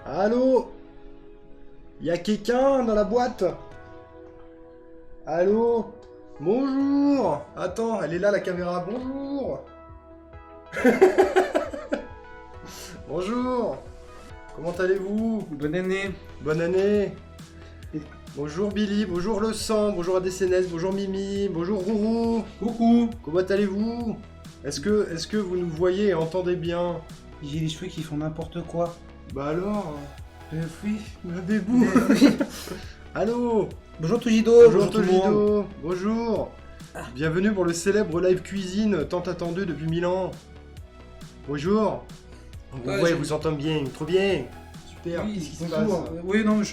Allô? Y'a quelqu'un dans la boîte? Allô? Bonjour! Attends, elle est là la caméra, bonjour! Bonjour! Comment allez-vous? Bonne année. Bonne année! Bonjour Billy, bonjour le sang, bonjour ADCNS, bonjour Mimi, bonjour Rourou! Coucou. Comment allez-vous? Est-ce que vous nous voyez et entendez bien? J'ai les cheveux qui font n'importe quoi. Bah alors? Oui. Le bébou! Allô? Bonjour Toujido. Bonjour tout le monde. Tojido, bonjour. Bienvenue pour le célèbre live cuisine tant attendu depuis 1000 ans. Bonjour. Vous Ouais, voyez, j'ai- vous entendez bien, trop bien. Super, Oui, qu'est-ce qui se bonjour. passe? Oui, non, mais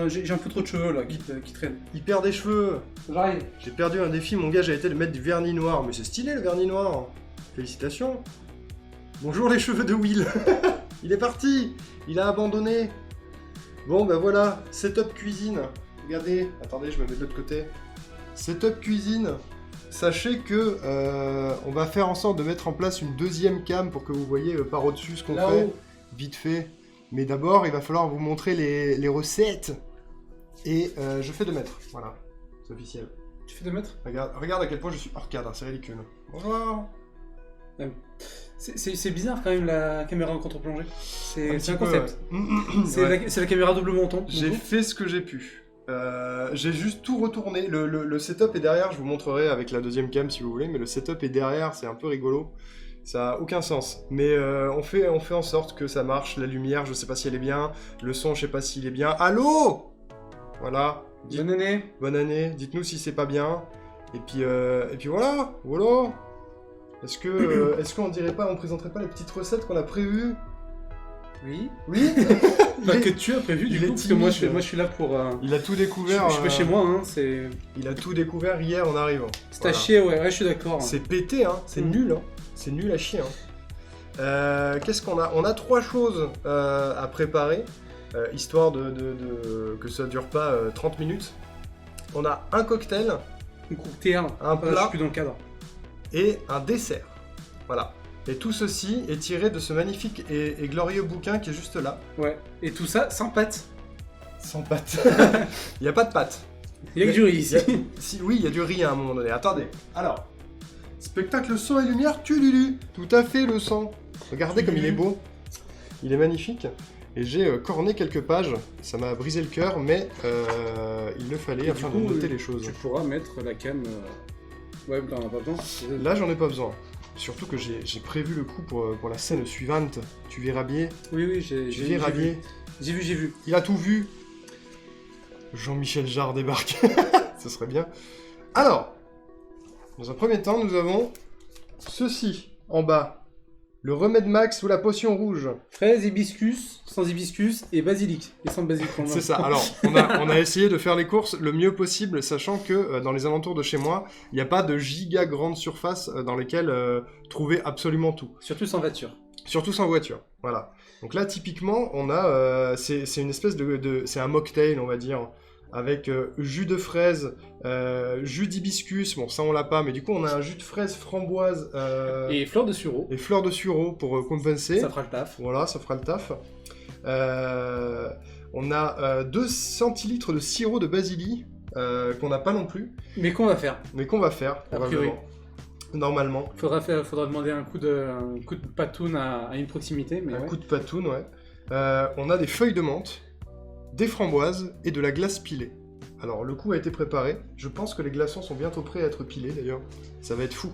j'ai un peu trop de cheveux là qui traînent. Il perd des cheveux. J'arrive. J'ai perdu un défi, mon gars, j'ai été le mettre du vernis noir. Mais c'est stylé le vernis noir. Félicitations. Bonjour les cheveux de Will. Il est parti. Il a abandonné. Bon, ben voilà, setup cuisine. Regardez, attendez, je me mets de l'autre côté. Setup cuisine. Sachez que on va faire en sorte de mettre en place une deuxième cam pour que vous voyez par au-dessus ce qu'on fait, Là-haut. vite fait. Mais d'abord, il va falloir vous montrer les recettes. Et je fais 2 mètres, voilà, c'est officiel. Tu fais 2 mètres. Regarde à quel point je suis hors cadre, c'est ridicule. Bonjour. C'est bizarre quand même la caméra en contre-plongée. C'est petit un peu, concept. ouais. C'est la caméra double menton. J'ai fait ce que j'ai pu. J'ai juste tout retourné. Le setup est derrière, je vous montrerai avec la deuxième cam si vous voulez, mais le setup est derrière, c'est un peu rigolo. Ça a aucun sens. Mais on fait en sorte que ça marche. La lumière, je sais pas si elle est bien. Le son, je sais pas s'il est bien. Allô? Voilà. Bonne année. Bonne année. Dites-nous si c'est pas bien. Et puis voilà. Voilà. Est-ce qu'on dirait pas, on présenterait pas les petites recettes qu'on a prévues? Oui. Oui. Bah, que tu as prévu il du est coup, parce que moi timide. je suis là pour. Il a tout Je découvert. suis pas chez moi, hein. C'est. Il a tout découvert hier en arrivant. C'est à chier, ouais, je suis d'accord. C'est pété, hein. C'est nul, hein. C'est nul à chier, hein. Qu'est-ce qu'on a? On a 3 choses à préparer, histoire que ça dure pas 30 minutes. On a un cocktail Un cocktail. Un Je plat. suis plus dans le cadre. et un dessert. Voilà. Et tout ceci est tiré de ce magnifique et glorieux bouquin qui est juste là. Ouais. Et tout ça sans pâte. Sans pâte. Il n'y a pas de pâte. Il y a que du riz ici. Si, oui, il y a du riz à un moment donné. Attendez. Alors, spectacle son et lumière, tululu. Tout à fait le son. Regardez comme il est beau. Il est magnifique. Et j'ai corné quelques pages. Ça m'a brisé le cœur, mais il le fallait Et afin du coup, de noter les choses. Tu pourras mettre la cam. Ouais, mais t'en as pas besoin. Là, j'en ai pas besoin. Surtout que j'ai prévu le coup pour la scène suivante. Tu verras bien. Oui, Tu verras bien. J'ai vu. Il a tout vu. Jean-Michel Jarre débarque. Ce serait bien. Alors, dans un premier temps, nous avons ceci en bas. Le remède max ou la potion rouge. Fraise, hibiscus, sans hibiscus et basilic. Et sans basilic. C'est ça. Alors, on a essayé de faire les courses le mieux possible, sachant que dans les alentours de chez moi, il n'y a pas de giga grandes surfaces dans lesquelles trouver absolument tout. Surtout sans voiture. Surtout sans voiture. Voilà. Donc là, typiquement, on a... c'est une espèce c'est un mocktail, on va dire, avec jus de fraise, jus d'hibiscus, bon ça on l'a pas, mais du coup on a un jus de fraise framboise Et fleur de sureau. et fleur de sureau pour compenser. Ça fera le taf. Voilà, ça fera le taf. On a 2 centilitres de sirop de basilic qu'on n'a pas non plus, Mais qu'on va faire. mais qu'on va faire A priori. probablement. Normalement. Faudra demander un coup de patoune à une proximité. Mais Un ouais. coup de patoune, ouais. On a des feuilles de menthe, des framboises et de la glace pilée. Alors, le coup a été préparé. Je pense que les glaçons sont bientôt prêts à être pilés, d'ailleurs. Ça va être fou.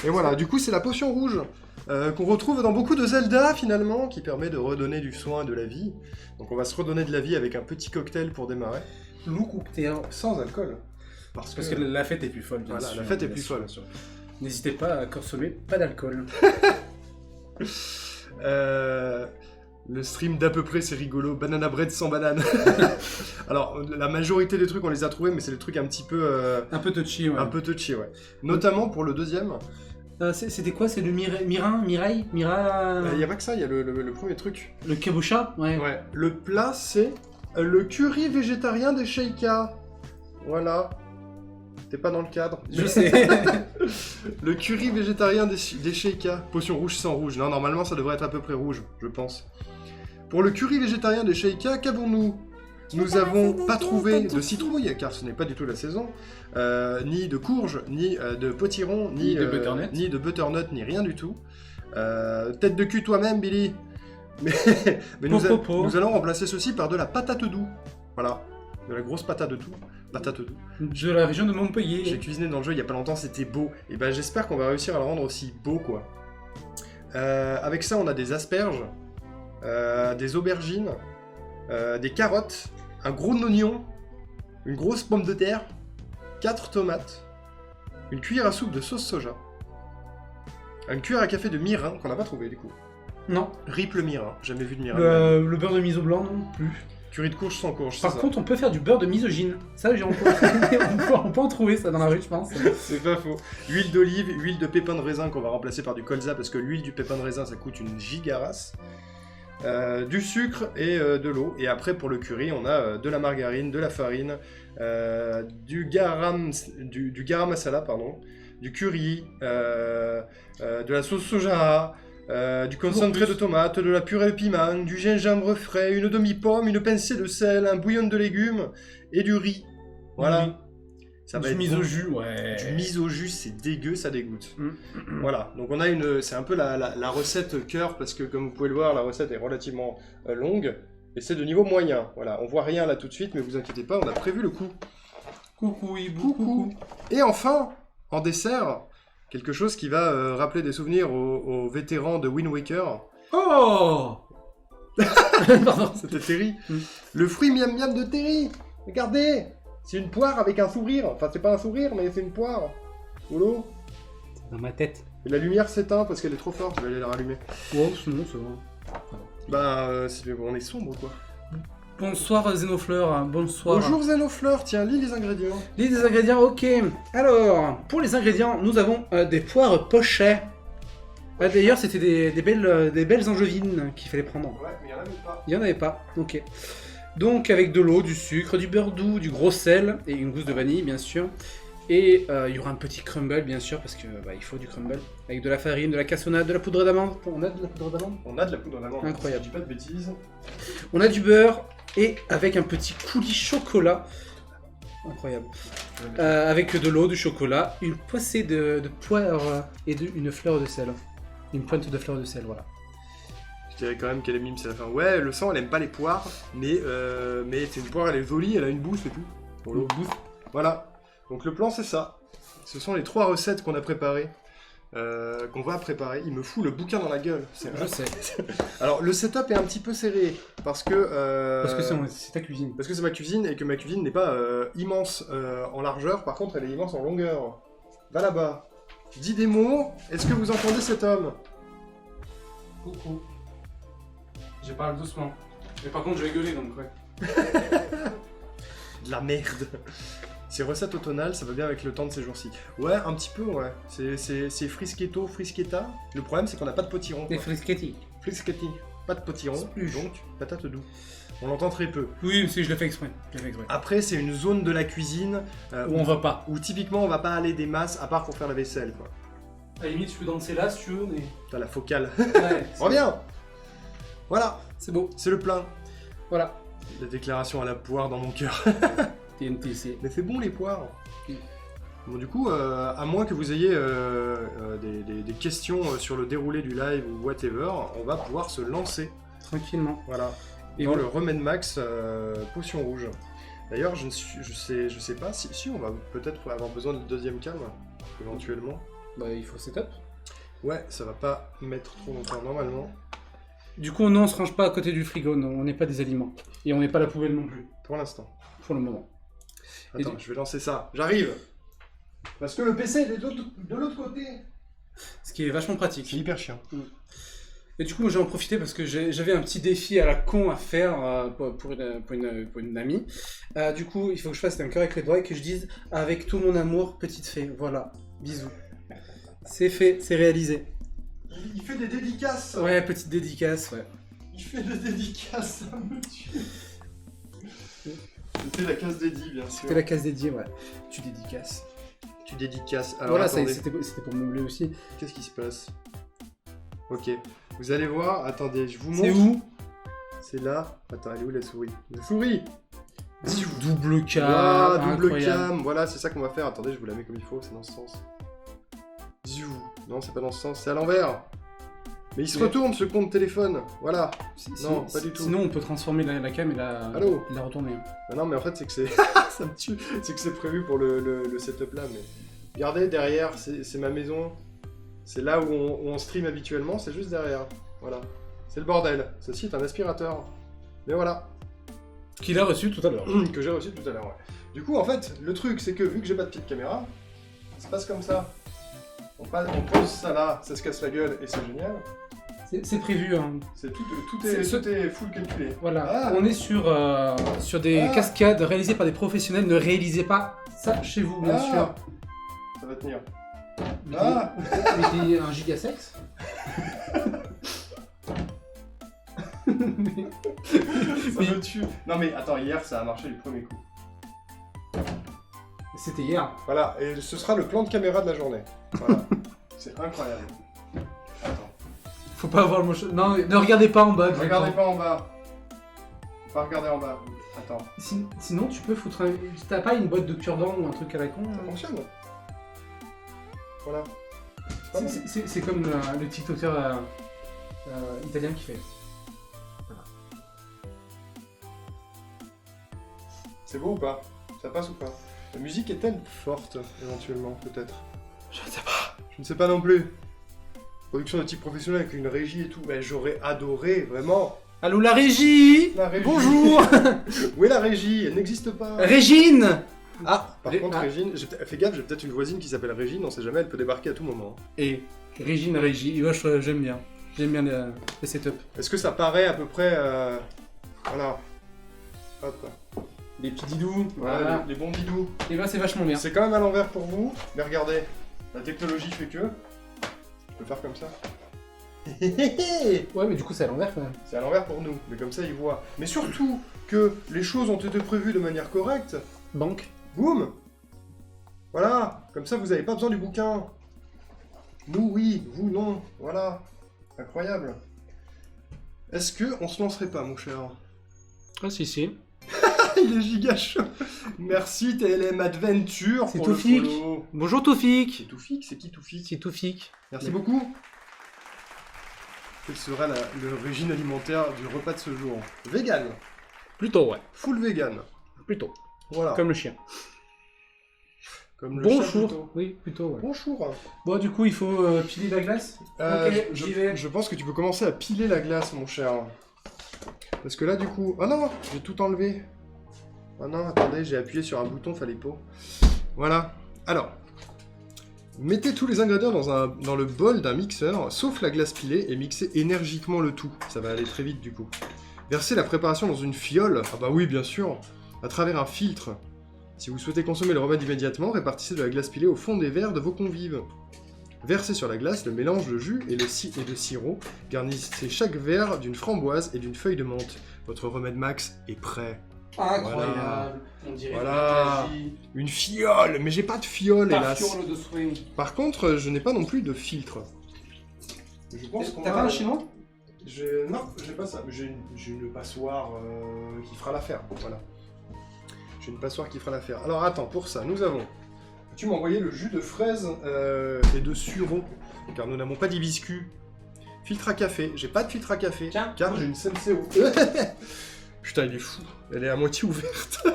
Et voilà, du coup, c'est la potion rouge qu'on retrouve dans beaucoup de Zelda, finalement, qui permet de redonner du soin et de la vie. Donc, on va se redonner de la vie avec un petit cocktail pour démarrer. Loup cocktail. Sans alcool. Parce Parce que la fête est plus folle, bien Voilà, sûr. la fête est bien plus sûr, folle. bien sûr. N'hésitez pas à consommer pas d'alcool. Le stream d'à peu près, c'est rigolo. Banana bread sans banane. Alors, la majorité des trucs, on les a trouvés, mais c'est des trucs un petit peu... Un peu touchy, ouais. un peu touchy, ouais. Notamment pour le deuxième. C'était quoi? C'est le Mireille? Mira... Il n'y a pas que ça, il y a le premier truc. Le kabocha? Ouais. Ouais. Le plat, c'est le curry végétarien des Sheikah. Voilà. T'es pas dans le cadre. Je sais. Le curry végétarien des Sheikah. Potion rouge sans rouge. Non, normalement, ça devrait être à peu près rouge, je pense. Pour le curry végétarien des Sheikah, qu'avons-nous? Nous avons pas trouvé de citrouille, car ce n'est pas du tout la saison, ni de courge, ni de potiron, Ni de butternut. ni de butternut, ni rien du tout. Tête de cul toi-même, Billy. Mais nous allons remplacer ceci par de la patate douce. Voilà, de la grosse patate douce. Patate douce. De la région de J'ai Montpellier. cuisiné dans le jeu il y a pas longtemps, c'était beau. Et ben j'espère qu'on va réussir à le rendre aussi beau, quoi. Avec ça, on a des asperges, des aubergines, des carottes, un gros oignon, une grosse pomme de terre, 4 tomates, une cuillère à soupe de sauce soja, une cuillère à café de mirin, qu'on n'a pas trouvé du coup. Non. Rip le mirin, jamais vu de mirin. Le beurre de miso blanc non plus. Curry de courge sans courge, c'est Par ça. contre, on peut faire du beurre de misogyne. Ça, on peut en trouver ça dans la rue, je pense. C'est pas faux. Huile d'olive, huile de pépin de raisin qu'on va remplacer par du colza parce que l'huile du pépin de raisin ça coûte une gigarasse. Du sucre et de l'eau. Et après pour le curry, on a de la margarine, de la farine, du garam masala, pardon, du curry, de la sauce soja, du concentré de tomate, de la purée de piment, du gingembre frais, une demi-pomme, une pincée de sel, un bouillon de légumes et du riz. Voilà. Oui. Ça va Du être mise au bon. jus, ouais. Du mise au jus, c'est dégueu, ça dégoûte. Mm. Voilà, donc on a c'est un peu la recette cœur, parce que comme vous pouvez le voir, la recette est relativement longue, et c'est de niveau moyen. Voilà, on voit rien là tout de suite, mais vous inquiétez pas, on a prévu le coup. Coucou, hibou, coucou. Et enfin, en dessert, quelque chose qui va rappeler des souvenirs aux vétérans de Wind Waker. Oh. Pardon. C'était Terry. Mm. Le fruit miam miam de Terry. Regardez, c'est une poire avec un sourire. Enfin, c'est pas un sourire, mais c'est une poire. Olo. Dans ma tête. Et la lumière s'éteint parce qu'elle est trop forte, je vais aller la rallumer. Oh, sinon, c'est bon. Bah, on est sombre quoi. Bonsoir Zénofleur, bonsoir. Bonjour Zénofleur, tiens, lis les ingrédients. Liste des ingrédients, ok. Alors, pour les ingrédients, nous avons des poires pochets. D'ailleurs, c'était des belles angevines qu'il fallait prendre. Ouais, mais il y en a même pas. Il n'y en avait pas, ok. Donc avec de l'eau, du sucre, du beurre doux, du gros sel et une gousse de vanille bien sûr. Et il y aura un petit crumble bien sûr parce que il faut du crumble. Avec de la farine, de la cassonade, de la poudre d'amande. On a de la poudre d'amande. On a de la poudre d'amande. Incroyable. Si je dis pas de bêtises. On a du beurre et avec un petit coulis chocolat. Incroyable. Avec de l'eau, du chocolat, une poissée de poire et une fleur de sel. Une pointe de fleur de sel, voilà. Je dirais quand même qu'elle est mime, c'est la fin. Ouais, le sang, elle aime pas les poires, mais c'est une poire, elle est jolie, elle a une bouffe et tout. Bon, voilà. Donc le plan, c'est ça. Ce sont les 3 recettes qu'on a préparées. Qu'on va préparer. Il me fout le bouquin dans la gueule. Je sais. Alors, le setup est un petit peu serré, parce que... Parce que c'est ta cuisine. Parce que c'est ma cuisine, et que ma cuisine n'est pas immense en largeur, par contre, elle est immense en longueur. Va là-bas. Dis des mots. Est-ce que vous entendez cet homme? Coucou. Je parle doucement. Mais par contre, je vais gueuler donc, ouais. De la merde. Ces recettes automnales, ça va bien avec le temps de ces jours-ci. Ouais, un petit peu, ouais. C'est frischetto, frischetta. Le problème, c'est qu'on n'a pas de potiron. Des frischetti. Frischetti. Pas de potiron, Spluche. donc patate douce. On l'entend très peu. Oui, si je l'ai fait exprès. Après, c'est une zone de la cuisine Où on va pas. où typiquement on va pas aller des masses, à part pour faire la vaisselle, quoi. À la limite, je peux danser là si tu veux, mais. T'as la focale. Ouais. Reviens. Voilà, C'est beau. c'est le plein. Voilà. La déclaration à la poire dans mon cœur. TNTC. Mais c'est bon les poires. Mm. Bon du coup, à moins que vous ayez des questions sur le déroulé du live ou whatever, on va pouvoir se lancer. Tranquillement. Voilà. Et Dans bon. le remède max potion rouge. D'ailleurs, je sais pas si on va peut-être avoir besoin de deuxième cam éventuellement. Bah, il faut setup. Ouais, ça va pas mettre trop longtemps normalement. Du coup, non, on se range pas à côté du frigo, non, on n'est pas des aliments. Et on n'est pas la poubelle non plus, Pour l'instant. pour le moment. Attends, je vais lancer ça. J'arrive. Parce que le PC il est de l'autre côté. Ce qui est vachement C'est pratique. hyper chiant. Et du coup, moi, j'ai en profité parce que j'avais un petit défi à la con à faire pour une amie. Du coup, il faut que je fasse un cœur avec les doigts et que je dise « Avec tout mon amour, petite fée ». Voilà, bisous. C'est fait, c'est réalisé. Il fait des dédicaces. Ouais, petite dédicace, ouais. Il fait des dédicaces, ça me tue. C'était la case dédiée, bien sûr. C'était la case dédiée, ouais. Tu dédicaces. Tu dédicaces. Alors, Voilà, attendez. c'était pour meubler aussi. Qu'est-ce qui se passe? Ok. Vous allez voir. Attendez, je vous montre. C'est où? C'est là. Attends, elle est où la souris? La souris! Double cam, Ah, double incroyable. cam, voilà, c'est ça qu'on va faire. Attendez, je vous la mets comme il faut, c'est dans ce sens. Ziou. Non, c'est pas dans ce sens, c'est à l'envers. Mais il se retourne ce compte téléphone, voilà. Non, pas du tout. Sinon, on peut transformer la cam et la retourner. Ah non, mais en fait, c'est que c'est. Ça me tue. C'est que c'est prévu pour le setup là. Mais regardez, derrière, c'est ma maison. C'est là où on stream habituellement, c'est juste derrière. Voilà. C'est le bordel. Ceci est un aspirateur. Mais voilà. Qu'il a reçu tout à l'heure. Que j'ai reçu tout à l'heure, ouais. Du coup, en fait, le truc, c'est que vu que j'ai pas de petite caméra, ça se passe comme ça. On pose ça là, ça se casse la gueule et c'est génial. C'est prévu, hein. Tout est full calculé. Voilà, Ah. on est sur des cascades réalisées par des professionnels. Ne réalisez pas ça chez vous, bien sûr. Ça va tenir. Mettez un gigasex. Ça me tue. Non mais attends, hier ça a marché du premier coup. C'était hier. Voilà, et ce sera le plan de caméra de la journée. Voilà. C'est incroyable. Attends. Faut pas avoir le motion. Non, ne regardez pas en bas. Regardez pas en bas. Faut pas regarder en bas. Attends. Sinon, tu peux foutre un. T'as pas une boîte de cure-dent ou un truc à la con? Ça fonctionne. Voilà. C'est comme le TikToker italien qui fait. C'est beau ou pas? Ça passe ou pas? La musique est-elle forte, éventuellement, peut-être? Je ne sais pas. Je ne sais pas non plus. Production de type professionnel avec une régie et tout. Mais j'aurais adoré, vraiment. Allô, la régie. La régie. Bonjour. Où est la régie? Elle n'existe pas. Régine. Ah, par contre, Régine, fais gaffe, j'ai peut-être une voisine qui s'appelle Régine, on sait jamais, elle peut débarquer à tout moment. Et Régine, régie. Moi, j'aime bien. J'aime bien les setups. Est-ce que ça paraît à peu près... Voilà. Hop. Les petits didous. Voilà, les bons bidous. Et ben, c'est vachement bien. C'est quand même à l'envers pour vous, mais regardez, la technologie fait que... Je peux faire comme ça. Ouais, mais du coup, c'est à l'envers quand même. C'est à l'envers pour nous, mais comme ça ils voient. Mais surtout que les choses ont été prévues de manière correcte. Banque. Boum. Voilà, comme ça vous n'avez pas besoin du bouquin. Nous oui, vous non. Voilà. Incroyable. Est-ce que on se lancerait pas, mon cher? Ah, si. Il est giga chaud. Merci TLM Adventure C'est pour le Toufik. follow. Bonjour Toufik. C'est Toufik? C'est qui Toufik? C'est Toufik. Merci beaucoup. Quel sera le régime alimentaire du repas de ce jour? Vegan. Plutôt, ouais. Full vegan. Plutôt. Voilà. Comme le chien. Comme le chat Bonjour. plutôt. Oui, plutôt, ouais. Bonjour. Bon, du coup, il faut piler la glace. Ok, j'y vais. Je pense que tu peux commencer à piler la glace, mon cher. Parce que là, du coup... Ah non, j'ai tout enlevé. Ah non, attendez, j'ai appuyé sur un bouton, fallait pas. Voilà. Alors, mettez tous les ingrédients dans le bol d'un mixeur, sauf la glace pilée, et mixez énergiquement le tout. Ça va aller très vite, du coup. Versez la préparation dans une fiole. Ah bah oui, bien sûr. À travers un filtre. Si vous souhaitez consommer le remède immédiatement, répartissez de la glace pilée au fond des verres de vos convives. Versez sur la glace le mélange de jus et de sirop. Garnissez chaque verre d'une framboise et d'une feuille de menthe. Votre remède max est prêt. Incroyable. Voilà. On dirait Voilà. Une fiole. Mais j'ai pas de fiole, hélas. fiole de swing. Par contre, je n'ai pas non plus de filtre. Je pense qu'on T'as va- pas un chinois? Non, j'ai pas ça. Mais j'ai une passoire qui fera l'affaire. Voilà. J'ai une passoire qui fera l'affaire. Alors attends, pour ça, nous avons... Tu m'as envoyé le jus de fraise et de sureau, car nous n'avons pas d'hibiscus. Filtre à café. J'ai pas de filtre à café, Tiens. car j'ai une Senseo. Putain, il est fou. Elle est à moitié ouverte.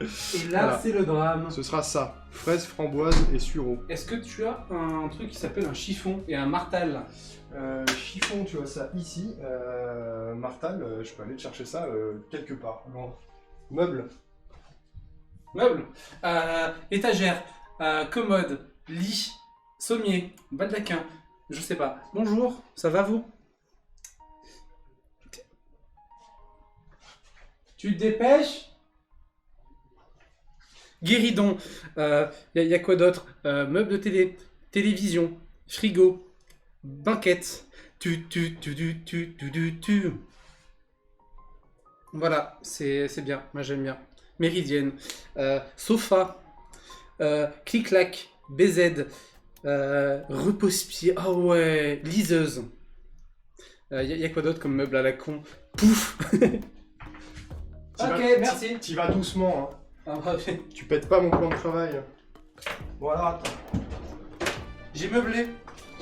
Et là, Voilà. c'est le drame. Ce sera ça. Fraise, framboise et sureau. Est-ce que tu as un truc qui s'appelle un chiffon et un martal? Chiffon, tu vois ça ici. Martal, je peux aller te chercher ça quelque part. Bon. Meuble. Meuble. Étagère. Commode. Lit. Sommier. Baldaquin. Je sais pas. Bonjour, ça va vous? Tu te dépêches? Guéridon. Y a quoi d'autre? Meuble de télé. Télévision. Frigo. Banquette. Tu. Voilà, c'est bien. Moi j'aime bien. Méridienne. Sofa. Clic-clac. BZ. Repose-pied. Ah ouais. Liseuse. Y a quoi d'autre comme meuble à la con? Pouf. Ok, merci. T'y vas doucement, hein. Ah, bah, ok. Tu pètes pas mon plan de travail. Bon alors attends. J'ai meublé.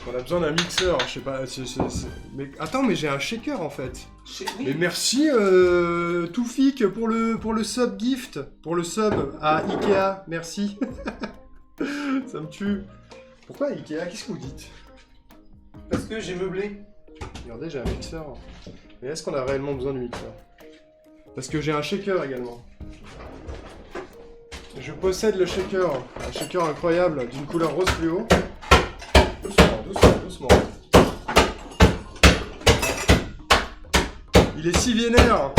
On a besoin d'un mixeur, je sais pas. Mais attends, mais j'ai un shaker en fait. Oui. Et merci Toufik pour le sub gift, pour le sub à Ikea, merci. Ça me tue. Pourquoi Ikea? Qu'est-ce que vous dites? Parce que j'ai meublé. Regardez, j'ai un mixeur. Mais est-ce qu'on a réellement besoin du mixeur? Parce que j'ai un shaker également. Je possède le shaker, un shaker incroyable d'une couleur rose fluo. Doucement, doucement, doucement. Il est si vénère.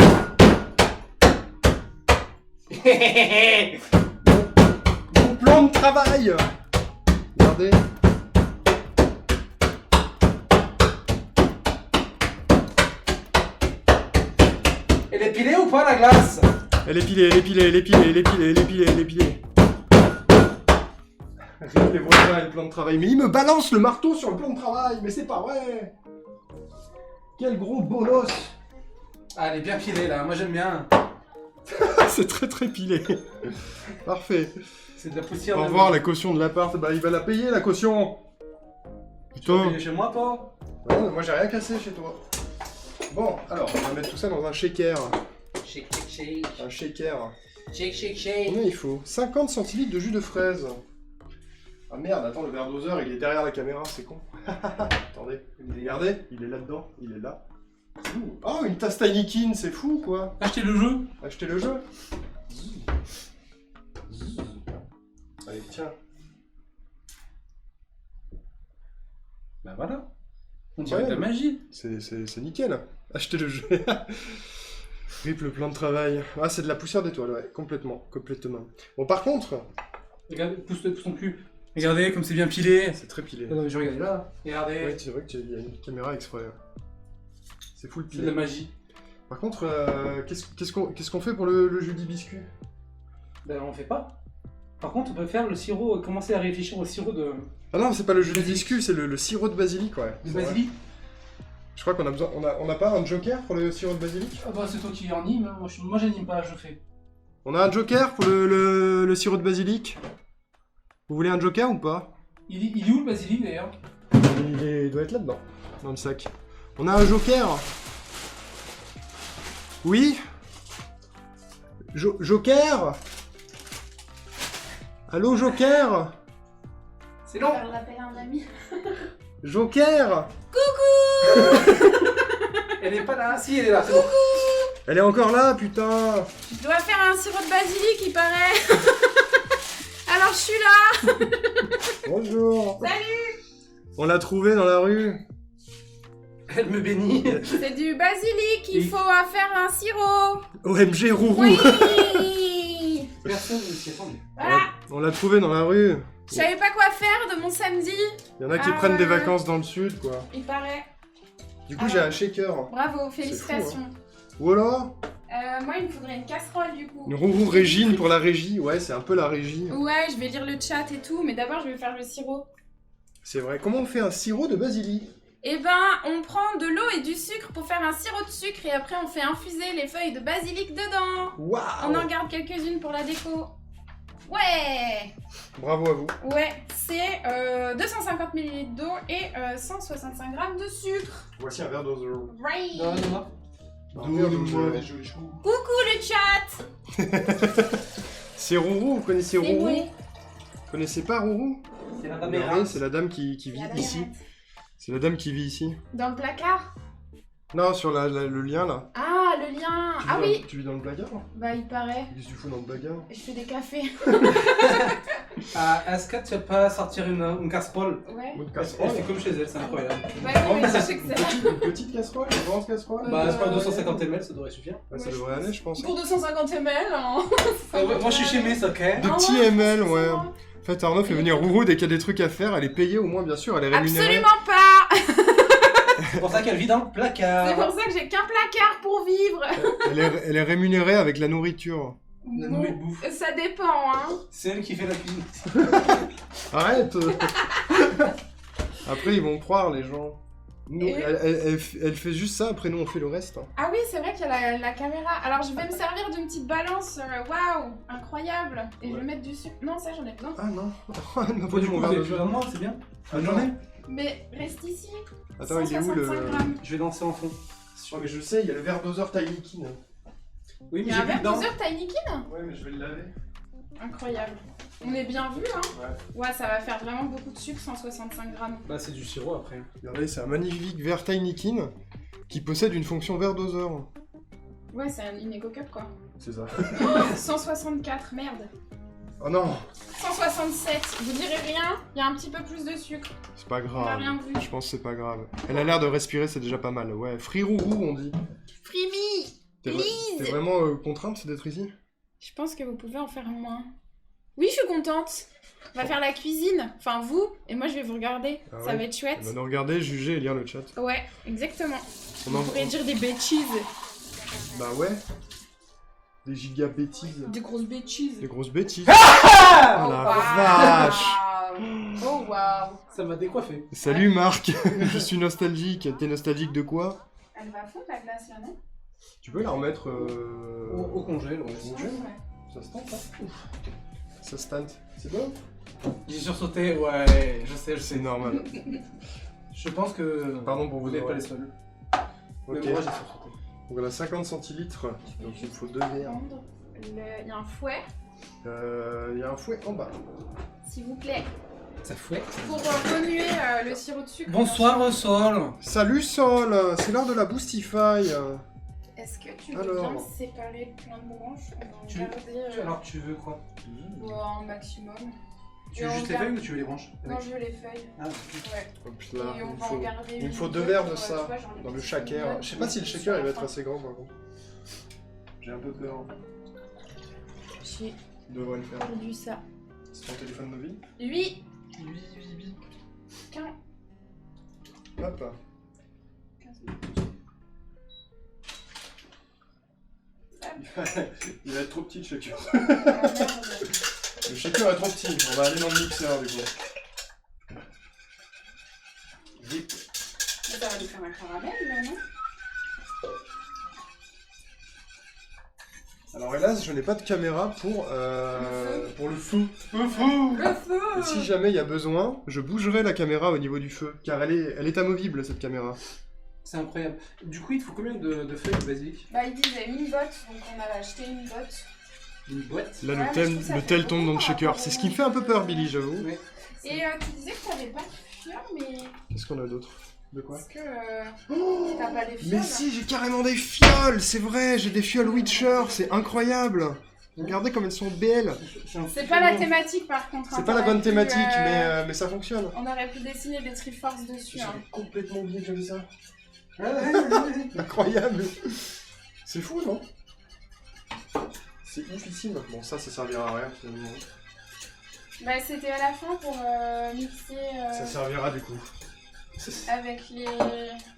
Mon plan de travail. Regardez. Elle est pilée ou pas la glace? Elle est pilée, elle est pilée, elle est pilée, elle est pilée, elle est pilée, elle est pilée. Les voisins et le plan de travail. Mais il me balance le marteau sur le plan de travail, mais c'est pas vrai. Quel gros bolos. Ah, elle est bien pilée là, moi j'aime bien. C'est très très pilé. Parfait. C'est de la poussière. Au revoir la caution de l'appart. Bah il va la payer la caution. Tu vas Putain. payer chez moi toi? Non, mais moi j'ai rien cassé chez toi. Bon, alors on va mettre tout ça dans un shaker. Shake, shake, shake. Un shaker. Shake, shake, shake. Combien il faut? 50 centilitres de jus de fraise. Ah merde, attends, le verre doseur il est derrière la caméra, c'est con. Attendez, regardez, il est là-dedans, il est là. Ouh. Oh, une tasse Tinykin, c'est fou quoi. Achetez le jeu. Achetez le jeu. Allez, tiens. Bah voilà. On dirait de la magie. C'est nickel. Achetez le jeu. Rip le plan de travail. Ah, c'est de la poussière d'étoile, ouais, complètement, complètement. Bon, par contre... Regardez, pousse ton cul. Regardez comme c'est bien pilé. C'est très pilé. Non, mais je regarde là. Regardez. Ouais, c'est vrai qu'il y a une caméra exprès. C'est full C'est de pilé. la magie. Par contre, qu'est-ce qu'on fait pour le jus d'hibiscus? Ben on fait pas. Par contre, on peut faire le sirop, commencer à réfléchir au sirop de Ah non, c'est pas le jus Basilic. d'hibiscus, c'est le sirop de basilic, ouais. C'est vrai. basilic. Je crois qu'on a besoin... On a pas un joker pour le sirop de basilic? Ah bah c'est toi qui anime, hein. Moi j'anime pas, je fais. On a un joker pour le sirop de basilic? Vous voulez un joker ou pas? Il est où le basilic d'ailleurs? Il doit être là-dedans, dans le sac. On a un joker? Oui? Joker? Allô, joker? C'est long. Faire l'appel à un ami. Joker? Elle est pas là. Si, elle est là, c'est bon. Elle est encore là, putain! Je dois faire un sirop de basilic, il paraît. Alors je suis là. Bonjour! Salut. On l'a trouvé dans la rue. Elle me bénit. C'est du basilic, il faut faire un sirop. OMG Rourou! Oui. Personne ne s'y attendait. Voilà. On l'a trouvé dans la rue. Je savais pas quoi faire de mon samedi. Il y en a qui Ah prennent des ouais. vacances dans le sud, quoi. Il paraît. Du coup, Ah j'ai ouais. un shaker. Bravo, félicitations. Voilà! Moi, il me faudrait une casserole du coup. Une Rourou Régine pour la régie. Ouais, c'est un peu la régie. Ouais, je vais lire le chat et tout, mais d'abord je vais faire le sirop. C'est vrai. Comment on fait un sirop de basilic? Eh ben, on prend de l'eau et du sucre pour faire un sirop de sucre et après on fait infuser les feuilles de basilic dedans. Waouh! On en garde quelques-unes pour la déco. Ouais! Bravo à vous. Ouais, c'est 250 ml d'eau et 165 g de sucre. Voici un verre doseur. Right! Non, non, non. Donne-moi des jolis choux. Coucou le chat! C'est Rourou, vous connaissez C'est Rourou? moi. Vous connaissez pas Rourou? C'est la Regardez, caméra. c'est la dame qui vit La ici. barrette. C'est la dame qui vit ici. Dans le placard? Non, sur le lien là. Ah, le lien! Tu vis Ah dans- oui! Tu vis dans le placard? Bah, il paraît. Qu'est-ce que tu fous dans le placard? Je fais des cafés. Est-ce que tu vas pas sortir une casserole? Ouais. Une Elle casserole? fait comme chez elle, c'est incroyable. Bah, non, mais je sais que c'est. Une petite casserole? Une grande casserole? Bah, c'est pas 250 ml, ça devrait suffire. Ouais, ça Ouais, devrait aller, je pense. Pour 250 ml, hein. Moi je suis chez Miss, ok? De petits ml, ouais. En fait, Arnaud fait venir Rourou dès qu'il y a des trucs à faire. Elle est payée au moins, bien sûr. Elle est rémunérée. Absolument pas! C'est pour ça qu'elle vit dans le placard. C'est pour ça que j'ai qu'un placard pour vivre. Elle est rémunérée avec la nourriture. La Bon, nouvelle bouffe. ça dépend, hein. C'est elle qui fait la cuisine. Arrête! Après, ils vont croire, les gens. Nous, Et- elle fait juste ça, après nous on fait le reste. Hein. Ah oui, c'est vrai qu'il y a la caméra. Alors je vais me servir d'une petite balance. Waouh, incroyable. Et je vais mettre du sucre. Non, ça j'en ai besoin. Ah non, elle m'a Bon, pris du coup, mon vous verre avez de plus vin. d'un mois, c'est bien. Bonne Attends. journée. Mais reste ici. Attends, il est où le... 165 grammes. Je vais danser en fond. Oh, mais je sais, il y a le verre doseur Tiny Kin. Oui, Il mais y a j'ai un plus verre dedans. doseur Tiny Kin. Ouais, mais je vais le laver. Incroyable. On est bien vu, hein. Ouais. Ouais, ça va faire vraiment beaucoup de sucre, 165 grammes. Bah, c'est du sirop après. Regardez, c'est un magnifique verre Tiny Kin qui possède une fonction verre doseur. Ouais, c'est une Eco Cup quoi. C'est ça. 164, merde. Oh non, 167, vous direz rien, il y a un petit peu plus de sucre. c'est pas On a grave. rien vu. Je pense que c'est pas grave. Elle a l'air de respirer, c'est déjà pas mal. Ouais, frirourou on dit. Frimi, T'es please. t'es vraiment contrainte d'être ici? Je pense que vous pouvez en faire moins. Oui, je suis contente. On va faire la cuisine. Enfin, vous, et moi je vais vous regarder. Ah Ça ouais. va être chouette. Elle va nous regarder, juger et lire le chat. Ouais, exactement. On Vous pourrez dire des bêtises. Bah ouais. Des giga bêtises. Des grosses bêtises. Des grosses bêtises. Ah Oh la vache. Oh waouh. Ça m'a décoiffé. Salut Marc, je suis nostalgique. T'es nostalgique de quoi? Elle va fondre la glace là, non? Tu peux la remettre Au congèle, ouais. congèle. Ça se tente, hein? Ça se tente. C'est bon? J'ai sursauté, ouais, je sais. C'est normal. Je pense que Pardon pour vous vous n'êtes pas oreilles. les seuls. Ok. Mais moi, j'ai sursauté. Donc on a 50 centilitres, donc il me faut 2 verres. Il y a un fouet, Il y a un fouet en bas. s'il vous plaît, Ça fouette. pour remuer le sirop de sucre. Bonsoir, Sol. Salut Sol, c'est l'heure de la Boostify. Est-ce que tu veux Alors. bien séparer plein de branches? On va en Tu- garder Alors, tu veux quoi? un maximum. Tu Et veux on juste les garde- feuilles ou tu veux les branches? Non, je veux les feuilles. Ah, Ouais. Hop là, Et on il va en faut, garder il me une faut ou 2 deux verres de pour, ça tu vois, genre les dans le petits shaker. bouillons Je sais pas si le sur shaker il la va être fin. assez grand par contre. J'ai un peu peur. J'ai Il devrait le faire. perdu ça. C'est ton téléphone mobile? Oui. oui. 15 Hop. Il va être trop petit le shaker. Ah, merde. Le shaker est trop petit, on va aller dans le mixeur du coup. Vite. Ça va lui faire un caramel là, non? Alors hélas, je n'ai pas de caméra pour le feu. Le feu. Et si jamais il y a besoin, je bougerai la caméra au niveau du feu, car elle est amovible cette caméra. C'est incroyable. Du coup, il te faut combien de feuilles de basilic? Bah, il disait une botte, donc on a acheté une botte. Une boîte? Là, Ouais, mais je trouve ça le fait tel tombe dans le beaucoup shaker. par C'est ce rapport qui me fait un peu peur, au- Billy, j'avoue. Oui. Et tu disais que t'avais pas de fiole, mais Qu'est-ce qu'on a d'autre? De quoi? est-ce que Oh t'as pas les fioles? mais si, j'ai carrément des fioles, c'est vrai, j'ai des fioles Witcher, c'est incroyable. Regardez comme elles sont belles. C'est pas la thématique par contre. C'est hein, pas la t'aurais bonne pu, thématique, mais ça fonctionne. On aurait pu dessiner des Triforce dessus. Hein. J'avais complètement oublié que j'avais ça. Incroyable. C'est fou, non? C'est oufissime. Bon, ça servira à rien finalement. Bah, c'était à la fin pour mixer Ça servira du coup. avec les.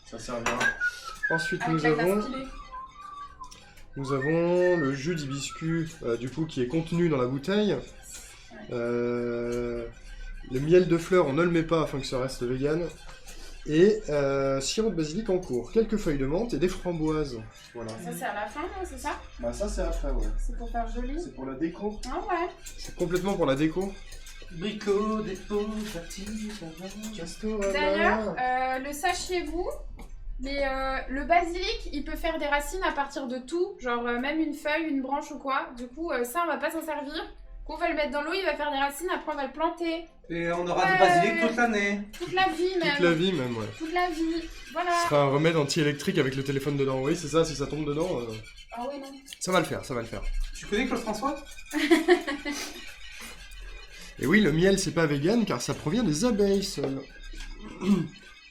Ça servira. Ensuite, Avec la glace pilée. nous avons le jus d'hibiscus, du coup, qui est contenu dans la bouteille. Le miel de fleurs, on ne le met pas afin que ça reste vegan. Et sirop de basilic en cours. Quelques feuilles de menthe et des framboises. Voilà. Ça, c'est à la fin, non? C'est ça? Bah ça, c'est après, ouais. C'est pour faire joli? C'est pour la déco. Ah ouais. C'est complètement pour la déco. Bricot, dépôt, parti, D'ailleurs, le sachiez-vous, mais le basilic, il peut faire des racines à partir de tout, genre même une feuille, une branche ou quoi. Du coup, ça, on va pas s'en servir. Du coup, on va le mettre dans l'eau, il va faire des racines, après on va le planter. Et on aura Ouais. du basilic toute l'année. Toute la vie même. Toute la vie même, ouais. Toute la vie. Voilà. Ce sera un remède anti-électrique avec le téléphone dedans. Oui, c'est ça, si ça tombe dedans, Ah ouais, non. ça va le faire, ça va le faire. Tu connais Claude François? Et oui, le miel, c'est pas vegan car ça provient des abeilles seules.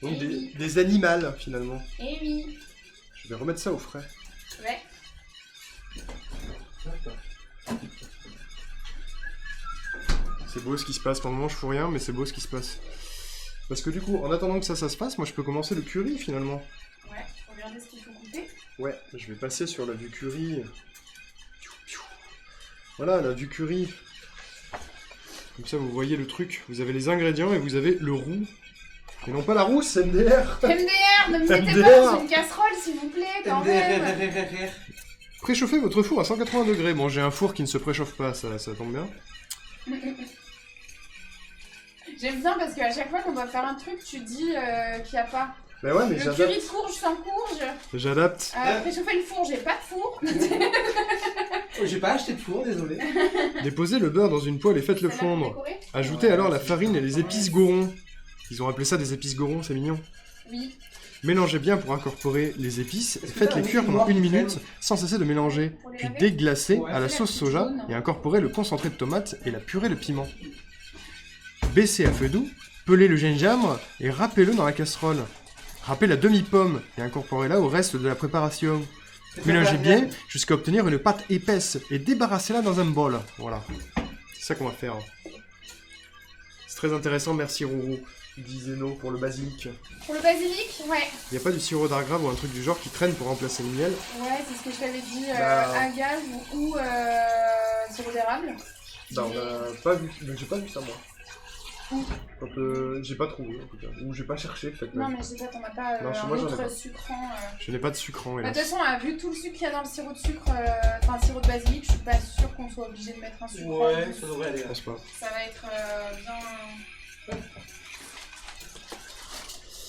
Donc des animaux, finalement. Eh oui. Je vais remettre ça au frais. Ouais. C'est beau ce qui se passe. Pour le moment, je fous rien, mais c'est beau ce qui se passe. Parce que du coup, en attendant que ça se passe, moi, je peux commencer le curry, finalement. Ouais, regardez ce qu'il faut couper. Ouais, je vais passer sur la vue curry. Voilà, la vue curry. Comme ça, vous voyez le truc. Vous avez les ingrédients et vous avez le roux. Et non pas la rousse, MDR. MDR ne me mettez MDR. pas dans une casserole, s'il vous plaît, quand même. Préchauffez votre four à 180 degrés. Bon, j'ai un four qui ne se préchauffe pas, ça tombe bien. J'aime bien parce qu'à chaque fois qu'on doit faire un truc, tu dis qu'il n'y a pas. Bah ouais, mais Le curry de courge sans courge. J'adapte. Préchauffer le four, j'ai pas de four. Oh, j'ai pas acheté de four, désolé. Déposez le beurre dans une poêle et faites-le C'est là pour fondre. décorer. Ajoutez alors la farine et les épices gorons. Ils ont appelé ça des épices gorons, c'est mignon. Oui. Mélangez bien pour incorporer les épices et Est-ce que faites-les t'as cuire un pendant noir 1 qui minute traîne sans cesser de mélanger. Pour les Puis laver. déglacer Ouais. à la La sauce petite soja jaune. et incorporez le concentré de tomate et la purée de piment. Baissez à feu doux, pelez le gingembre et râpez-le dans la casserole. Râpez la demi-pomme et incorporez-la au reste de la préparation. Mélangez bien jusqu'à obtenir une pâte épaisse et débarrassez-la dans un bol. Voilà. C'est ça qu'on va faire. C'est très intéressant, merci Rourou, dit Zeno pour le basilic. Pour le basilic, ouais. Il n'y a pas du sirop d'agave ou un truc du genre qui traîne pour remplacer le miel. Ouais, c'est ce que je t'avais dit, Bah. agave ou sirop d'érable. Bah on a pas vu, j'ai pas vu ça moi. Quand, j'ai pas trouvé en tout cas, ou j'ai pas cherché peut-être Non, même. mais je sais pas, t'en as pas Non, chez un moi, j'en ai autre pas. sucrant. Je n'ai pas de sucrant Bah, de hélas. toute façon, vu tout le sucre qu'il y a dans le sirop de sucre, enfin sirop de basilic, je suis pas sûre qu'on soit obligé de mettre un sucrant. Ouais, dessus. ça devrait aller. Je pense pas. Ça va être bien.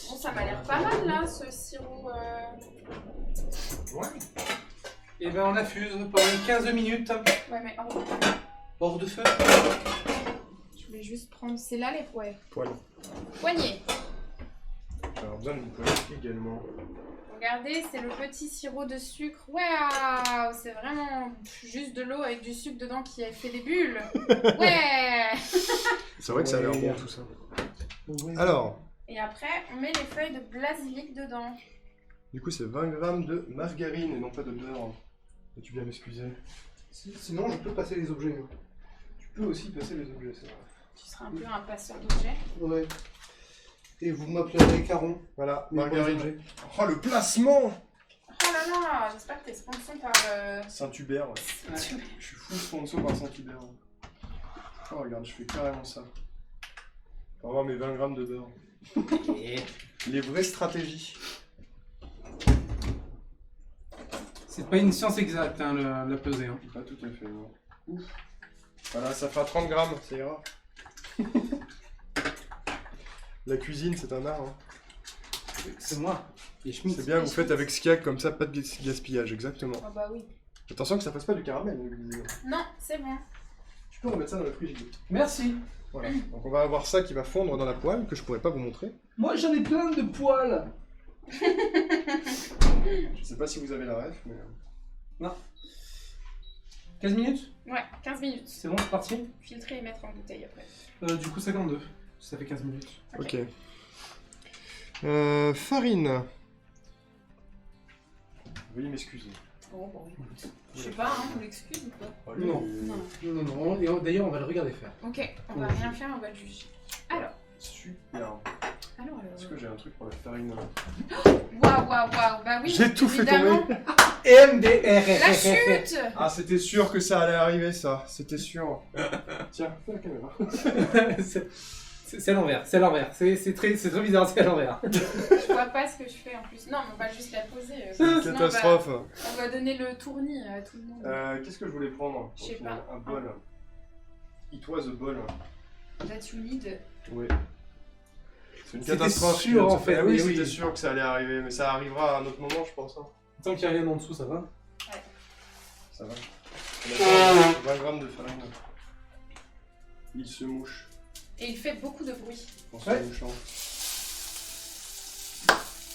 Bon, ça m'a l'air pas mal là, ce sirop. Ouais. Et ben on affuse pendant 15 minutes. Ouais, mais Hors de feu. je voulais juste prendre. C'est là les Poil. poignées. J'aurais besoin d'une poêle également. Regardez, c'est le petit sirop de sucre. Waouh, c'est vraiment juste de l'eau avec du sucre dedans qui a fait des bulles. Ouais. C'est vrai que ça a l'air bon tout ça. Alors, Et après, on met les feuilles de basilic dedans. du coup c'est 20 grammes de margarine et non pas de beurre. Peux-tu bien m'excuser? Sinon, je peux passer les objets. Tu peux aussi passer les objets, c'est vrai. Tu seras un peu un passeur d'objets. Ouais. Et vous m'appellerez Caron. Voilà, Mais pour les margarine. objets. Oh le placement! Oh là là, j'espère que t'es sponsor par. Saint-Hubert, ouais. Je suis fou sponsor par Saint-Hubert. Oh regarde, je fais carrément ça. Pour avoir mes 20 grammes de beurre. Les vraies stratégies. C'est pas une science exacte, hein, la peser. Hein. Pas tout à fait, non. Ouf. Voilà, ça fera 30 grammes, ça ira. La cuisine, c'est un art. Hein. C'est moi. Et Schmitt. C'est bien, vous faites avec Skiag comme ça, pas de gaspillage, exactement. Oh bah oui. Attention que ça fasse pas du caramel, le vidéo. Non, c'est bon. Tu peux remettre ça dans le frigidaire. Merci. Voilà. Donc on va avoir ça qui va fondre dans la poêle, que je pourrais pas vous montrer. Moi, j'en ai plein de poils. Je sais pas si vous avez la ref, mais... 15 minutes. Ouais, 15 minutes. C'est bon, c'est parti. Filtrer et mettre en bouteille après. Du coup, 52. Ça fait 15 minutes. Ok. Farine. Veuillez m'excuser. Oh bon. Je sais pas, hein, on l'excuse ou pas? Non. Non. Non, non, et d'ailleurs, on va le regarder faire. Ok, on va rien faire, on va le juger. Alors, Super. Est-ce que j'ai un truc pour la farine? Waouh, waouh, waouh, bah oui. J'ai tout fait évidemment. tomber. MDR. La chute. Ah, c'était sûr que ça allait arriver, ça. C'était sûr. Tiens, fais la caméra. C'est à l'envers, c'est à l'envers. C'est très bizarre, c'est à l'envers. Je vois pas ce que je fais en plus. Non, mais on va juste la poser. C'est une Sinon, catastrophe. on va donner le tournis à tout le monde. Qu'est-ce que je voulais prendre? Je sais pas. Un bol. It was a bol. That you need. Oui. C'est une C'était catastrophe. sûr, en fait, Ah oui, mais c'était oui. sûr que ça allait arriver, mais ça arrivera à un autre moment, je pense. Hein. Tant qu'il n'y a rien en dessous, ça va. Ça va. On a 20 grammes de farine. Il se mouche. Et il fait beaucoup de bruit. En se Ouais. mouchant.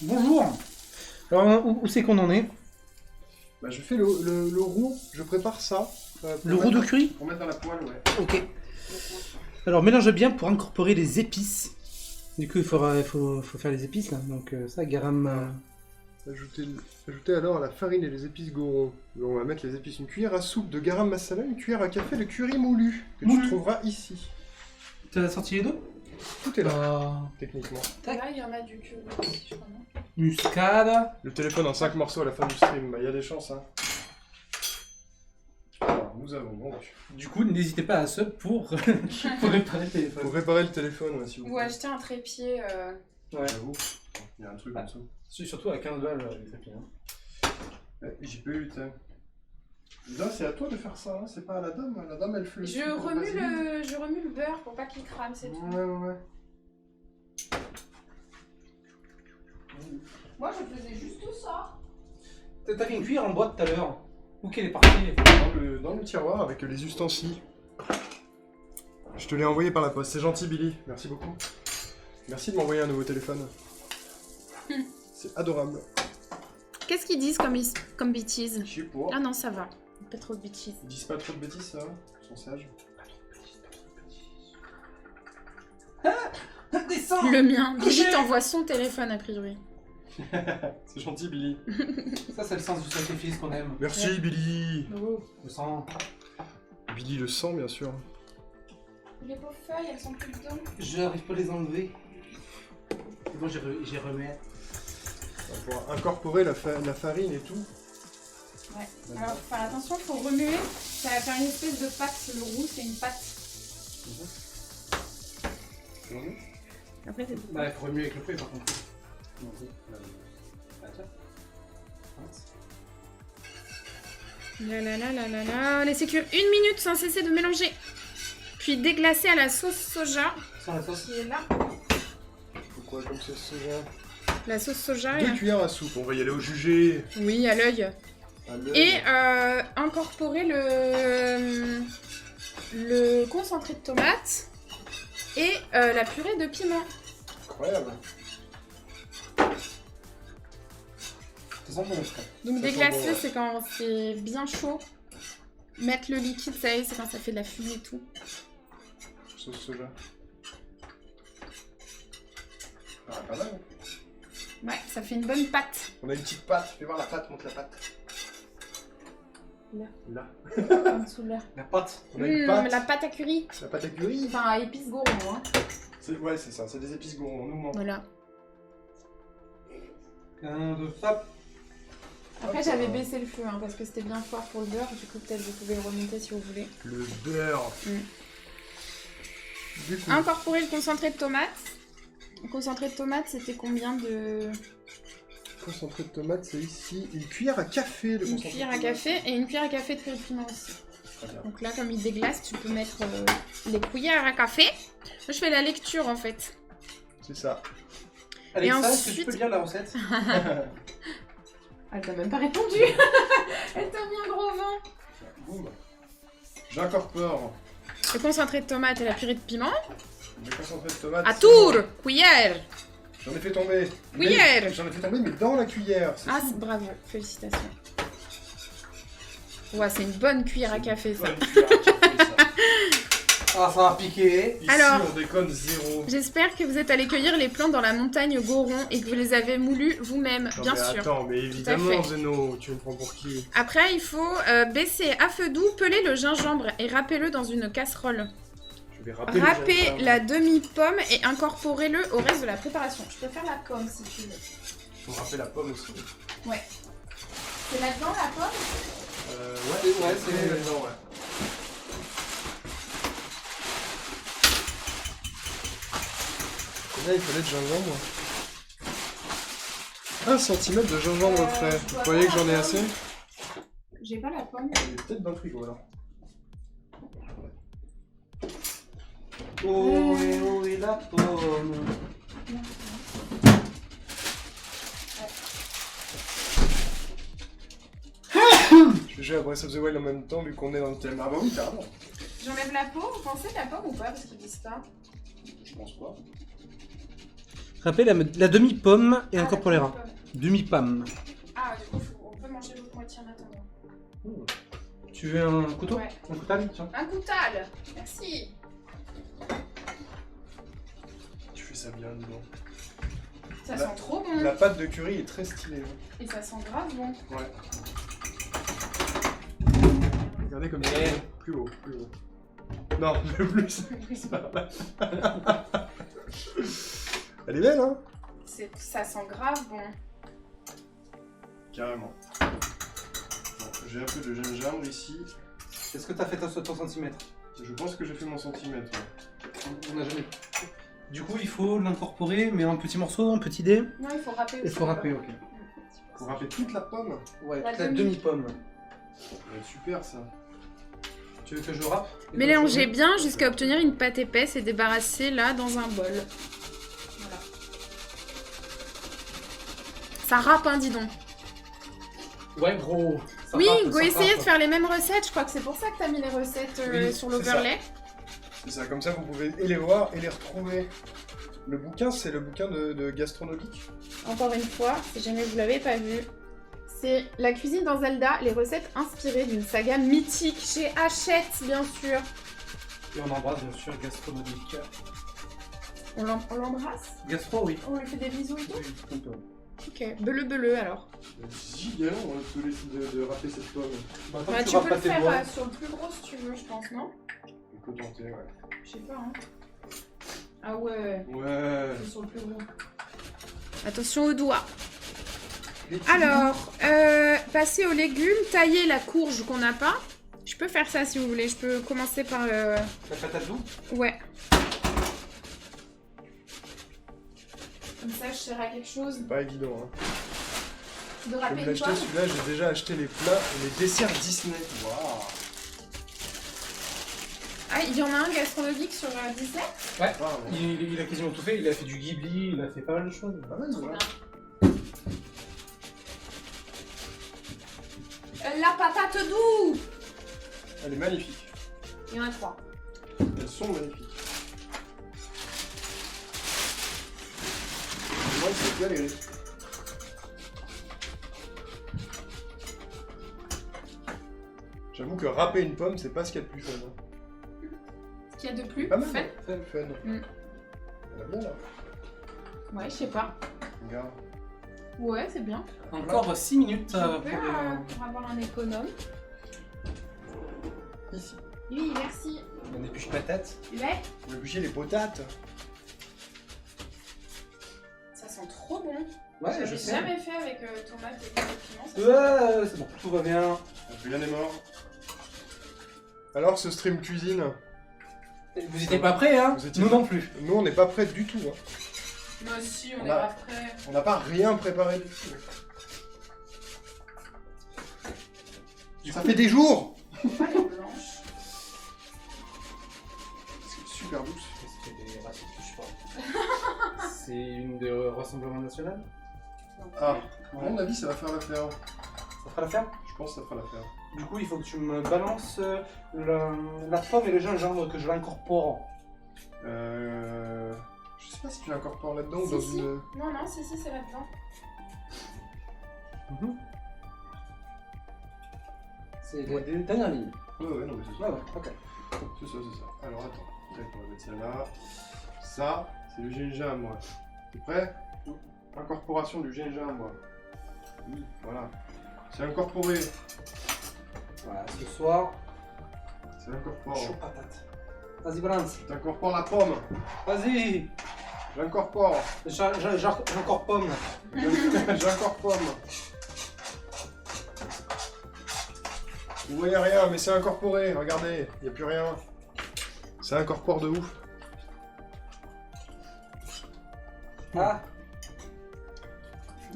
Bonjour. Alors, où c'est qu'on en est? Bah, je fais le roux, je prépare ça. Pour Le roux de mettre- curry? Pour mettre dans la poêle, ouais. Ok. Alors, mélange bien pour incorporer les épices. Du coup, il faut faire les épices, là. Donc, ça, garam... Ajoutez alors la farine et les épices goron. On va mettre les épices, une cuillère à soupe de garam masala, une cuillère à café de curry moulu, que tu Moulu. trouveras ici. T'as sorti les deux? Tout est là, Ah. techniquement. Là, il y en a du curry aussi, je crois, non? Muscade. Le téléphone en 5 morceaux à la fin du stream, bah il y a des chances, hein. Alors, nous avons donc... Du coup, n'hésitez pas à sub pour réparer le téléphone. Pour réparer le téléphone, ouais, si vous Ou voulez. acheter un trépied. Ouais. J'avoue, il y a un truc en dessous. Surtout à 15 balles, les tapis. Hein. Ouais, j'ai pas eu le temps. Là, c'est à toi de faire ça, hein. C'est pas à la dame. La dame, elle fait le Je sucre au remue basilic. je remue le beurre pour pas qu'il crame, c'est tout. Ouais. Moi, je faisais juste tout ça. T'avais une cuillère en bois tout à l'heure. Où qu'elle est partie? Dans le tiroir avec les ustensiles. Je te l'ai envoyé par la poste. C'est gentil, Billy. Merci beaucoup. Merci de m'envoyer un nouveau téléphone. C'est adorable. Qu'est-ce qu'ils disent comme bêtises? Je sais pas. Ah non, ça va. Pas trop de bêtises. Ils disent pas trop de bêtises, ça. Ils sont sages. Descends! Le mien. Billy t'envoie son téléphone, a priori. C'est gentil, Billy. Ça, c'est le sens du sacrifice qu'on aime. Merci, Ouais. Billy. Oh. Le sang. Billy le sang, bien sûr. Les pauvres feuilles, elles sont plus dedans. Je n'arrive pas à les enlever. C'est bon, j'y remets. On pourra incorporer la farine et tout. Ouais. Alors, faut faire attention, faut remuer. Ça va faire une espèce de pâte. Le roux, c'est une pâte. Après, c'est tout. Bah, il faut remuer avec le fouet par contre. Laissez cuire 1 minute sans cesser de mélanger. Puis déglacer à la sauce soja. Sans la sauce. Qui est là. Pourquoi comme ça, soja? La sauce soja. 2 cuillères à soupe. On va y aller au jugé. Oui, à l'œil. À l'œil. Et incorporer le concentré de tomate et la purée de piment. Incroyable. Ça sent bon, frère. Donc Ça sent déglacer, bon, ouais. c'est quand c'est bien chaud. Mettre le liquide, ça y est, c'est quand ça fait de la fumée et tout. Sauce soja. Ah, pas mal. Ouais, ça fait une bonne pâte. On a une petite pâte. Fais voir la pâte, montre la pâte. Là. Là. En dessous là. La pâte. On a une pâte. La pâte à curry. La pâte à curry. Enfin, à épices gourmands. Hein. Ouais, c'est ça. C'est des épices gourmands. On nous ment. Voilà. Un, deux, hop. Après, j'avais baissé le feu hein, parce que c'était bien fort pour le beurre. Du coup, peut-être vous pouvez le remonter si vous voulez. Le beurre. Du coup. Incorporer le concentré de tomate. Le concentré de tomate, c'était combien de... Concentré de tomate, c'est ici. Une cuillère à café de Une concentré cuillère de à tomate. café et une cuillère à café de purée de piment aussi. Très bien. Donc là, comme il déglace, tu peux mettre les cuillères à café. Moi, je fais la lecture en fait. C'est ça. Alexa, est-ce que ensuite- tu peux lire la recette? Elle t'a même pas répondu. Elle t'a mis un gros vent. Boum. J'incorpore Le concentré de tomate et la purée de piment. le concentré de tomate. À tour, cuillère. J'en ai fait tomber. Cuillère. Mais- J'en ai fait tomber, mais dans la cuillère. C'est Ah, fou. bravo, félicitations. Ouais, c'est une bonne cuillère à café ça. Ouais, une cuillère à café, ça. Ah, ça va piquer. Ici, Alors- on déconne zéro. J'espère que vous êtes allés cueillir les plantes dans la montagne Goron et que vous les avez moulus vous-même, Non, bien mais sûr. Attends, mais évidemment, fait. Zeno, tu me prends pour qui? Après, il faut baisser à feu doux, peler le gingembre et râpez-le dans une casserole. Je vais râper le Râpez gingembre. la demi-pomme et incorporez-le au reste de la préparation. Je peux faire la pomme si tu veux. Faut râper la pomme aussi. Ouais. C'est là-dedans la pomme? Ouais, c'est- là-dedans, ouais. Combien il fallait de gingembre? 1 cm de gingembre frais. je Vous dois croyez pas que j'en ai la assez? J'ai pas la pomme. Il est peut-être dans le frigo alors. Oh, et la pomme. Je vais jouer à Breath of the Wild en même temps vu qu'on est dans le thème. Ah bah oui, carrément. J'enlève la peau, vous pensez la pomme ou pas? Parce qu'ils disent pas. Je pense pas. Râpez la demi-pomme et Ah, incorporez la la pomme. Demi-pomme. Ah, du coup, on peut manger l'autre moitié en attendant. Tu veux un couteau? Ouais. Un coutal, tiens. Un coutal. Merci. Tu fais ça bien, dis donc. Ça La- sent trop bon. La pâte de curry est très stylée. hein. Et ça sent grave bon. Ouais. Regardez comme ça. Plus haut, plus haut. Non, le plus. C'est pas mal. Elle est belle, hein? Ça sent grave bon. Carrément. Bon, j'ai un peu de gingembre ici. Est-ce que t'as fait ton centimètre? Je pense que j'ai fait mon centimètre. Ouais. On n'a jamais. Du coup, il faut l'incorporer, mais en petits morceaux, en petits dés. Non, il faut râper aussi. Il faut râper, ok. Faut râper toute la pomme. Ouais, La la demi. demi-pomme. Ouais, super ça. Tu veux que je râpe? Mélangez bien jusqu'à obtenir une pâte épaisse et débarrassez là dans un bol. Voilà. Ça râpe, hein, dis donc. Ouais, gros. Ça Oui, râpe, go ça essayer râpe. de faire les mêmes recettes. Je crois que c'est pour ça que t'as mis les recettes Oui, sur c'est l'overlay. C'est ça, comme ça vous pouvez et les voir et les retrouver. Le bouquin, c'est le bouquin de gastronomique. Encore une fois, si jamais vous l'avez pas vu, c'est La cuisine dans Zelda, les recettes inspirées d'une saga mythique chez Hachette, bien sûr. Et on embrasse bien sûr gastronomique. On l'embrasse. Gastro, oui. On lui fait des bisous et tout. Oui, tout. Ok, beleu alors. Giga long, on peut laisser de râper cette pomme. Bah, tant Bah, que tu tu râpes peux pas le tes faire doigts. sur le plus gros si tu veux, je pense, non? On peut tenter, ouais. Je sais pas, hein. Ah ouais, Ouais. c'est sur le plus gros. Attention aux doigts. Les petits Alors, passer aux légumes, tailler la courge qu'on n'a pas. Je peux faire ça si vous voulez. Je peux commencer par... La patate douce. Ouais. Comme ça, je sers à quelque chose. C'est pas évident, hein. De Comme râper une l'acheter pomme. celui-là, j'ai déjà acheté les plats et les desserts Disney. Waouh. Ah, il y en a un gastronomique sur Disney? Ouais. Pardon. Il a quasiment tout fait. Il a fait du Ghibli, il a fait pas mal de choses. Pas mal, Trop ça. bien. La patate douce. Elle est magnifique. Il y en a 3. Elles sont magnifiques. Moi, c'est galéré. J'avoue que râper une pomme, c'est pas ce qu'il y a de plus fun. Hein. Ce qu'il y a de plus Pas mal, fun. hein. Fun. Mm. Elle a bien là. Ouais, je sais pas. Regarde. Ouais, c'est bien. Encore 6 minutes Je pour peux, le... pour avoir un économe. Ici. Oui, merci. On épluche patate. Ouais, On va bouger les potates. ça sent trop bon. Ouais, je J'avais sais. jamais fait avec tomates et piments. Ça sent Ouais, c'est bon, tout va bien. Rien n'est mort. Alors, ce stream cuisine, Vous étiez pas prêts, hein? Vous étiez Nous pas- non plus. nous on n'est pas prêts du tout. Hein. Moi aussi, on On est a- pas prêts. On n'a pas rien préparé du tout. Ça fait des jours. Pas les blanches. C'est super douce. C'est une de Rassemblement National? Ah, à mon avis, ça va faire l'affaire. Ça fera l'affaire? Je pense que ça fera l'affaire. Du coup, il faut que tu me balances la pomme et le gingembre, que je l'incorpore. Je sais pas si tu l'incorpores là-dedans ou Si, dans si. une. Non, non, si, c'est là-dedans. C'est Ouais. les dernières lignes. Ouais, non, mais c'est ça. Ouais, ouais, ok. C'est ça. Alors attends, peut-être on va mettre celle-là. Ça, c'est le gingembre. T'es prêt? Incorporation du gingembre. Oui, voilà. C'est incorporé. Voilà, ce soir, C'est incorporé. chaud patate. Vas-y, balance. T'incorpores la pomme. Vas-y. J'incorpore. J'encore pomme. J'incorpore. Vous voyez rien, mais c'est incorporé. Regardez, y a plus rien. Ça incorpore de ouf. Ah,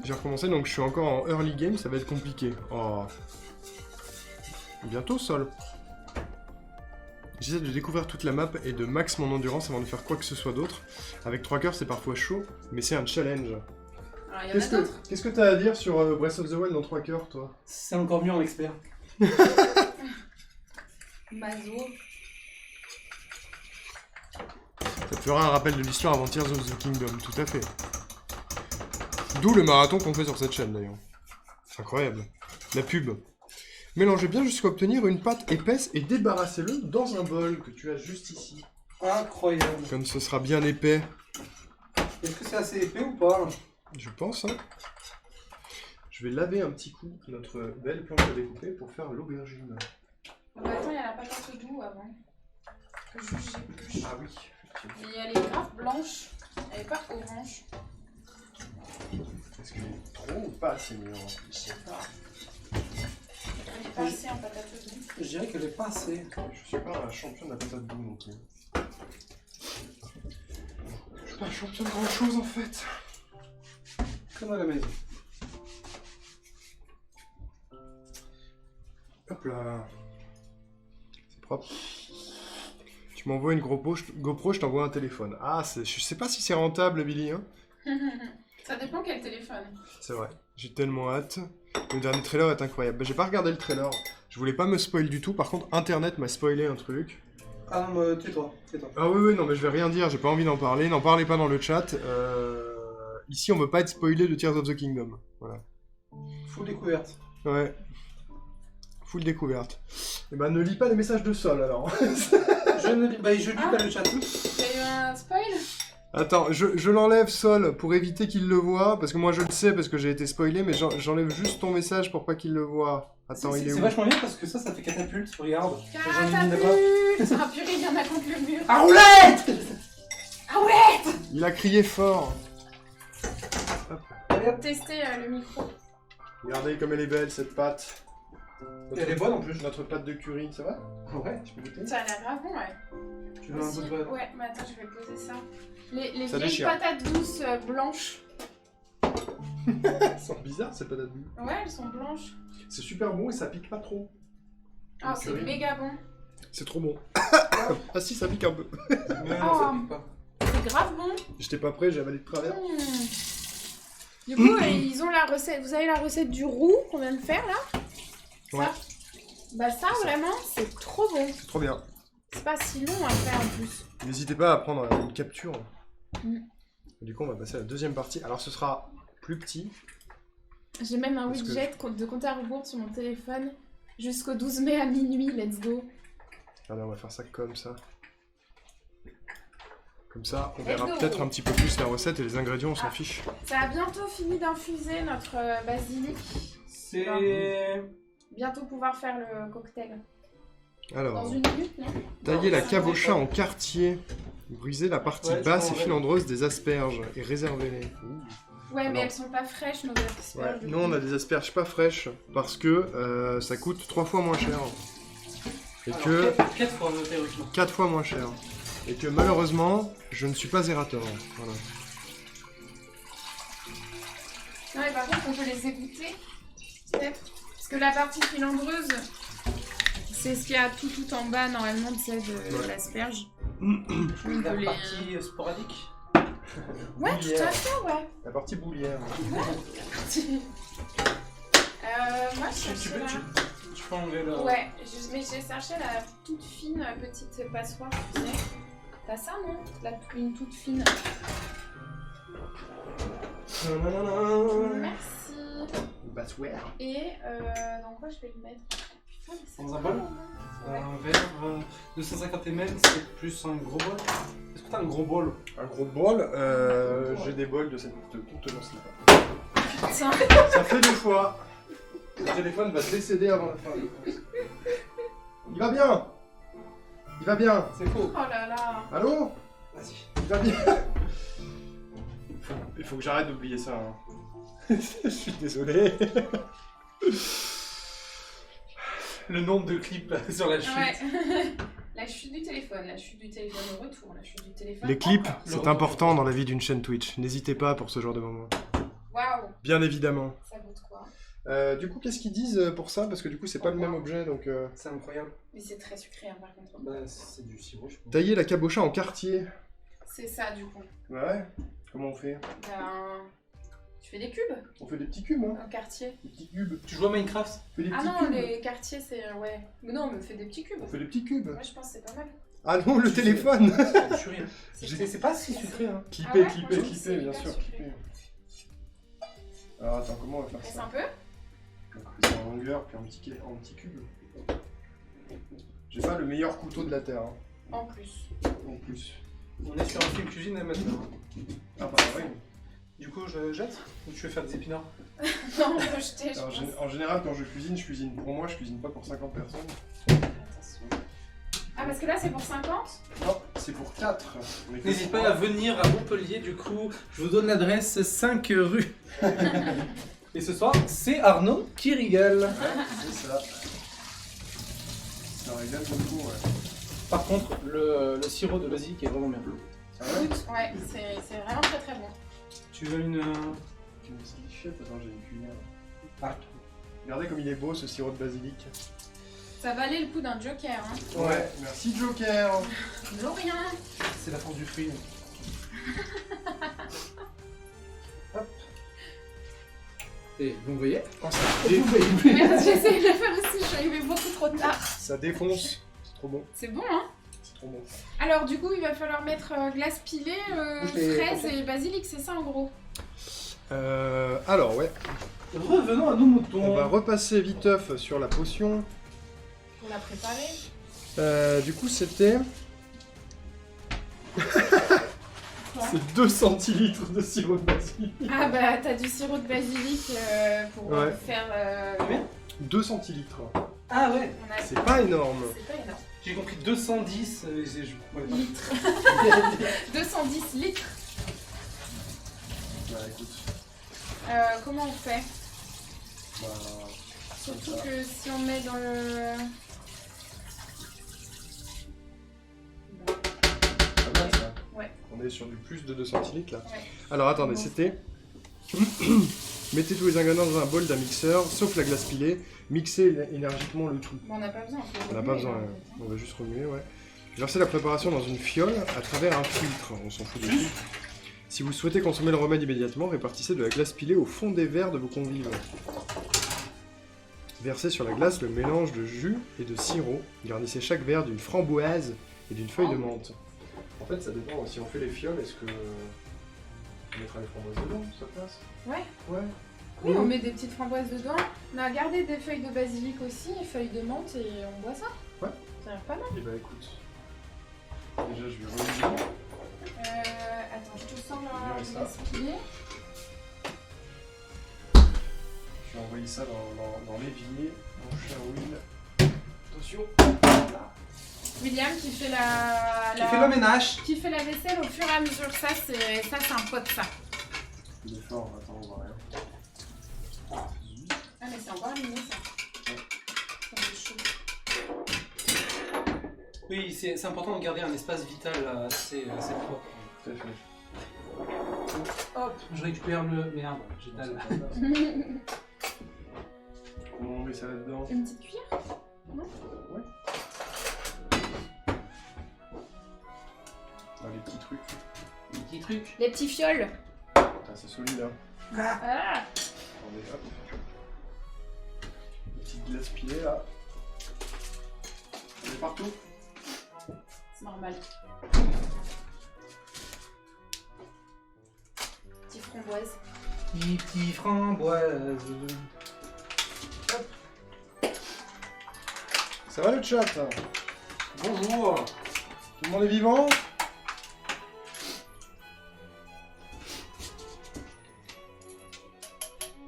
J'ai recommencé, donc je suis encore en early game, ça va être compliqué. Oh. Bientôt, Sol. J'essaie de découvrir toute la map et de max mon endurance avant de faire quoi que ce soit d'autre. Avec 3 cœurs, c'est parfois chaud, mais c'est un challenge. Alors, il y en a d'autres. Qu'est-ce que t'as à dire sur Breath of the Wild dans 3 cœurs, toi? c'est encore mieux en expert. Mazo. Ça te fera un rappel de l'histoire avant Tears of the Kingdom, tout à fait. D'où le marathon qu'on fait sur cette chaîne, d'ailleurs. Incroyable. La pub. Mélangez bien jusqu'à obtenir une pâte épaisse et débarrassez-le dans un bol que tu as juste ici. Incroyable. Comme ce sera bien épais, Est-ce que c'est assez épais ou pas? je pense. Hein. Je vais laver un petit coup notre belle planche à découper pour faire l'aubergine. Bah, attends, il y a la patate douce avant. Que juste j'épluche. Ah oui. Mais elle est grave blanche. Elle est pas orange. Est-ce qu'elle est trop ou pas assez mûre? Je sais pas. Elle est pas assez en patate douce. Je dirais qu'elle est pas assez. Je suis pas un champion de la patate douce non plus. Pas champion de grand chose en fait. Comme à la maison. Hop là. C'est propre. Tu m'envoies une GoPro, je t'envoie un téléphone. Ah, je sais pas si c'est rentable, Billy. Hein. Ça dépend quel téléphone. C'est vrai. J'ai tellement hâte. Le dernier trailer est incroyable. Bah, j'ai pas regardé le trailer. Je voulais pas me spoil du tout. Par contre, Internet m'a spoilé un truc. Ah non, mais tais-toi. Ah oui, non, mais je vais rien dire. J'ai pas envie d'en parler. N'en parlez pas dans le chat. Ici, on veut pas être spoilé de Tears of the Kingdom. Voilà. Full découverte. Ouais. Full découverte. Et bah, ne lis pas les messages de Sol alors. je lis pas le chat. T'as eu un spoil? Attends, je l'enlève Sol pour éviter qu'il le voie, parce que moi je le sais parce que j'ai été spoilé, mais j'enlève juste ton message pour pas qu'il le voie. Attends, il est C'est où? vachement bien parce que ça fait catapulte, regarde. J'en ai mis là-bas. Catapulte! Ah purée, il y en a contre le mur. Ah roulette! Ah ouais! Il a crié fort. On va tester le micro. Regardez comme elle est belle cette pâte. Elle est bonne en plus. Notre pâte de curry, ça va? Ouais. Je peux goûter? Ça a l'air grave bon, ouais. Tu veux un peu Aussi- de beurre? Ouais, mais attends, je vais poser ça. Les Ça vieilles déchire. patates douces blanches. Elles sont bizarres ces patates douces. Ouais, elles sont blanches. C'est super bon et ça pique pas trop. Ah, c'est curry. méga bon. C'est trop bon. Ah si, ça pique un peu. Mais Oh. non, ça pique pas. C'est grave bon. J'étais pas prêt, j'ai avalé de travers. Du coup, ils ont la recette. Vous avez la recette du roux qu'on vient de faire là? Ça. Ouais. Bah ça, C'est ça. vraiment, c'est trop bon. C'est trop bien. C'est pas si long à faire en plus. N'hésitez pas à prendre une capture. Mm. Et du coup, on va passer à la deuxième partie. Alors, ce sera plus petit. J'ai même un Parce que widget de compte à rebours sur mon téléphone jusqu'au 12 mai à minuit. Let's go. Allez, on va faire ça comme ça. Comme ça, on Let's verra go. peut-être un petit peu plus la recette et les ingrédients, on s'en Ah. fiche. Ça a bientôt fini d'infuser notre basilic. C'est... Bientôt pouvoir faire le cocktail. Dans Alors, une minute, non? tailler la Non, cabocha en quartier. Briser la partie Ouais, basse c'est et bon, filandreuse des asperges et réservez-les. Ouais, mais Alors. elles sont pas fraîches, nos asperges. Ouais, du nous coup. on a des asperges pas fraîches parce que ça coûte 3 fois moins cher. Et que 4 fois théoriquement. 4 fois moins cher. Et que malheureusement, je ne suis pas Zerator. Voilà. Non, mais par contre, on peut les égoutter. Peut-être. Parce que la partie filandreuse, c'est ce qu'il y a tout en bas, normalement, tu sais, de Ouais. l'asperge. La peut les- partie sporadique. Ouais, tout à fait, ouais. La partie boulière. Moi, je cherchais la... Tu peux enlever le... Ouais, mais j'ai cherché la toute fine petite passoire, tu sais. T'as ça, non? Une toute fine. Merci. Bassware. Et dans quoi je vais le mettre? Putain, mais c'est Dans un trop bol bon. Ouais. Un verre 250 ml, c'est plus un gros bol. Est-ce que t'as un gros bol? Un gros bol. J'ai des bols de cette contenance-là. Putain. Ça fait 2 fois. Le téléphone va décéder avant la fin. Il va bien. Il va bien. C'est faux. Oh là là. Allô? Vas-y. Il va bien. Il faut que j'arrête d'oublier ça. Hein. Je suis désolé. Le nombre de clips là, sur la chute. Ouais. La chute du téléphone, au retour, la chute du téléphone. Les clips, encore. c'est important dans la vie d'une chaîne Twitch. N'hésitez pas pour ce genre de moment. Waouh, Bien évidemment. ça goûte quoi? Du coup, qu'est-ce qu'ils disent pour ça? Parce que du coup, c'est pas le même objet, donc... C'est incroyable. Mais c'est très sucré, hein, par contre. Bah, c'est du sirop, je pense. Tailler la cabocha en quartier. C'est ça, du coup. Ouais. Comment on fait? Ben, tu fais des cubes On fait des petits cubes, hein? en quartier. Des petits cubes. Tu joues à Minecraft? On fait des Ah petits non, cubes. les quartiers, c'est... Ouais. Mais non, mais fais des petits cubes. On fait des petits cubes. Moi, je pense que c'est pas mal. Ah non, le téléphone. Je suis rien. C'est- C'est pas si sucré, hein. Clipper, Ah ouais, clipper, moi, je trouve que clipper, c'est bien hyper sûr. sucré. Clipper. Alors attends, comment on va faire Presse ça? un peu. Donc, on fait ça en longueur, puis en petit cube. J'ai pas le meilleur couteau de la terre, hein, En plus. en plus. On est sur un film cuisine là, maintenant. Ah bah oui. Du coup, je jette? Ou tu veux faire des épinards? Non, on peut jeter, je Alors, pense. en général, quand je cuisine pour moi, je cuisine pas pour 50 personnes. Attention. Ah, parce que là, c'est pour 50? Non, c'est pour 4. N'hésite pas à venir à Montpellier, du coup, je vous donne l'adresse 5 rue. Et ce soir, c'est Arnaud qui rigole. Ouais, c'est ça. Ça régale beaucoup, ouais. Par contre, le sirop de basilic est vraiment bien. Ah ouais. Goûte, ouais, c'est vraiment très très bon. Tu veux une... Une salichette, attends, j'ai une cuillère. Ah. Regardez comme il est beau ce sirop de basilic. Ça valait le coup d'un joker, hein. Ouais, merci Joker. De rien. C'est la force du fruit. Hop. Et vous me voyez? Oh, Merde, j'essaie de le faire aussi, je suis arrivée beaucoup trop tard. ça défonce. C'est trop bon. C'est bon, hein. C'est trop bon. Alors du coup, il va falloir mettre glace pilée, Bouge les fraises contours. et basilic, c'est ça en gros. Alors, ouais. Revenons à nos moutons. On va repasser viteuf sur la potion. Pour la préparer. Du coup, c'était... C'est 2 centilitres de sirop de basilic. Ah bah t'as du sirop de basilic pour Ouais. faire... Combien 2 centilitres. Ah ouais. on a... C'est pas énorme. C'est pas énorme. J'ai compris 210. Ouais, pas. Litres. 210 litres. Bah écoute, Comment on fait? bah... Surtout comme ça. que si on met dans le... Pas mal, ça. Ouais. On est sur du plus de 2 centilitres là. Ouais. Alors attendez, Bon. c'était... Mettez tous les ingrédients dans un bol d'un mixeur, sauf la glace pilée. Mixez énergiquement le tout. Bon, on n'a pas besoin. On n'a pas besoin, on va juste remuer, ouais. Versez la préparation dans une fiole à travers un filtre. On s'en fout du filtre. Si vous souhaitez consommer le remède immédiatement, répartissez de la glace pilée au fond des verres de vos convives. Versez sur la glace le mélange de jus et de sirop. Garnissez chaque verre d'une framboise et d'une feuille de menthe. En fait, ça dépend. Si on fait les fioles, est-ce que on mettra les framboises dedans, ça passe? Ouais. Ouais. Oui, on met des petites framboises dedans. On a gardé des feuilles de basilic aussi, et feuilles de menthe, et on boit ça. Ouais. Ça a l'air pas mal. Et bah écoute, déjà je vais remuer. Attends, je te sors Je la dirais ça. glace pilée. Je vais envoyer ça dans l'évier, mon cher Will. Attention. William qui fait la... Qui fait le ménage. qui fait la vaisselle au fur et à mesure. Ça, c'est un pote, ça. Il est fort, attends, on voit rien. Ah, mais c'est encore allumé, ça. Ça fait chaud. Oui, c'est important de garder un espace vital assez propre. Tout à fait. Hop, je récupère le... Merde, j'ai dalle. Comment on met ça là-dedans? Une petite cuillère? Dans les petits trucs. Un petit truc. Les petits fioles. Putain, c'est solide, hein. Ah. Attendez, hop. Une petite glace pilée, là. On est partout. C'est normal. Petite framboise. Petit framboise. Ça va le chat? Bonjour. Tout le monde est vivant?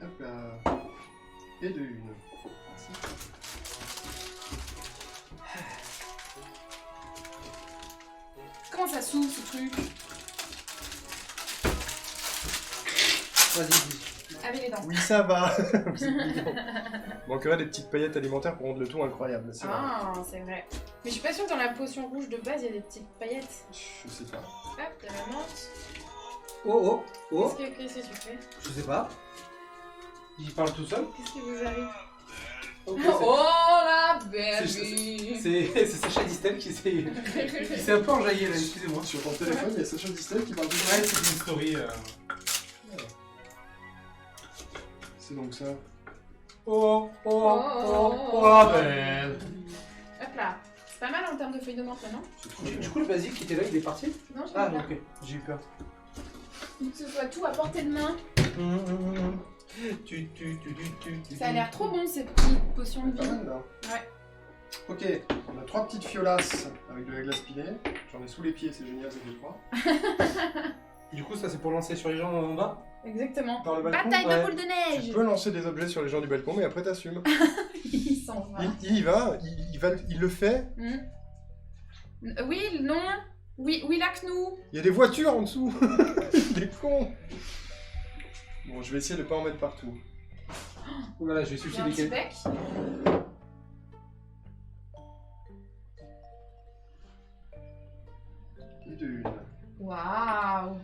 Hop là. Et de une. Comment ça s'ouvre, ce truc? Vas-y, dis. Avec les dents. Oui, ça va. Vous êtes vivant. Manquerait des petites paillettes alimentaires pour rendre le tout incroyable. C'est vrai. Ah, c'est vrai. Mais je suis pas sûre que dans la potion rouge de base, il y a des petites paillettes. Je sais pas. Hop, il y a la menthe. Oh, oh, oh. Qu'est-ce que tu fais? Je sais pas. J'y parle tout seul. Qu'est-ce qui vous arrive? Ok, Oh la c'est- baby! c'est Sacha Distel qui s'est un peu enjaillé là, excusez-moi. Sur ton téléphone, il y a Sacha Distel qui parle tout Ouais, c'est une story. C'est donc ça. Oh, oh, Oh, oh, oh, oh, ben. Hop là. C'est pas mal en termes de feuilles de menthe, là, non? C'est trop Du coup, le basique qui était là, il est parti. Non, je Ah, pas. ok, j'ai eu peur. Faut que ce soit tout à portée de main. Ça a l'air trop bon, ces petites potions de pas vie. mal, là. Ouais. Ok, on a 3 petites fiolasses avec de la glace pilée. J'en ai sous les pieds, c'est génial, c'est les 3. Du coup, ça c'est pour lancer sur les gens en bas. Exactement. Par le balcon. Bataille ouais. de boules de Tu neige! peux lancer des objets sur les gens du balcon, mais après t'assumes. Il s'en va. Il y va, il le fait. Oui, non. Oui, oui, là que nous. Il y a des voitures en dessous. Il est con. Bon, je vais essayer de pas en mettre partout. Voilà, je vais Il y a sucer un des petit quêtes. bec. Et de une. Waouh.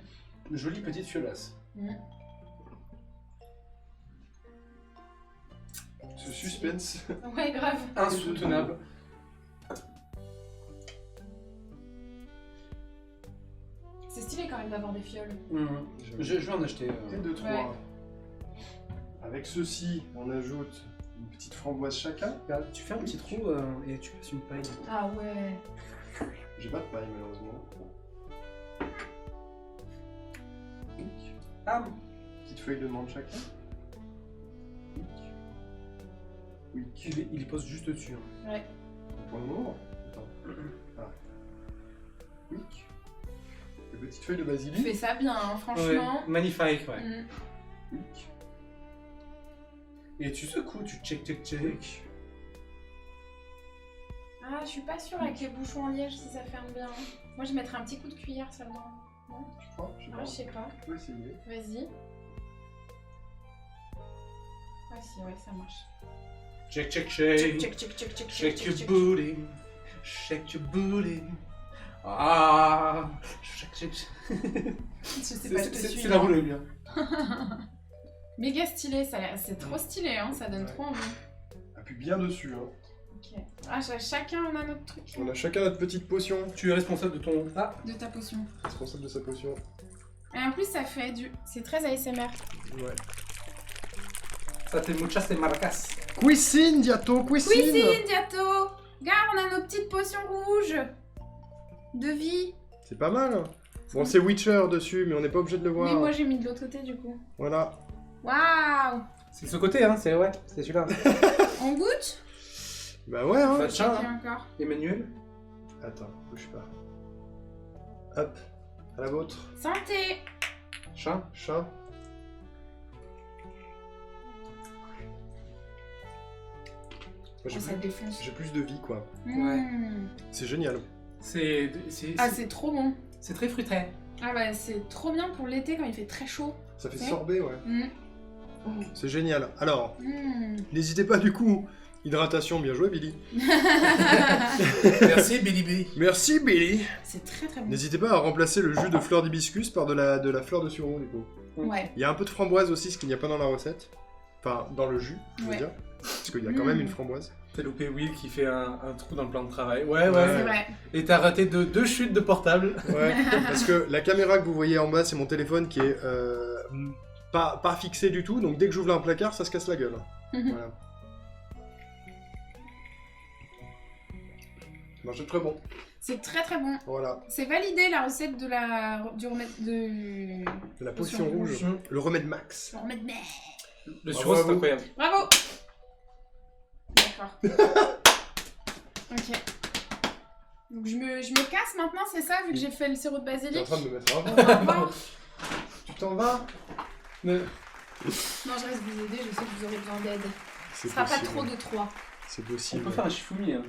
Jolie petite fiolasse. Ce suspense. Ouais, grave. Insoutenable. C'est stylé quand même d'avoir des fioles. Je vais en acheter. Et 2, 3. Ouais. Avec ceci, on ajoute une petite framboise chacun. Regarde, tu fais un petit trou et tu passes une paille. Ah ouais. J'ai pas de paille malheureusement. Ah, Petite feuille de menthe chacun. Oui. il y pose juste dessus. Hein. Ouais. Pour le moment. Attends. Ah. Oui. Une petite feuille de Tu basilic. fais ça bien, hein, franchement. Ouais, magnifique, ouais. Mm. Oui. Et tu secoues, tu check. Ah, je suis pas sûre avec les bouchons en liège si ça ferme bien. Moi, je mettrais un petit coup de cuillère seulement. Non? Tu crois? Je sais Ah, pas. je sais pas. Tu peux essayer. Vas-y. Ah si, ouais, ça marche. Check. Check Shake your booty. Shake your booty. Ah. Shake. Je sais pas, je te suis. C'est la roue bien. Méga stylé, c'est trop stylé, hein, ça donne trop envie. Appuie bien dessus. Hein. Ok. Ah, chacun on a notre truc. On a chacun notre petite potion. Tu es responsable de ton. Ah. De ta potion. Responsable de sa potion. Et en plus, ça fait du. C'est très ASMR. Ouais. Ça te muchas de maracas. Cuisine, Diato, cuisine. Cuisine, Diato. Regarde, on a nos petites potions rouges. De vie. C'est pas mal. Bon, c'est Witcher dessus, mais on n'est pas obligé de le voir. Oui, moi j'ai mis de l'autre côté du coup. Voilà. Waouh. C'est de ce côté, hein, c'est celui-là. On goûte? Bah ouais, hein. Matcha, Ok, encore. Emmanuel. Attends, bouge pas. Hop, à la vôtre. Santé. Chat. Chat. Moi, Oh, ça défonce. j'ai plus de vie, quoi. Mmh. C'est génial. Ah, c'est trop bon. c'est très fruité. Ah bah c'est trop bien pour l'été quand il fait très chaud. Ça fait Ouais. sorbet, ouais. Mmh. C'est génial. Alors, Mmh. n'hésitez pas du coup. Hydratation, bien joué, Billy. Merci, Billy. Merci, Billy. C'est très très bon. N'hésitez pas à remplacer le jus de fleur d'hibiscus par de la fleur de sureau, du coup. Ouais. Il y a un peu de framboise aussi, ce qu'il n'y a pas dans la recette. Enfin, dans le jus, je veux Ouais. dire. Parce qu'il y a quand même une framboise. T'as loupé Will qui fait un trou dans le plan de travail. Ouais. C'est vrai. Et t'as raté deux chutes de portable. Ouais, parce que la caméra que vous voyez en bas, c'est mon téléphone qui est pas fixé du tout. Donc dès que j'ouvre un placard, ça se casse la gueule. Voilà. Non, c'est très bon. C'est très très bon. Voilà. C'est validé la recette de du remède de. La potion Potion rouge. rouge. Le remède max. Le remède mais. Le Bravo sureau, à c'est vous. incroyable. Bravo. D'accord. Ok. Donc je me casse maintenant, c'est ça, vu que j'ai fait le sirop de T'es en basilic. train de me mettre Au un revoir. Tu t'en vas? Mais- Non, je reste vous aider, je sais que vous aurez besoin d'aide. Ce C'est sera pas possible. trop de 3. C'est On possible. peut faire un shifumi. Hein.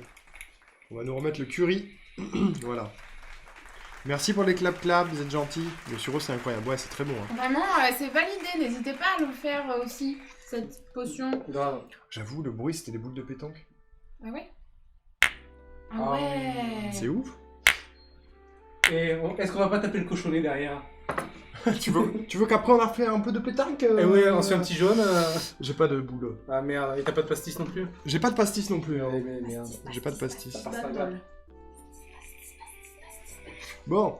On va nous remettre le curry. Voilà. Merci pour les clap-clap, vous êtes gentils. Le sureau, c'est incroyable. Ouais, c'est très bon. Hein. Vraiment, c'est validé, n'hésitez pas à le faire aussi, cette potion. Grave. J'avoue, le bruit, c'était des boules de pétanque. Ah ouais? Ah Ah ouais. C'est ouf. Et est-ce qu'on va pas taper le cochonnet derrière? tu veux qu'après on a refait un peu de pétanque Eh oui, on se fait un petit jaune. J'ai pas de boule. Ah merde, et t'as pas de pastis non plus? J'ai pas de pastis non plus. Hein. Mais merde. J'ai pas de pastis. Ça passe pas grave. Bon,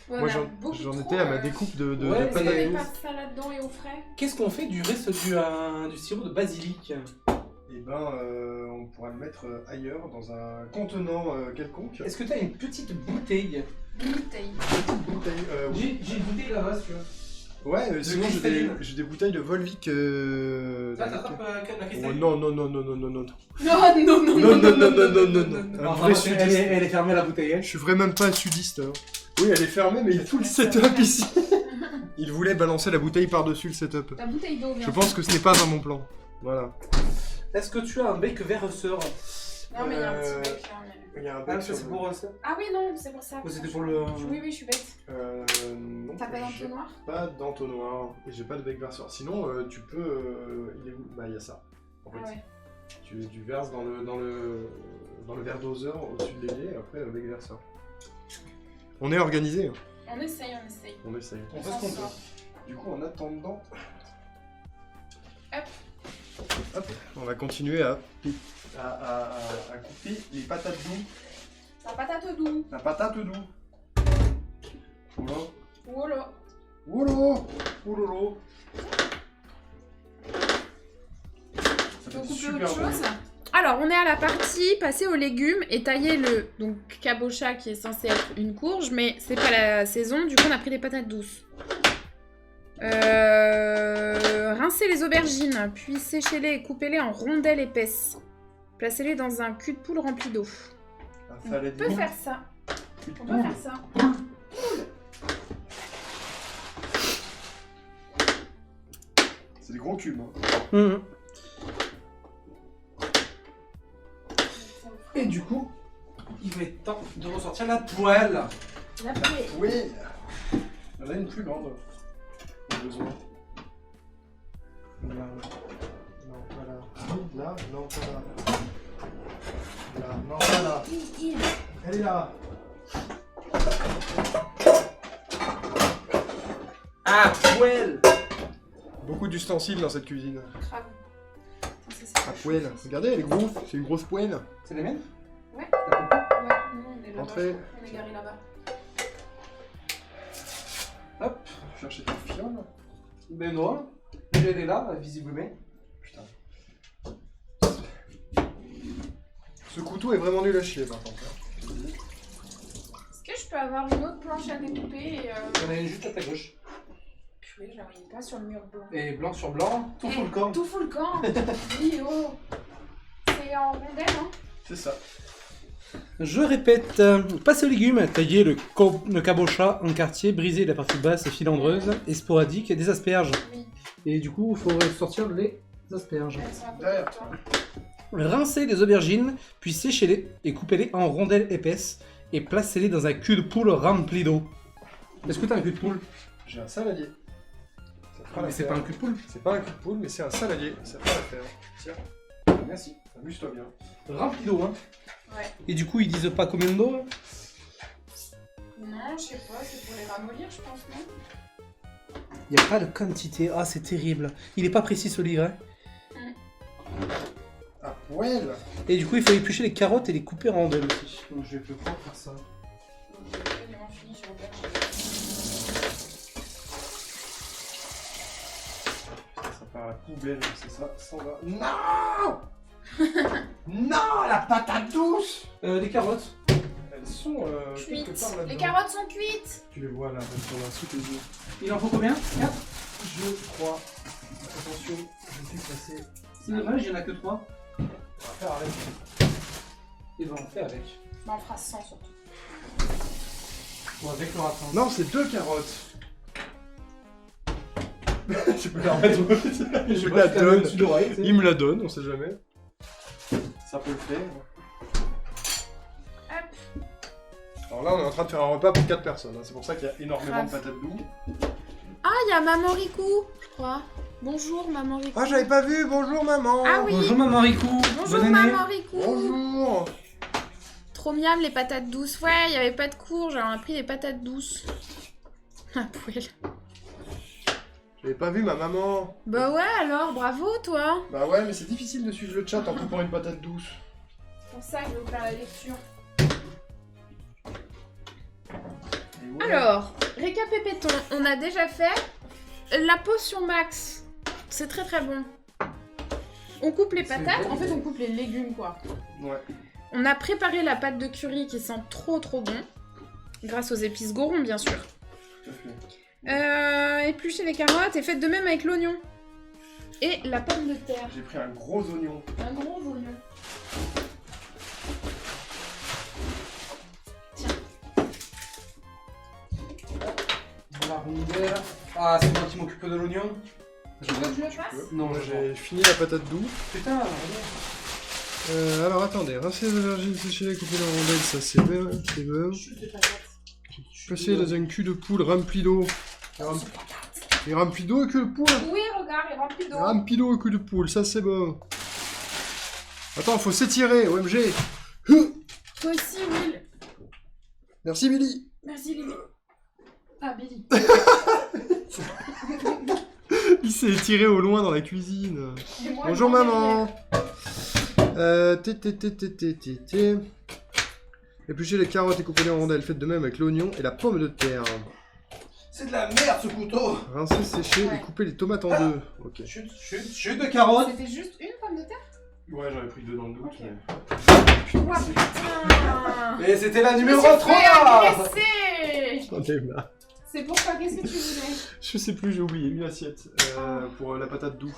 Ouais, moi on a j'en beaucoup étais trop, à ma découpe de Ouais, pâte Vous à n'avez douze. pas ça là-dedans et au frais? Qu'est-ce qu'on fait du reste du sirop de basilic? Et ben, on pourra le mettre ailleurs, dans un contenant quelconque. Est-ce que t'as une petite bouteille? Bouteille. Bouteille, oui. J'ai une bouteille là-bas, si tu veux. Ouais, sinon cristalline. j'ai des bouteilles de Volvic. Ça, t'attrapes la Oh, cristalline? non. Non, non, non, Non, non. Un Enfin, vrai elle sudiste. est fermée la bouteille. hein. Je suis vraiment même pas un sudiste. Hein. Oui, elle est fermée, mais il y a tout le setup ici. Il voulait balancer la bouteille par-dessus le setup. Ta bouteille d'eau, bien. Je pense que ce n'est pas un bon plan. Voilà. Est-ce que tu as un bec vert sœur? Non, mais il y a un petit bec là. Il y a un Ah, bec ça sur c'est le- pour ça? Ah oui, non, c'est pour ça. C'était pour le. Oui, oui, je suis bête. Non. T'as pas j'ai d'entonnoir? pas d'entonnoir. Et j'ai pas de bec verseur. Sinon, tu peux. Il est où? Bah, il y a ça. En fait. Ah ouais. Tu verses dans le verre doseur au-dessus de l'évier et après le bec verseur. On est organisé. On essaye, on essaye. On essaye. On fait ce qu'on peut. Du coup, en attendant... Hop. Hop, on va continuer à couper les patates douces. La patate douce. La patate douce. Voilà. Voilà. Oulolo. Oulolo. Ça Faut fait couper super autre bon. chose. Alors, on est à la partie passer aux légumes et tailler le donc cabocha qui est censé être une courge, mais c'est pas la saison, du coup on a pris des patates douces. Rincer les aubergines, puis sécher-les et couper-les en rondelles épaisses. Placez-les dans un cul de poule rempli d'eau. On peut faire ça. On peut faire ça. C'est des gros cubes. Hein. Mhm. Et du coup, il va être temps de ressortir la poêle. La poêle. Oui. Il y en a une plus grande. J'ai besoin. Là. Non, pas là. Là, non, pas là. Là, non, pas là. Elle est là. Ah, poêle. Beaucoup d'ustensiles dans cette cuisine. Grave. La poêle. Regardez, elle est grosse. C'est une grosse poêle. C'est les miennes? Ouais. T'as compris? Ouais, nous on est là-bas. Entrez. On est garé là-bas. Hop. Chercher ta fiole. Benoît, elle est là, visiblement. Putain. Ce couteau est vraiment nul à chier, par contre. Est-ce que je peux avoir une autre planche à découper et Il y en a une juste à ta gauche. purée, j'en ai pas sur le mur blanc. Et blanc sur blanc, tout fout le camp. Tout fout le camp. Oui, oh. C'est en rondelle, hein. C'est ça. Je répète, passez aux légumes, taillez le cabocha en quartier, brisez la partie basse filandreuse et sporadique des asperges. Oui. Et du coup, il faut sortir les asperges. Elles sont à côté Derrière. de toi. Rincez les aubergines, puis séchez-les et coupez-les en rondelles épaisses et placez-les dans un cul de poule rempli d'eau. Est-ce que t'as un cul de poule? J'ai un saladier. Ça fera Mais c'est pas un cul de poule. C'est pas un cul de poule, mais c'est un saladier. Ça fera l'affaire. Tiens, Merci. amuse-toi bien. Rempli d'eau, hein. Ouais. Et du coup, ils disent pas combien d'eau hein? Non, je sais pas, c'est pour les ramollir, je pense, non? Il n'y a pas de quantité. Ah, c'est terrible. Il est pas précis ce livre. Hein. Ah, poêle. Et du coup, il faut éplucher les carottes et les couper en rondelles aussi. Donc je vais pouvoir faire ça. Donc, j'ai quasiment fini, je regarde. Ça part à la poubelle, c'est ça. Ça va. Non. Non, la patate douce. Les carottes. Elles sont quelque Cuites. part là-dedans. Les carottes sont cuites. Tu les vois là, elles sont là sous tes yeux. Il en faut combien 4? Je crois. Attention, je suis passé. C'est dommage, il n'y en a que 3. On va faire avec. Et ben on fait avec. Bah, on fera 100 surtout. Bon, avec le raton. Non, c'est 2 carottes. Je peux la remettre. Je la donne. Il me la donne, on sait jamais. Ça peut le faire. Hop. Alors là, on est en train de faire un repas pour 4 personnes. Hein. C'est pour ça qu'il y a énormément de Grave. patates douces. Ah, il y a Maman Rico, je crois. Bonjour, Maman Rico. Ah, j'avais pas vu. Bonjour, maman. Ah oui. Bonjour maman Ricou. Bonjour, Bonne année. Maman Rico. Bonjour. Trop miam, les patates douces. Ouais, il n'y avait pas de courge, alors on a pris des patates douces. Ah, poêle. J'avais pas vu ma maman. Bah ouais, alors, bravo, toi. Bah ouais, mais c'est difficile de suivre le chat en coupant une patate douce. C'est pour ça que je vais vous faire la lecture. Et ouais. Alors, récapépétons. On a déjà fait la potion max. C'est très très bon. On coupe les C'est patates. bon. En fait, on coupe les légumes, quoi. Ouais. On a préparé la pâte de curry qui sent trop trop bon. Grâce aux épices Goron, bien sûr. Tout à fait. Épluchez les carottes et faites de même avec l'oignon. Et la pomme de terre. J'ai pris un gros oignon. Un gros oignon. La rondelle. Ah, c'est moi qui m'occupe de l'oignon. Tu veux que je le fasse? Non, Moi, j'ai fini la patate douce. Putain, regarde. Alors attendez, rincer les aubergines, sécher les couper en rondelles, ça c'est bon, c'est bon. Chute de patates. Passer dans un cul de poule rempli d'eau. Et rempli d'eau et cul de poule. Oui, regarde, il est rempli d'eau. Rempli d'eau et cul de poule, ça c'est bon. Attends, faut s'étirer, OMG. Toi aussi, Will. Merci Billy. Merci, Lily. Ah, Billy. Il s'est étiré au loin dans la cuisine. Et moi, Bonjour je m'en maman. derrière. Épluchez les carottes et coupez-les en rondelles. Faites de même avec l'oignon et la pomme de terre. C'est de la merde ce couteau. Rincez, séchez et coupez les tomates en deux. Ok. Chute de carotte. C'était juste une pomme de terre? Ouais, j'en ai pris deux dans le doute. Ok. Mais... Ouah, putain. Et c'était la numéro Je me suis 3. fait agresser. J'en ai marre. C'est pourquoi? Qu'est-ce que tu voulais? Je sais plus, j'ai oublié une assiette pour la patate douce.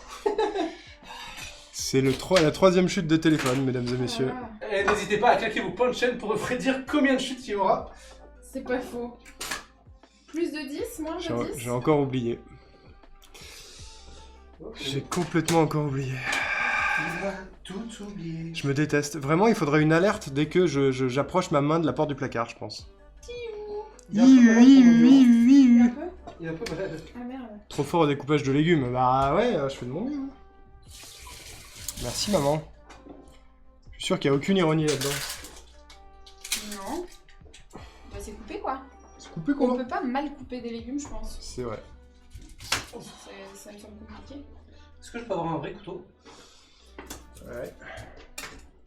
C'est la troisième chute de téléphone, mesdames et messieurs. Voilà. Et n'hésitez pas à claquer vos points de chaîne pour prédire combien de chutes il y aura. C'est pas faux. Plus de 10, moins de 10? J'ai encore oublié. J'ai complètement encore oublié. Il va tout oublier. Je me déteste. Vraiment, il faudrait une alerte dès que j'approche ma main de la porte du placard, je pense. Il est un peu malade, Il y a un peu? Il est un peu malade. Ah merde. Trop fort au découpage de légumes. Bah ouais, je fais de mon mieux. Merci maman. Je suis sûr qu'il n'y a aucune ironie là-dedans. Non. Bah, c'est coupé quoi. C'est coupé On quoi? peut pas mal couper des légumes, je pense. C'est vrai. Ça me semble compliqué. Est-ce que je peux avoir un vrai couteau? Ouais.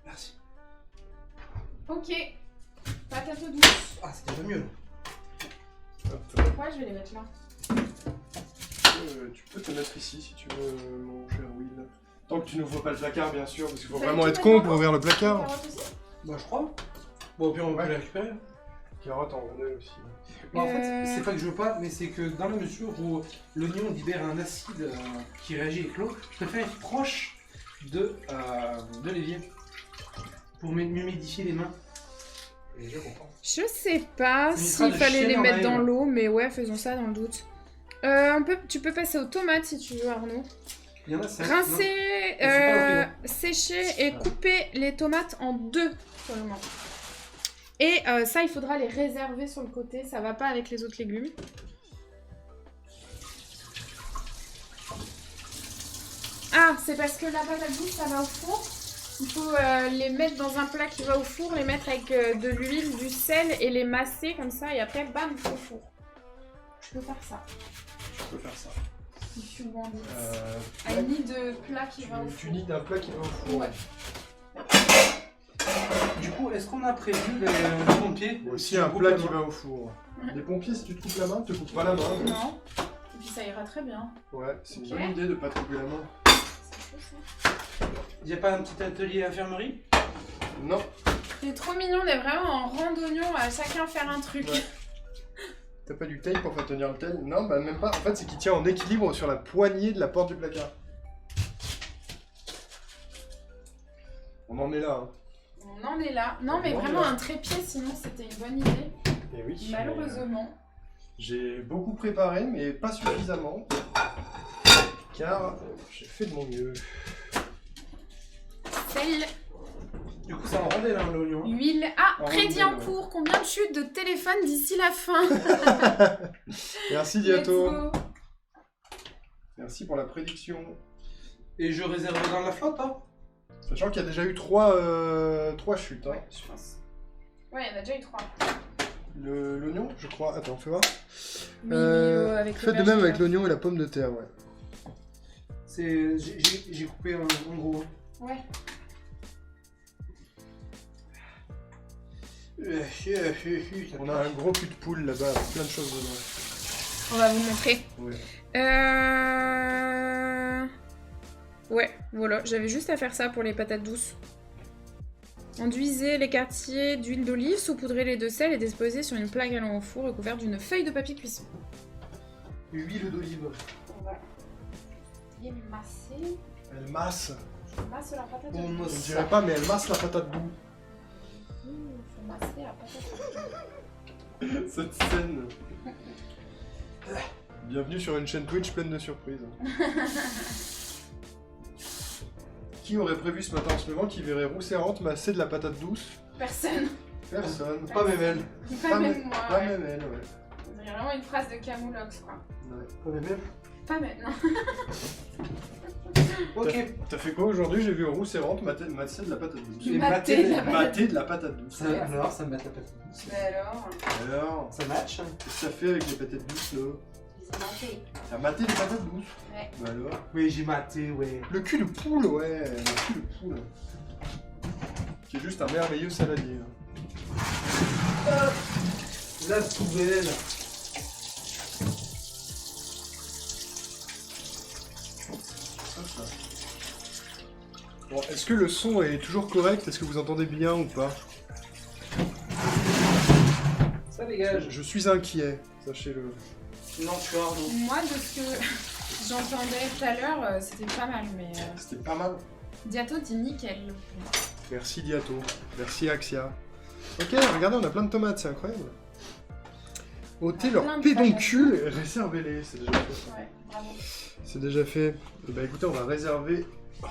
Merci. Ok. Patate douce. Ah, c'est déjà mieux. Pourquoi je vais les mettre là? Tu peux te mettre ici si tu veux, mon cher Will. Tant que tu n'ouvres pas le placard, bien sûr, parce qu'il faut Vous vraiment avez être tout con maintenant pour ouvrir le Les placard. carottes aussi? Bah, je crois. Bon, puis on peut Ouais. les récupérer. Carotte en rondelle aussi. Bah, en fait, c'est pas que je veux pas, mais c'est que dans la mesure où l'oignon libère un acide qui réagit avec l'eau, je préfère être proche de l'évier pour m'humidifier les mains. Et je comprends. Je sais pas Ça évitera s'il de fallait chier les en mettre dans maille. l'eau, mais ouais, faisons ça dans le doute. Tu peux passer aux tomates si tu veux, Arnaud. Il y en a 5. Rincer, c'est pas sécher et couper les tomates en deux seulement. Et ça, il faudra les réserver sur le côté, ça va pas avec les autres légumes. Ah, c'est parce que la patate douce, ça va au four. Il faut les mettre dans un plat qui va au four, les mettre avec de l'huile, du sel et les masser comme ça, et après, bam, au four. Je peux faire ça. Je peux faire ça. If you want it. I need de plat qui va au Tu four. nies d'un plat qui va au four. Ouais. Du coup, est-ce qu'on a prévu les pompiers? Aussi un plat qui va au four. Les pompiers, si tu te coupes la main, te coupes pas la main. Non. Et puis ça ira très bien. Ouais, c'est une Ok. bonne idée de pas te couper la main. C'est chaud ça. Il n'y a pas un petit atelier infirmerie? Non. C'est trop mignon, on est vraiment en randonnion à chacun faire un truc. Ouais. T'as pas du tape pour faire tenir le tel? Non, bah même pas. En fait, c'est qu'il tient en équilibre sur la poignée de la porte du placard. On en est là, hein. On en est là. Non, mais On en est vraiment là. un trépied, sinon c'était une bonne idée. Et oui. Malheureusement. J'ai beaucoup préparé, mais pas suffisamment. Car j'ai fait de mon mieux. Sel, Du coup, c'est en rondelle, hein, l'oignon. huile. Ah, En crédit rondelle, en ouais. cours. Combien de chutes de téléphone d'ici la fin? Merci Let's Diato. go. Merci pour la prédiction. Et je réserve dans la flotte, hein. Sachant qu'il y a déjà eu trois chutes. Hein. Ouais, je pense. Ouais, il y en a déjà eu 3. L'oignon, je crois. Attends, fais voir. Oui, avec Faites de même avec l'oignon et la pomme de terre, ouais. J'ai coupé en gros. Ouais. On a un gros cul de poule là-bas avec plein de choses dedans. On va vous montrer. Ouais. Ouais, voilà, j'avais juste à faire ça pour les patates douces. Enduisez les quartiers d'huile d'olive, saupoudrez les de sel et disposez sur une plaque allant au four recouverte d'une feuille de papier cuisson. Huile d'olive. Voilà. Et masser. Elle masse. Je masse la patate On douce. Je ne dirais pas, mais elle masse la patate douce. Faut masser la patate douce. Cette scène. Bienvenue sur une chaîne Twitch pleine de surprises. Qui aurait prévu ce matin en ce moment qui verrait Rousserrante masser de la patate douce? Personne. Personne. Pas même elle. Pas même moi. Pas Ouais. même elle, ouais. C'est vraiment une phrase de Camoulox, quoi. Ouais. Pas même. Pas maintenant. Ok. T'as fait quoi aujourd'hui? J'ai vu Roux et Rente mater de la patate douce. J'ai Maté de la patate. Mater de la patate douce. Alors, ça me bat la patate. Mais alors, Alors, Ça match. qu'est-ce que ça fait avec les patates douces là? ils ont manqué. T'as maté des patates douces? Ouais. Bah alors? Oui, j'ai maté, ouais. Le cul de poule, ouais, le cul de poule. Qui est juste un merveilleux saladier. La poubelle. Bon, est-ce que le son est toujours correct? Est-ce que vous entendez bien ou pas? Ça dégage. Je suis inquiet, sachez-le. Non, tu as Arnaud. Moi, de ce que j'entendais tout à l'heure, c'était pas mal, mais C'était pas mal. Diato dit nickel. Merci Diato. Merci Axia. Ok, regardez, on a plein de tomates, c'est incroyable. Ôtez Plein leur de pédoncule et réservez-les. C'est déjà fait ça. Ouais, bravo. C'est déjà fait. Et bah écoutez, on va réserver.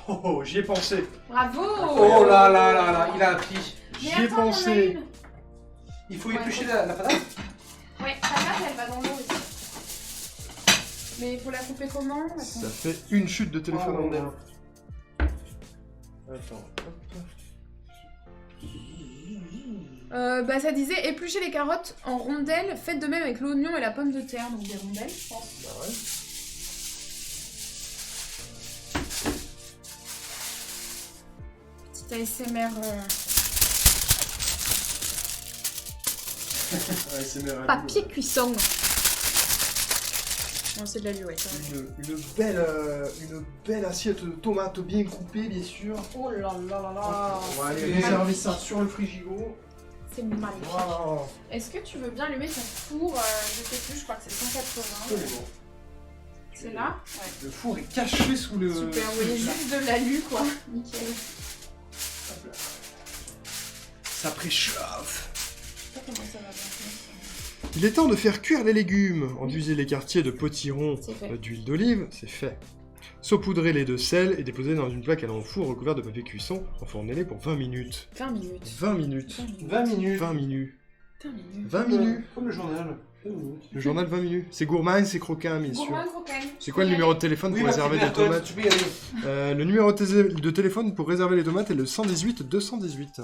Oh, j'y ai pensé. Bravo. Oh là là là là, il a appris. J'y Mais ai attends, on a pensé. une. Il faut Ouais, éplucher faut- la patate. Ouais, ta patte, elle va dans l'eau aussi. Mais il faut la couper comment? Attends. Ça fait une chute de téléphone Oh, en merde. Attends. hop. Bah ça disait éplucher les carottes en rondelles, faites de même avec l'oignon et la pomme de terre, donc des rondelles, je pense. Bah ouais. Petit ASMR. ASMR. Papier cuisson. Non, c'est de l'alu, ouais. c'est vrai. Une belle assiette de tomates bien coupées, bien sûr. Oh là là là là. On va aller Et- réserver ça sur le frigigo. C'est magnifique. Wow. Est-ce que tu veux bien allumer ton four je sais plus, je crois que c'est 180. Absolument. C'est là? Ouais. Le four est caché sous le. Super, vous voyez juste de l'alu, quoi. Nickel. Hop là. Ça préchauffe. Je sais pas comment ça va bien. Il est temps de faire cuire les légumes. Enduisez les quartiers de potiron C'est fait. d'huile d'olive, c'est fait. Saupoudrez-les de sel et déposez dans une plaque allant au four recouverte de papier cuisson. Enfournez-les pour 20 minutes. 20 minutes. 20 minutes. 20 minutes. 20 minutes. 20 minutes. 20 minutes. Comme le journal. 20 minutes. Le journal 20 minutes. C'est gourmand, c'est croquant, bien sûr. Gourmand croquant. C'est quoi le numéro de téléphone pour ma réserver petite des mère, tomates? Tu peux y aller. Le numéro de téléphone pour réserver les tomates est le 118 218.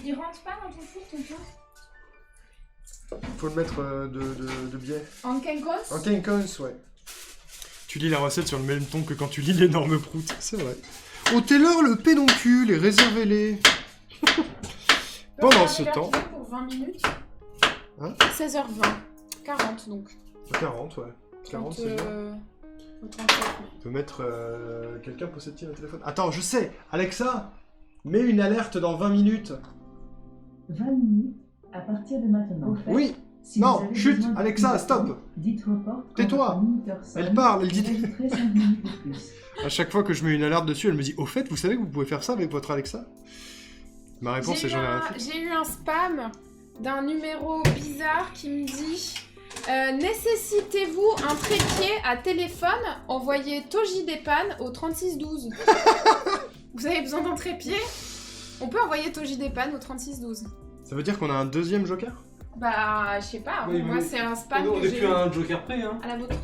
Il rentre pas dans ton four, ton pain? Faut le mettre de biais. En quinconce? En quinconce, ouais. Tu lis la recette sur le même ton que quand tu lis l'énorme prout, c'est vrai. Ôtez-leur le pédoncule et réservez-les. Pendant ce temps... Pour 20 minutes. Hein 16h20. 40 donc. 40, ouais. 40, c'est bien. 37. On peut mettre... Quelqu'un possède-t-il un téléphone? Attends, je sais. Alexa, mets une alerte dans 20 minutes. 20 minutes à partir de maintenant. Oui. Si Non, vous avez chut, besoin de Alexa, plus stop. d'infos, dites report quand Tais-toi. votre minuteur sonne, Elle parle, elle dit... et ajouterez 5 minutes de plus. À chaque fois que je mets une alerte dessus, elle me dit « Au fait, vous savez que vous pouvez faire ça avec votre Alexa ?» Ma réponse J'ai est eu, j'en ai rien un, à foutre. j'ai eu un spam d'un numéro bizarre qui me dit nécessitez-vous un trépied à téléphone? Envoyez Toji Depan au 3612. Vous avez besoin d'un trépied? On peut envoyer Toji Depan au 3612. Ça veut dire qu'on a un deuxième joker? Bah, je sais pas. Oui, Moi, mais- c'est un spam On que est j'ai plus eu à un joker près, hein. à la vôtre.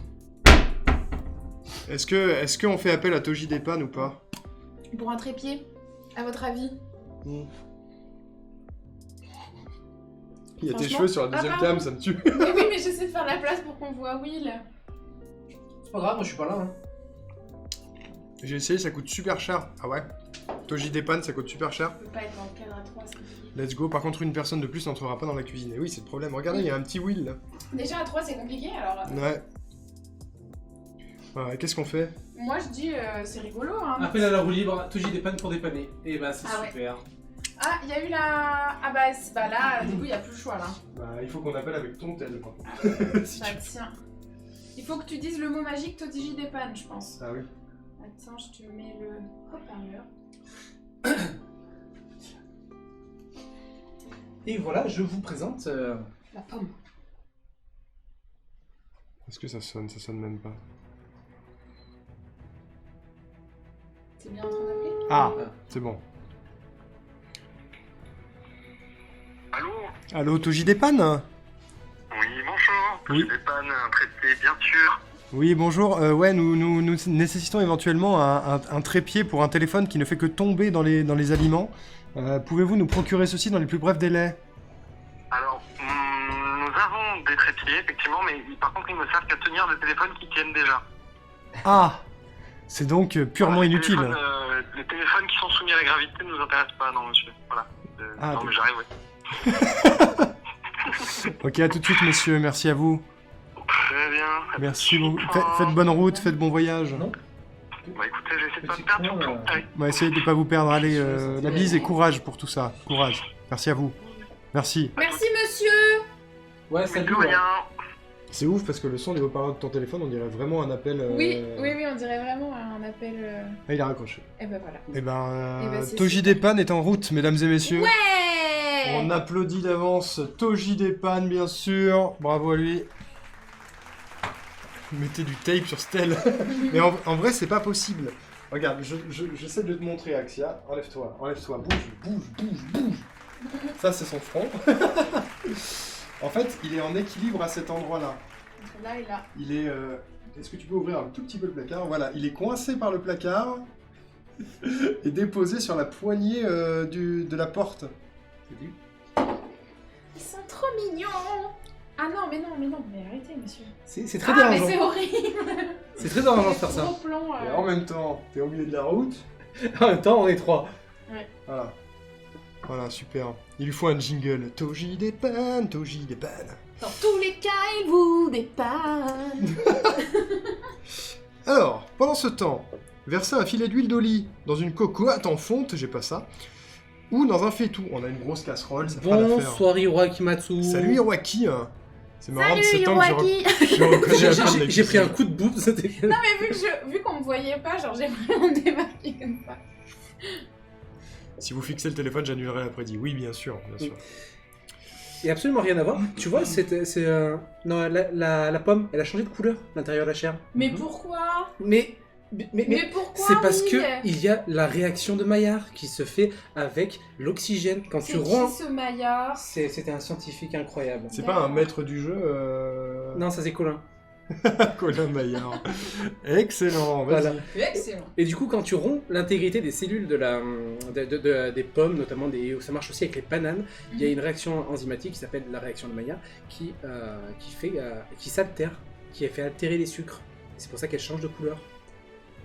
Est-ce qu'on fait appel à Toji Depan ou pas? Pour un trépied, à votre avis? Il y a tes Franchement- cheveux sur la deuxième Ah, pardon. cam, ça me tue. Mais oui, mais j'essaie de faire la place pour qu'on voit Will. C'est pas grave, moi je suis pas là. Hein. J'ai essayé, ça coûte super cher. Ah ouais? Toji Depan, ça coûte super cher. Je peux pas être dans le cadre à 3, c'est compliqué. Let's go. Par contre, une personne de plus n'entrera pas dans la cuisine. Et oui, c'est le problème. Regardez, il y a un petit Will là. Déjà à 3, c'est compliqué, alors... Ouais. Ouais, qu'est-ce qu'on fait? Moi, je dis, c'est rigolo, hein. Appel à la roue libre, Toji dépanne pour dépanner. Et bah c'est Ah ouais. super. Ah, il y a eu la... Ah bah, bah là, du coup, il n'y a plus le choix, là. Bah, il faut qu'on appelle avec ton tel, par contre. Si Bah, tu- tiens. Il faut que tu dises le mot magique Toji Depan, je pense. Ah oui. Attends, je te mets le haut-parleur. Et voilà, je vous présente. La pomme. Est-ce que ça sonne? Ça sonne même pas. C'est bien en train d'appeler? Ah, c'est bon. Allô? Allô, Toji Depan? Oui, bonjour. Oui. Des pannes, un trépied, bien sûr. Oui, bonjour. Ouais, nous nécessitons éventuellement un trépied pour un téléphone qui ne fait que tomber dans les aliments. Pouvez-vous nous procurer ceci dans les plus brefs délais? Alors, nous avons des trépieds, effectivement, mais par contre, ils ne servent qu'à tenir des téléphones qui tiennent déjà. Ah! C'est donc purement Les inutile. les téléphones qui sont soumis à la gravité ne nous intéressent pas, non, monsieur. Voilà. Ah, non, mais j'arrive, oui. Ok, à tout de suite, monsieur. Merci à vous. Très bien. Merci beaucoup. Faites bonne route, faites bon voyage. Bah écoutez, j'essaie de pas Petit me perdre con, surtout. Allez. Essayez de ne pas vous perdre. Allez, la bise et courage pour tout ça. Courage. Merci à vous. Merci. Merci, monsieur. Ouais, Mais salut. de Ouais. rien. C'est ouf parce que le son des haut-parleurs de ton téléphone, on dirait vraiment un appel. Oui, on dirait vraiment un appel. Ah, il a raccroché. Et ben voilà. Eh ben, Eh ben, c'est Toji super. Depan est en route, mesdames et messieurs. Ouais. On applaudit d'avance Toji Depan, bien sûr. Bravo à lui. Mettez du tape sur Stell. Mais en vrai, c'est pas possible. Regarde, j'essaie de te montrer, Axia. Enlève-toi. Bouge. Ça, c'est son front. En fait, il est en équilibre à cet endroit-là. Là et là. Il est... Est-ce que tu peux ouvrir un tout petit peu le placard? Voilà, il est coincé par le placard et déposé sur la poignée de la porte. C'est vu? Ils sont trop mignons. Ah non, mais arrêtez, monsieur. C'est très Ah, mais dérangeant. c'est horrible. C'est très dérangeant de faire ça. Gros plan. Et en même temps, t'es au milieu de la route. En même temps, on est trois. Voilà. Voilà, super. Il lui faut un jingle. Toji Depan, Toji Depan. Dans tous les cas, il vous dépanne. Alors, pendant ce temps, versez un filet d'huile d'olive dans une cocotte en fonte, j'ai pas ça, ou dans un faitout. On a une grosse casserole, ça fera l'affaire. Bonsoir Hiroaki-matsu. Salut Hiroaki. C'est marrant de Salut, s'étendre, Hiroaki. je reconnais un peu de la J'ai pris un cuisine. coup de bout, c'était... Non, mais vu qu'on me voyait pas, genre j'ai vraiment débarqué comme ça. Si vous fixez le téléphone, j'annulerai l'après-midi. Oui, bien sûr, bien sûr. Il y a absolument rien à voir. Tu vois, non, la pomme, elle a changé de couleur, l'intérieur de la chair. Mais pourquoi Mais pourquoi c'est parce oui que il y a la réaction de Maillard qui se fait avec l'oxygène. Quand C'est tu qui romps... ce Maillard C'était un scientifique incroyable. C'est pas un maître du jeu Non, ça c'est Colin. Colin Maillard. Excellent, vas-y. Voilà. Excellent. Et du coup, quand tu romps l'intégrité des cellules des pommes, notamment ça marche aussi avec les bananes, il y a une réaction enzymatique qui s'appelle la réaction de Maillard qui s'altère, qui fait altérer les sucres. C'est pour ça qu'elle change de couleur.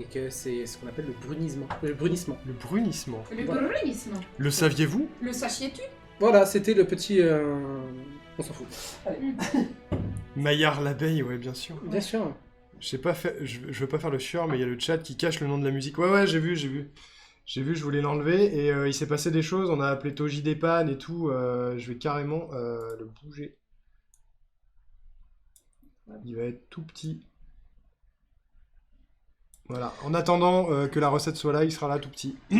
Et que c'est ce qu'on appelle le brunissement. Le brunissement. Le Voilà. brûlisme. Le saviez-vous? Le sachiez-tu Voilà, c'était le petit... On s'en fout. Maillard l'abeille, ouais, bien sûr. Bien sûr. Je veux pas faire le chieur, mais il y a le chat qui cache le nom de la musique. Ouais, j'ai vu, je voulais l'enlever, et il s'est passé des choses, on a appelé Toji Depan et tout, je vais carrément le bouger. Il va être tout petit. Voilà, en attendant que la recette soit là, il sera là tout petit. Au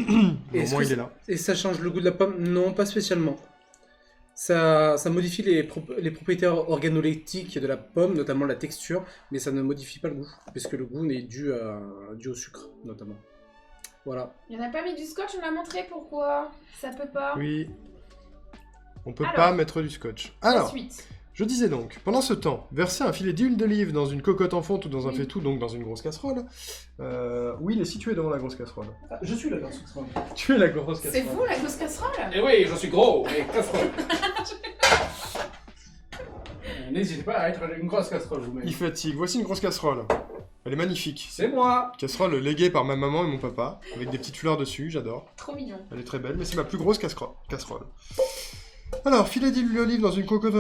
Est-ce moins que il est là. Et ça change le goût de la pomme? Non, pas spécialement. Ça modifie les propriétés organoleptiques de la pomme, notamment la texture, mais ça ne modifie pas le goût, puisque le goût est dû au sucre, notamment. Voilà. Il n'y en a pas mis du scotch, on l'a montré pourquoi. Ça peut pas. Oui. On peut Alors. pas mettre du scotch. Alors, Ensuite. je disais donc, pendant ce temps, versez un filet d'huile d'olive dans une cocotte en fonte ou dans un Oui. faitout, donc dans une grosse casserole. Oui, il est situé devant la grosse casserole. Je suis la grosse casserole. Tu es la grosse casserole. C'est vous la grosse casserole Eh oui, je suis gros, et casserole. N'hésitez pas à être une grosse casserole vous-même. Il fatigue. Voici une grosse casserole. Elle est magnifique. C'est moi. Casserole léguée par ma maman et mon papa, avec des petites fleurs dessus, j'adore. Trop mignon. Elle est très belle, mais c'est ma plus grosse casserole. Alors, filet d'huile d'olive dans une cocotte,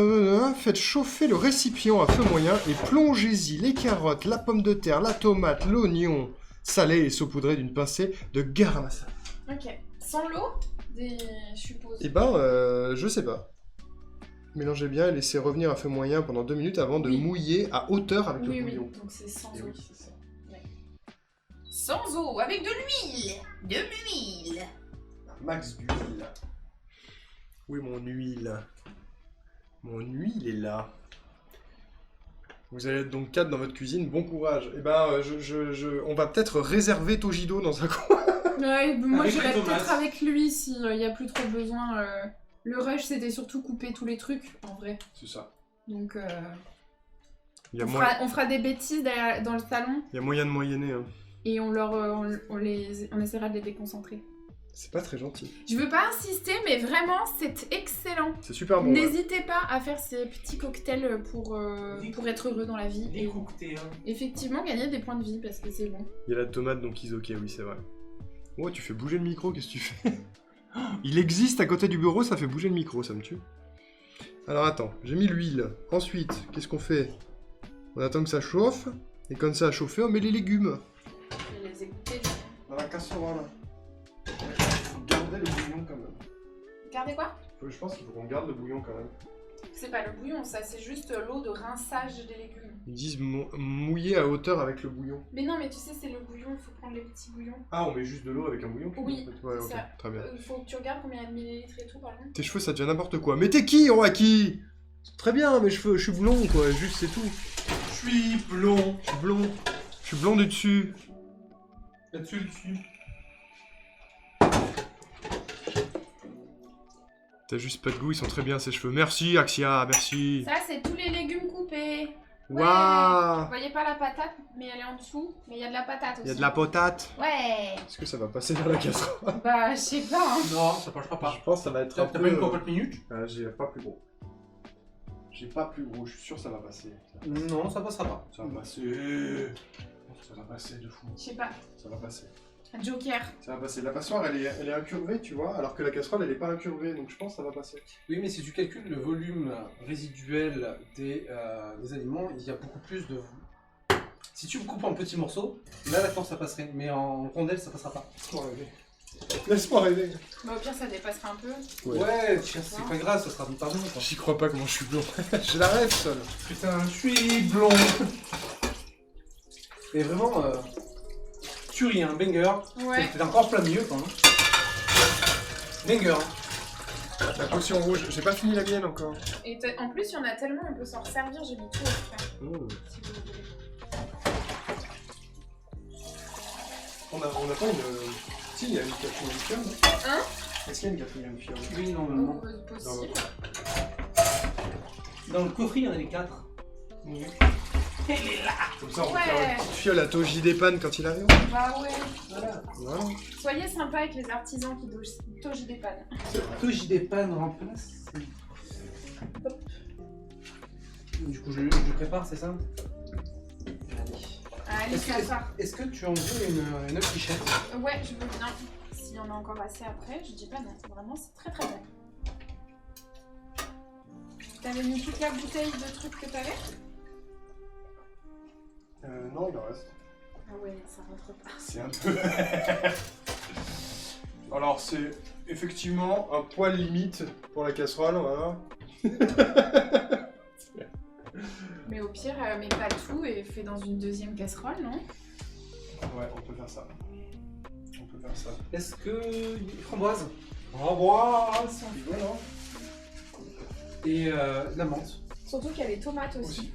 faites chauffer le récipient à feu moyen et plongez-y les carottes, la pomme de terre, la tomate, l'oignon, salé et saupoudré d'une pincée de garam masala. Ok. Sans l'eau je suppose. Eh ben, je sais pas. Mélangez bien et laissez revenir à feu moyen pendant 2 minutes avant de Oui. mouiller à hauteur avec Oui, le oui, bouillon. donc c'est sans Eh eau. oui, c'est ça. Sans eau, avec de l'huile. De l'huile. Un max d'huile. Où est mon huile? Mon huile est là. Vous allez être donc 4 dans votre cuisine, bon courage. Eh ben, on va peut-être réserver Tojido dans un coin. Ouais, moi Avec j'irais les tomates. peut-être avec lui s'il n'y a plus trop besoin. Le rush c'était surtout couper tous les trucs en vrai. C'est ça. Donc Il y a On fera des bêtises dans le salon moyen de moyenner. Hein. et on essaiera de les déconcentrer. C'est pas très gentil. Je veux pas insister, mais vraiment, c'est excellent. C'est super bon. Ouais. N'hésitez pas à faire ces petits cocktails pour être heureux dans la vie. Les Et cocktails. effectivement, gagner des points de vie parce que c'est bon. Il y a la tomate donc Isoké, oui, c'est vrai. Oh, tu fais bouger le micro, qu'est-ce que tu fais? Il existe à côté du bureau, ça fait bouger le micro, ça me tue. Alors attends, j'ai mis l'huile. Ensuite, qu'est-ce qu'on fait? On attend que ça chauffe. Et quand ça a chauffé, on met les légumes. Je vais les écouter. Dans la casserole. Gardez le bouillon quand même. Regardez quoi? Je pense qu'il faut qu'on garde le bouillon quand même. C'est pas le bouillon, ça, c'est juste l'eau de rinçage des légumes. Ils disent mouiller à hauteur avec le bouillon. Mais non, mais tu sais, c'est le bouillon, il faut prendre les petits bouillons. Ah, on met juste de l'eau avec un bouillon? Oui, en fait. Ouais, ok, ça. très bien. Il faut que tu regardes combien il y a de millilitres et tout, par contre. Tes cheveux, ça devient n'importe quoi. Mais t'es qui, Roaki? Très bien, mes cheveux, je suis blond, quoi, juste c'est tout. Je suis blond. Je suis blond. Je suis blond du dessus. Là-dessus, le dessus. T'as juste pas de goût, ils sont très bien ces cheveux. Merci, Axia, merci. Ça, c'est tous les légumes coupés. Waouh. Vous voyez pas la patate, mais elle est en dessous. Mais il y a de la patate aussi. Il y a de la patate. Ouais. Est-ce que ça va passer dans la casserole? Bah, je sais pas. Hein. Non, ça passera pas. Je pense que ça va être T'as un pas peu... une cocotte minute? J'ai pas plus gros. J'ai pas plus gros, je suis sûr que ça va passer. Non, ça passera pas. Ça va passer. Ça va passer de fou. Je sais pas. Ça va passer. Joker. Ça va passer. La passoire, elle est incurvée, tu vois, alors que la casserole, elle est pas incurvée, donc je pense que ça va passer. Oui, mais si tu calcules le volume résiduel des aliments, il y a beaucoup plus de... Si tu me coupes en petits morceaux, là d'accord ça passerait, mais en rondelles ça passera pas. Laisse-moi rêver. Laisse-moi rêver. Bah, au pire, ça dépassera un peu. Ouais, c'est pas grave, ça sera pardonné quoi. J'y crois pas comment je suis blond. J'ai la rêve seule. Putain, je suis blond. Et vraiment, tuerie, un banger. Ouais. C'était encore plein milieu quoi. Hein. Banger. La potion rouge, j'ai pas fini la mienne encore. Et en plus, il y en a tellement, on peut s'en resservir. J'ai mis tout après. Si vous voulez. On a pas une... Si, il y a une quatrième fiole, non? Hein? Est-ce qu'il y a une quatrième fiole? Oui, normalement. Possible. Dans le coffret, il y en avait 4. Oui. Elle est là. Comme ça, on peut Ouais. faire une petite fiole à Toji Depan quand il arrive. Bah ouais. Voilà. Voilà. Soyez sympa avec les artisans qui togent des pannes. Tout j'ai des pannes remplace. Hop. Du coup, je prépare, c'est ça? Allez, ça part. Est-ce que tu en veux une autre fichette? Ouais, je veux bien. S'il y en a encore assez après, je dis pas non. Vraiment, c'est très très bon. T'avais mis toute la bouteille de trucs que t'avais? Non, il en reste. Ah ouais, ça rentre pas. C'est un peu... Alors, c'est effectivement un poil limite pour la casserole, voilà. Mais au pire, mets pas tout et fais dans une deuxième casserole, non? Ouais, on peut faire ça. On peut faire ça. Est-ce que... Framboise? Framboise! Rigole, hein? Et la menthe. Surtout qu'il y a les tomates aussi.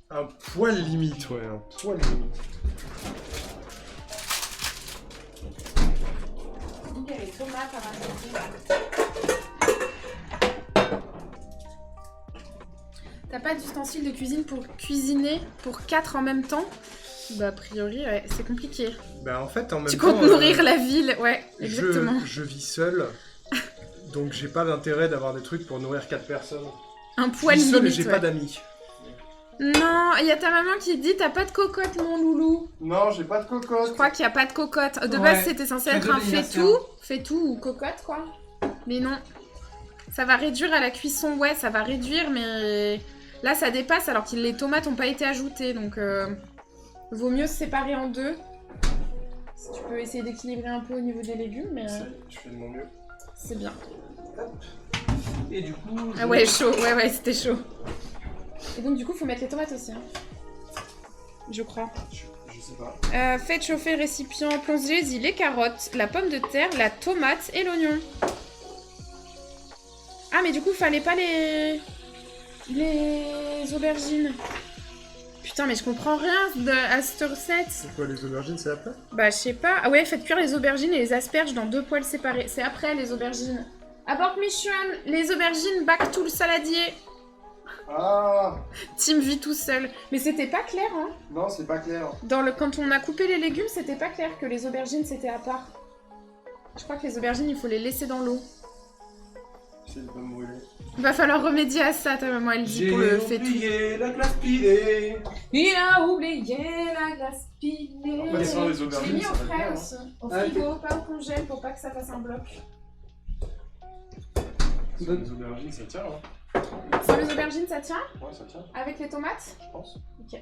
Un poil limite, ouais, un poil limite. Surtout qu'il y a les tomates à rajouter. T'as pas d'ustensiles de cuisine pour cuisiner pour 4 en même temps? Bah a priori, ouais, c'est compliqué. Bah en fait, en même Tu temps... comptes nourrir la ville, ouais, exactement. Je vis seul, donc j'ai pas d'intérêt d'avoir des trucs pour nourrir 4 personnes. Un Je poil vis seul et limite, j'ai ouais. pas d'amis. Non, il y a ta maman qui dit t'as pas de cocotte mon loulou. Non, j'ai pas de cocotte. Je crois qu'il y a pas de cocotte. De Ouais. base c'était censé être un Cadeau fais tout ou cocotte quoi. Mais non. Ça va réduire à la cuisson, ouais, ça va réduire mais là ça dépasse alors que les tomates ont pas été ajoutées donc vaut mieux se séparer en deux. Si tu peux essayer d'équilibrer un peu au niveau des légumes mais Je fais de mon mieux. c'est bien. Et du coup... Ah ouais, chaud, ouais, c'était chaud. Et donc du coup faut mettre les tomates aussi hein. Je crois. Je sais pas. Faites chauffer le récipient, plongez-y les carottes, la pomme de terre, la tomate et l'oignon. Ah mais du coup fallait pas les aubergines. Putain mais je comprends rien à cette recette. C'est quoi, les aubergines, c'est après? Bah je sais pas. Ah ouais, faites cuire les aubergines et les asperges dans 2 poêles séparés. C'est après les aubergines. Abort mission, les aubergines back to le saladier. Ah Tim vit tout seul. Mais c'était pas clair, hein. non, c'est pas clair. Quand on a coupé les légumes, c'était pas clair que les aubergines c'était à part. Je crois que les aubergines, il faut les laisser dans l'eau. C'est de pas me brûler. Va falloir remédier à ça, ta maman, elle dit J'ai pour le fait tout. oublié la glace pilée. Il a oublié la glace pilée. Après, sans les Je l'ai aubergines, mis ça au va frais bien, aussi. Au Ah, frigo, pas au congèle pour pas que ça fasse un bloc. Sans les aubergines, ça tient, hein. Sans les aubergines, ça tient? Ouais, ça tient, Avec les tomates? je pense. Ok.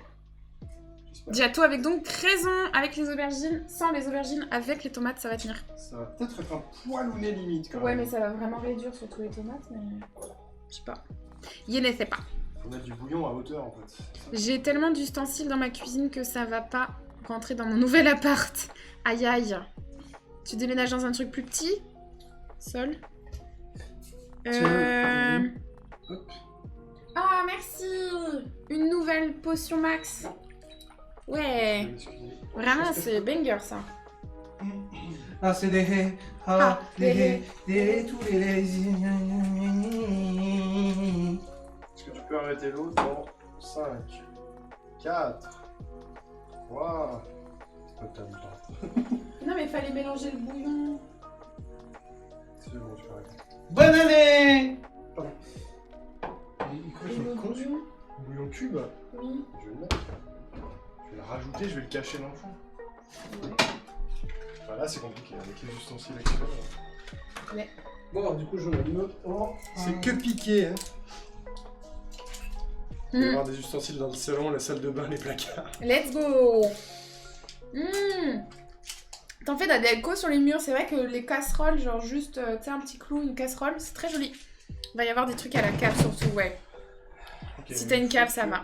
J'espère. Giato avec donc raison avec les aubergines. Sans les aubergines, avec les tomates, ça va tenir. Ça va peut-être être un poilounet limite, quand Ouais, même. mais ça va vraiment réduire, surtout les tomates, mais... Je sais pas. Je ne sais pas. Faut mettre du bouillon à hauteur, en fait. J'ai tellement d'ustensiles dans ma cuisine que ça va pas rentrer dans mon nouvel appart. Aïe aïe. Tu déménages dans un truc plus petit? Sol. Hop. Ah, merci. Une nouvelle potion max. Ouais. Vraiment, c'est banger, ça. Ah, c'est des hé, Ah, des tous les Est-ce que tu peux arrêter l'eau dans 5, 4, 3... Non, mais fallait mélanger le bouillon. C'est bon, tu peux arrêter. Bonne année. Et le bouillon. Bouillon cube, Oui. je vais le mettre. Je vais le rajouter, je vais le cacher dans le fond. Ouais. Enfin, là, c'est compliqué avec les ustensiles actuels. Bon, du coup, je me note en... C'est que piqué, hein. Il va y Mm. avoir des ustensiles dans le salon, la salle de bain, les placards. Let's go. T'en fais de la déco sur les murs, c'est vrai que les casseroles, genre juste, tu sais, un petit clou, une casserole, c'est très joli. Il va y avoir des trucs à la cave surtout, ouais. Okay, Si t'as une cave, ça va.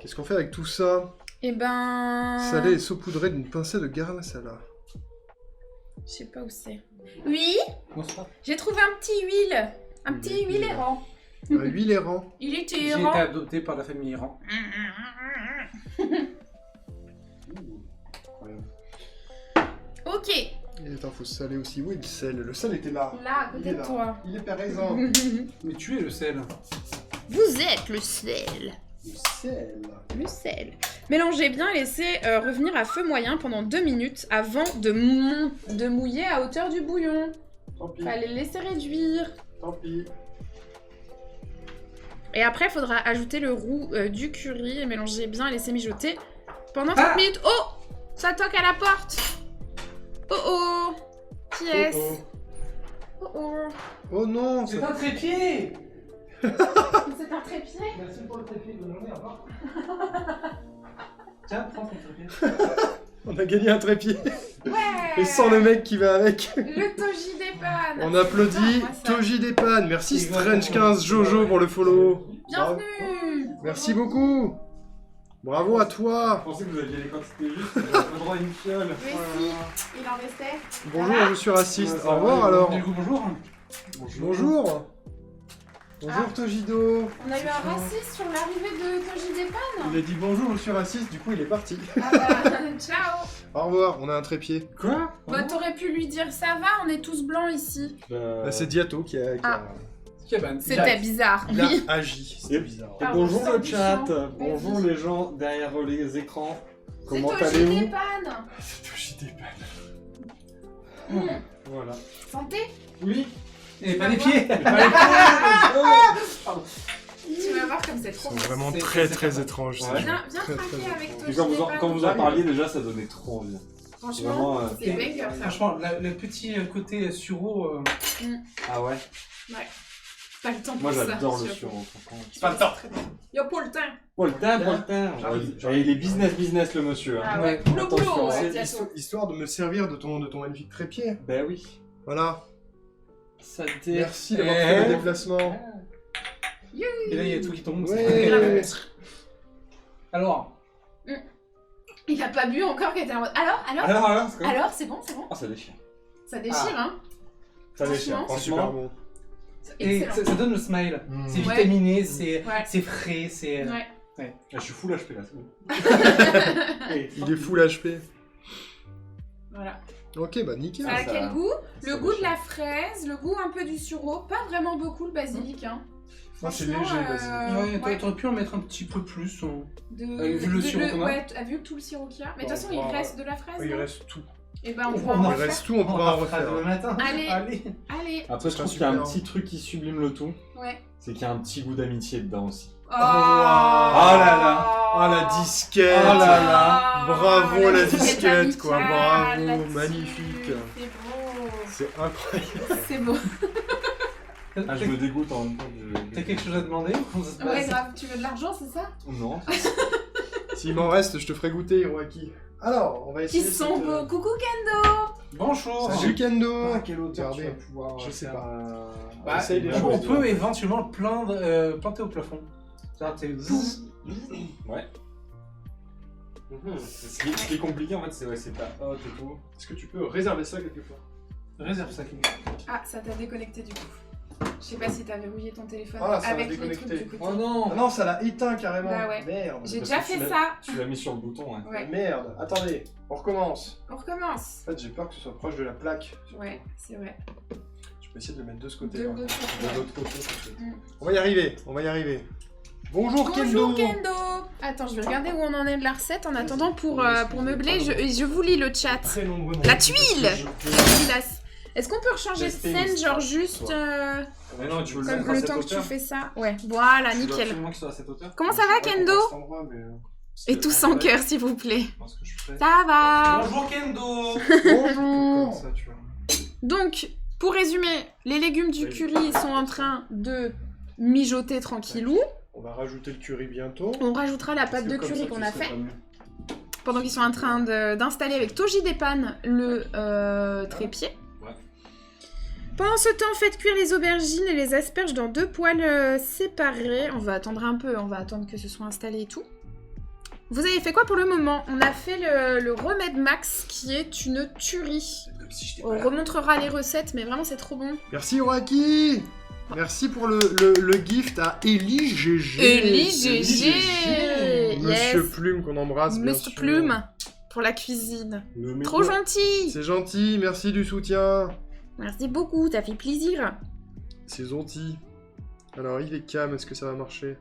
Qu'est-ce qu'on fait avec tout ça? Eh ben... Salé et saupoudré d'une pincée de garam masala. Je sais pas où c'est. Oui, Bonsoir. j'ai trouvé un petit huile. Un petit huile errant. Huile errant. Il était J'ai été errant. adopté par la famille Iran. Ok, Et attends, faut saler aussi. Oui, le sel. Le sel était là. là, à Il côté est de là. toi. Il est présent. Mais tu es le sel. Vous êtes le sel. Le sel. Le sel. Mélangez bien et laissez revenir à feu moyen pendant 2 minutes avant de mouiller à hauteur du bouillon. Tant pis. Fallait le laisser réduire. Tant pis. Et après, il faudra ajouter le roux du curry et mélanger bien et laisser mijoter pendant 30 minutes. Oh, ça toque à la porte. Oh oh. Qui est-ce? Oh, Oh oh. oh non, C'est ça... un trépied. C'est un trépied. Merci pour le trépied, bonne journée, au revoir. Tiens, prends ton trépied. on a gagné un trépied. Ouais. Et sans le mec qui va avec. Le Toji des pannes. On applaudit Putain, moi, ça. Toji des pannes. Merci Exactement. Strange15 Jojo pour le follow. Bienvenue. Merci beaucoup. Bravo à toi. Je pensais que vous aviez les quantités justes, vous avez pas le droit à une fiole. Mais si, il en restait. Bonjour, je suis raciste. Ouais, ça Au revoir va, alors. Du coup, bonjour. Bonjour. Bonjour Ah. Tojido. On a eu un raciste sur l'arrivée de Toji des pannes. Il a dit bonjour, je suis raciste, du coup il est parti. Ah bah, ciao. Au revoir, on a un trépied. Quoi Bah, t'aurais pu lui dire ça va, on est tous blancs ici. C'est Diato qui a, Ah. C'était bizarre. il a Oui. agi. C'était bizarre. Et Pardon, bonjour sors le du chat, champ. bonjour Vas-y. les gens derrière les écrans. C'est Comment Toji des allez-vous pannes. C'est Toji des pannes. Mmh. Voilà. Santé. Oui. Et pas les pieds. Tu vas voir comme c'est Ils trop sont bien. vraiment C'est- très c'est très pas mal. étranges. Ouais. ces gens. Viens Très, trinquer très avec étranges. Toji Et quand des vous, pannes. quand vous en parliez déjà, ça donnait trop envie. Franchement, Vraiment, c'est banger ça. Franchement, le petit côté sureau. Ah ouais. Pas le temps pour Moi ça. j'adore le sûr. sureau. franchement. C'est pas le temps. Y'a pas le temps. Poltin. J'arrive. Ouais, il est business le monsieur. hein. Ah ouais, Ouais, boulot, boulot, C'est ouais, histoire de me servir de ton magnifique trépied. Ben oui. Voilà. Saleté. Merci d'avoir fait le déplacement. Et là, il y a tout qui tombe. Ouais. Alors, Il a pas bu encore, qui était en mode. Alors, Alors, c'est quoi alors, c'est bon, c'est bon. Oh, ça déchire. Ça déchire, hein. Ça déchire. Franchement, C'est super bon. C'est et excellent. ça donne le smile. Mm. C'est Ouais. vitaminé, c'est Ouais. c'est frais, c'est. Ouais. Ah, je suis full HP là, c'est bon. Il est full HP. Voilà. Ok, bah nickel. Ça a quel goût? Le ça goût de déchire. la fraise, le goût un peu du sureau. Pas vraiment beaucoup le basilic. Hein. Moi, c'est Franchement, léger, vas-y. Ouais, ouais. t'aurais pu en mettre un petit peu plus. Vu le sirop qu'on a. Ouais, vu tout le sirop qu'il y a. Mais de toute Bon, façon, on il va- reste de la fraise. Oui, il non reste tout. Et ben, on On pourra en en Il refaire. reste tout, on pourra en refaire. demain matin. Allez. Allez. Allez. Après, je Ce sera trouve qu'il y a un super. petit truc qui sublime le tout, Ouais. c'est qu'il y a un petit goût d'amitié dedans aussi. Oh, Oh là là. Ah, la disquette. Oh là là. Bravo, la disquette disquette, quoi. amicale, Bravo, là-dessus. magnifique. C'est beau. C'est incroyable. C'est beau. Ah, je me dégoûte en même temps que T'as quelque chose à demander? Comment ça se Ouais, passe? grave. Tu veux de l'argent, c'est ça? Non. S'il m'en reste, je te ferai goûter, Hiroaki. Alors, on va Qui essayer. sont cette, beaux. Coucou Kendo. Bonjour! Salut Kendo. À quelle hauteur tu vas Regardez. pouvoir Je sais faire pas. un- Bah, Essaye déjà. on peut éventuellement planter au plafond. Ça, t'es zzz. Ouais. Mhm. Ce qui est compliqué en fait, c'est ta hotte et tout. Est-ce que tu peux réserver ça quelque part? Réserve ça, Kim. Ah, ça t'a déconnecté du coup. Je sais pas si t'as verrouillé ton téléphone Ah, ça m'a avec les déconnecté. trucs du côté. Oh non. Ah non, ça l'a éteint carrément. Bah ouais. Merde. J'ai Parce déjà que tu fait l'as- ça. Tu l'as mis sur le bouton, ouais. Ouais. Merde. Attendez, on recommence. On recommence. En fait, j'ai peur que ce soit proche de la plaque. Ouais, c'est vrai. Je vais essayer de le mettre de ce côté. De là. l'autre côté. De l'autre côté. peut-être. Mm. On va y arriver. On va y arriver. Bonjour, Bonjour Kendo. Kendo. Attends, je vais regarder où on en est de la recette en attendant pour meubler. Je vous lis le chat. Très nombreux. La tuile. La tuilasse. Est-ce qu'on peut rechanger de Tester scène, une genre histoire, juste Mais non, tu veux le comme mettre à le cette temps que tu hauteur. fais ça? Ouais, voilà, Tu veux nickel. absolument qu'il soit à cette hauteur. Comment ça va Kendo? Et tous en cœur s'il vous plaît. Ce que je ferais. Ça va. Bonjour Kendo! Bonjour. Comme ça, tu vois. Donc, pour résumer, les légumes du curry sont en train de mijoter tranquillou. On va rajouter le curry bientôt. On rajoutera la pâte de curry qu'on a fait. Pendant qu'ils sont en train d'installer avec Toji Depan le trépied. Ouais. Pendant ce temps, faites cuire les aubergines et les asperges dans 2 poêles séparés. On va attendre un peu, on va attendre que ce soit installé et tout. Vous avez fait quoi pour le moment? On a fait le remède max qui est une tuerie. On remontrera les recettes, mais vraiment c'est trop bon. Merci, Hiroaki. Merci pour le gift à Eli GG. Eli GG. Monsieur Yes. Plume qu'on embrasse, bien Monsieur sûr. Plume pour la cuisine. Le Trop gentil. C'est gentil, merci du soutien. Merci beaucoup, ça fait plaisir. C'est gentil. Alors, il est cam, est-ce que ça va marcher?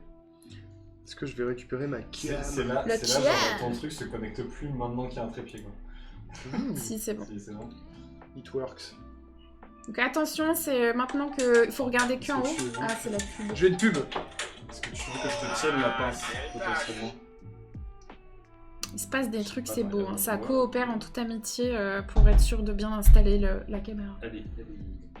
Est-ce que je vais récupérer ma cam? C'est là, Le c'est là genre, tien. ton truc se connecte plus maintenant qu'il y a un trépied quoi. Si, c'est bon. Si, c'est bon. It works. Donc attention, c'est maintenant que il faut regarder que en haut. Est-ce que tu veux- Ah, c'est la pub. J'ai une pub. Est-ce que tu veux que je te tienne la pince potentiellement? Il se passe des trucs, Pas c'est mal, beau. on Ça voit. coopère en toute amitié pour être sûr de bien installer la caméra. Allez.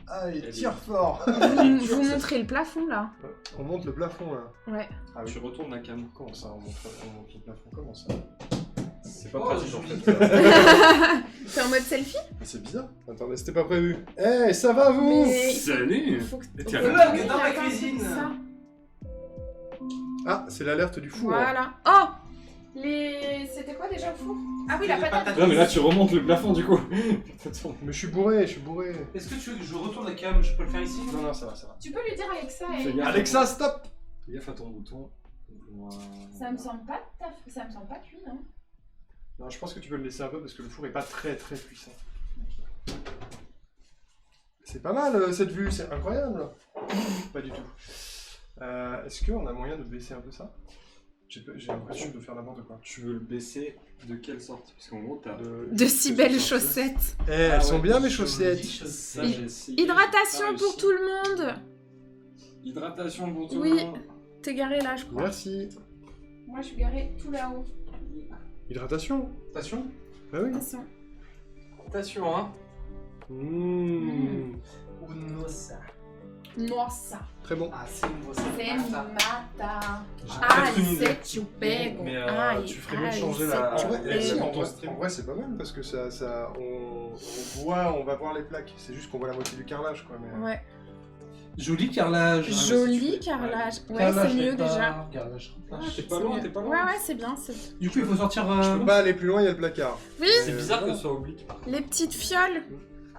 Allez, tire fort. Vous montrez le plafond là. On monte le plafond là. Ouais. Ah oui. Tu retournes la cam. Comment ça, on monte le plafond? Comment ça? C'est pas Oh, pratique en joli. fait. T'es en mode selfie? Mais c'est bizarre. Attendez, c'était pas prévu. Eh, ça va vous? Mais Salut. il faut que Et tiens, faut là, que que dans la regarde cuisine. ça. Ah, c'est l'alerte du four. Voilà. Oh, c'était quoi déjà le four? Ah oui, la patate. Non mais là tu remontes le plafond du coup. Mais je suis bourré, je suis bourré. Est-ce que tu veux que je retourne la cam? Je peux le faire ici? Non, non, ça va, ça va. Tu peux lui dire Alexa Fais et... gaffe. Alexa, stop! Fais gaffe à ton bouton. Ça me semble pas cuit, non? Non, je pense que tu peux le laisser un peu parce que le four est pas très très puissant. C'est pas mal cette vue, c'est incroyable. Pas du tout. Est-ce qu'on a moyen de baisser un peu ça? J'ai l'impression de faire n'importe quoi. Tu veux le baisser de quelle sorte? Parce qu'en gros t'as... De si belles chaussettes. Eh, elles sont bien mes chaussettes. Ça, j'ai essayé, Hydratation j'ai pas pour réussi. tout le monde. Hydratation pour tout Oui. le monde. T'es garé là, je crois. Merci. Moi, je suis garée tout là-haut. Hydratation. Attention. Bah oui. Attention. Attention hein. Mmh. Nossa. Très bon. Ah, c'est une grosse C'est mata. J'ai Ai, peut-être une idée. se tu pego. Mais, Ai, tu ferais mieux de ai, changer se la- tu Ouais, pego. en vrai, c'est pas mal parce que on va voir les plaques. C'est juste qu'on voit la moitié du carrelage, quoi. Mais... Ouais. Joli carrelage. Joli carrelage. Ouais, Carrelage c'est mieux répare, déjà. carrelage Ah, répare. t'es pas C'est loin, mieux. t'es pas Ouais, loin. ouais, c'est bien. c'est- Du coup, il faut sortir. Je peux pas aller plus loin, il y a le placard. Oui, C'est bizarre voilà. que ce soit oblique. les petites fioles.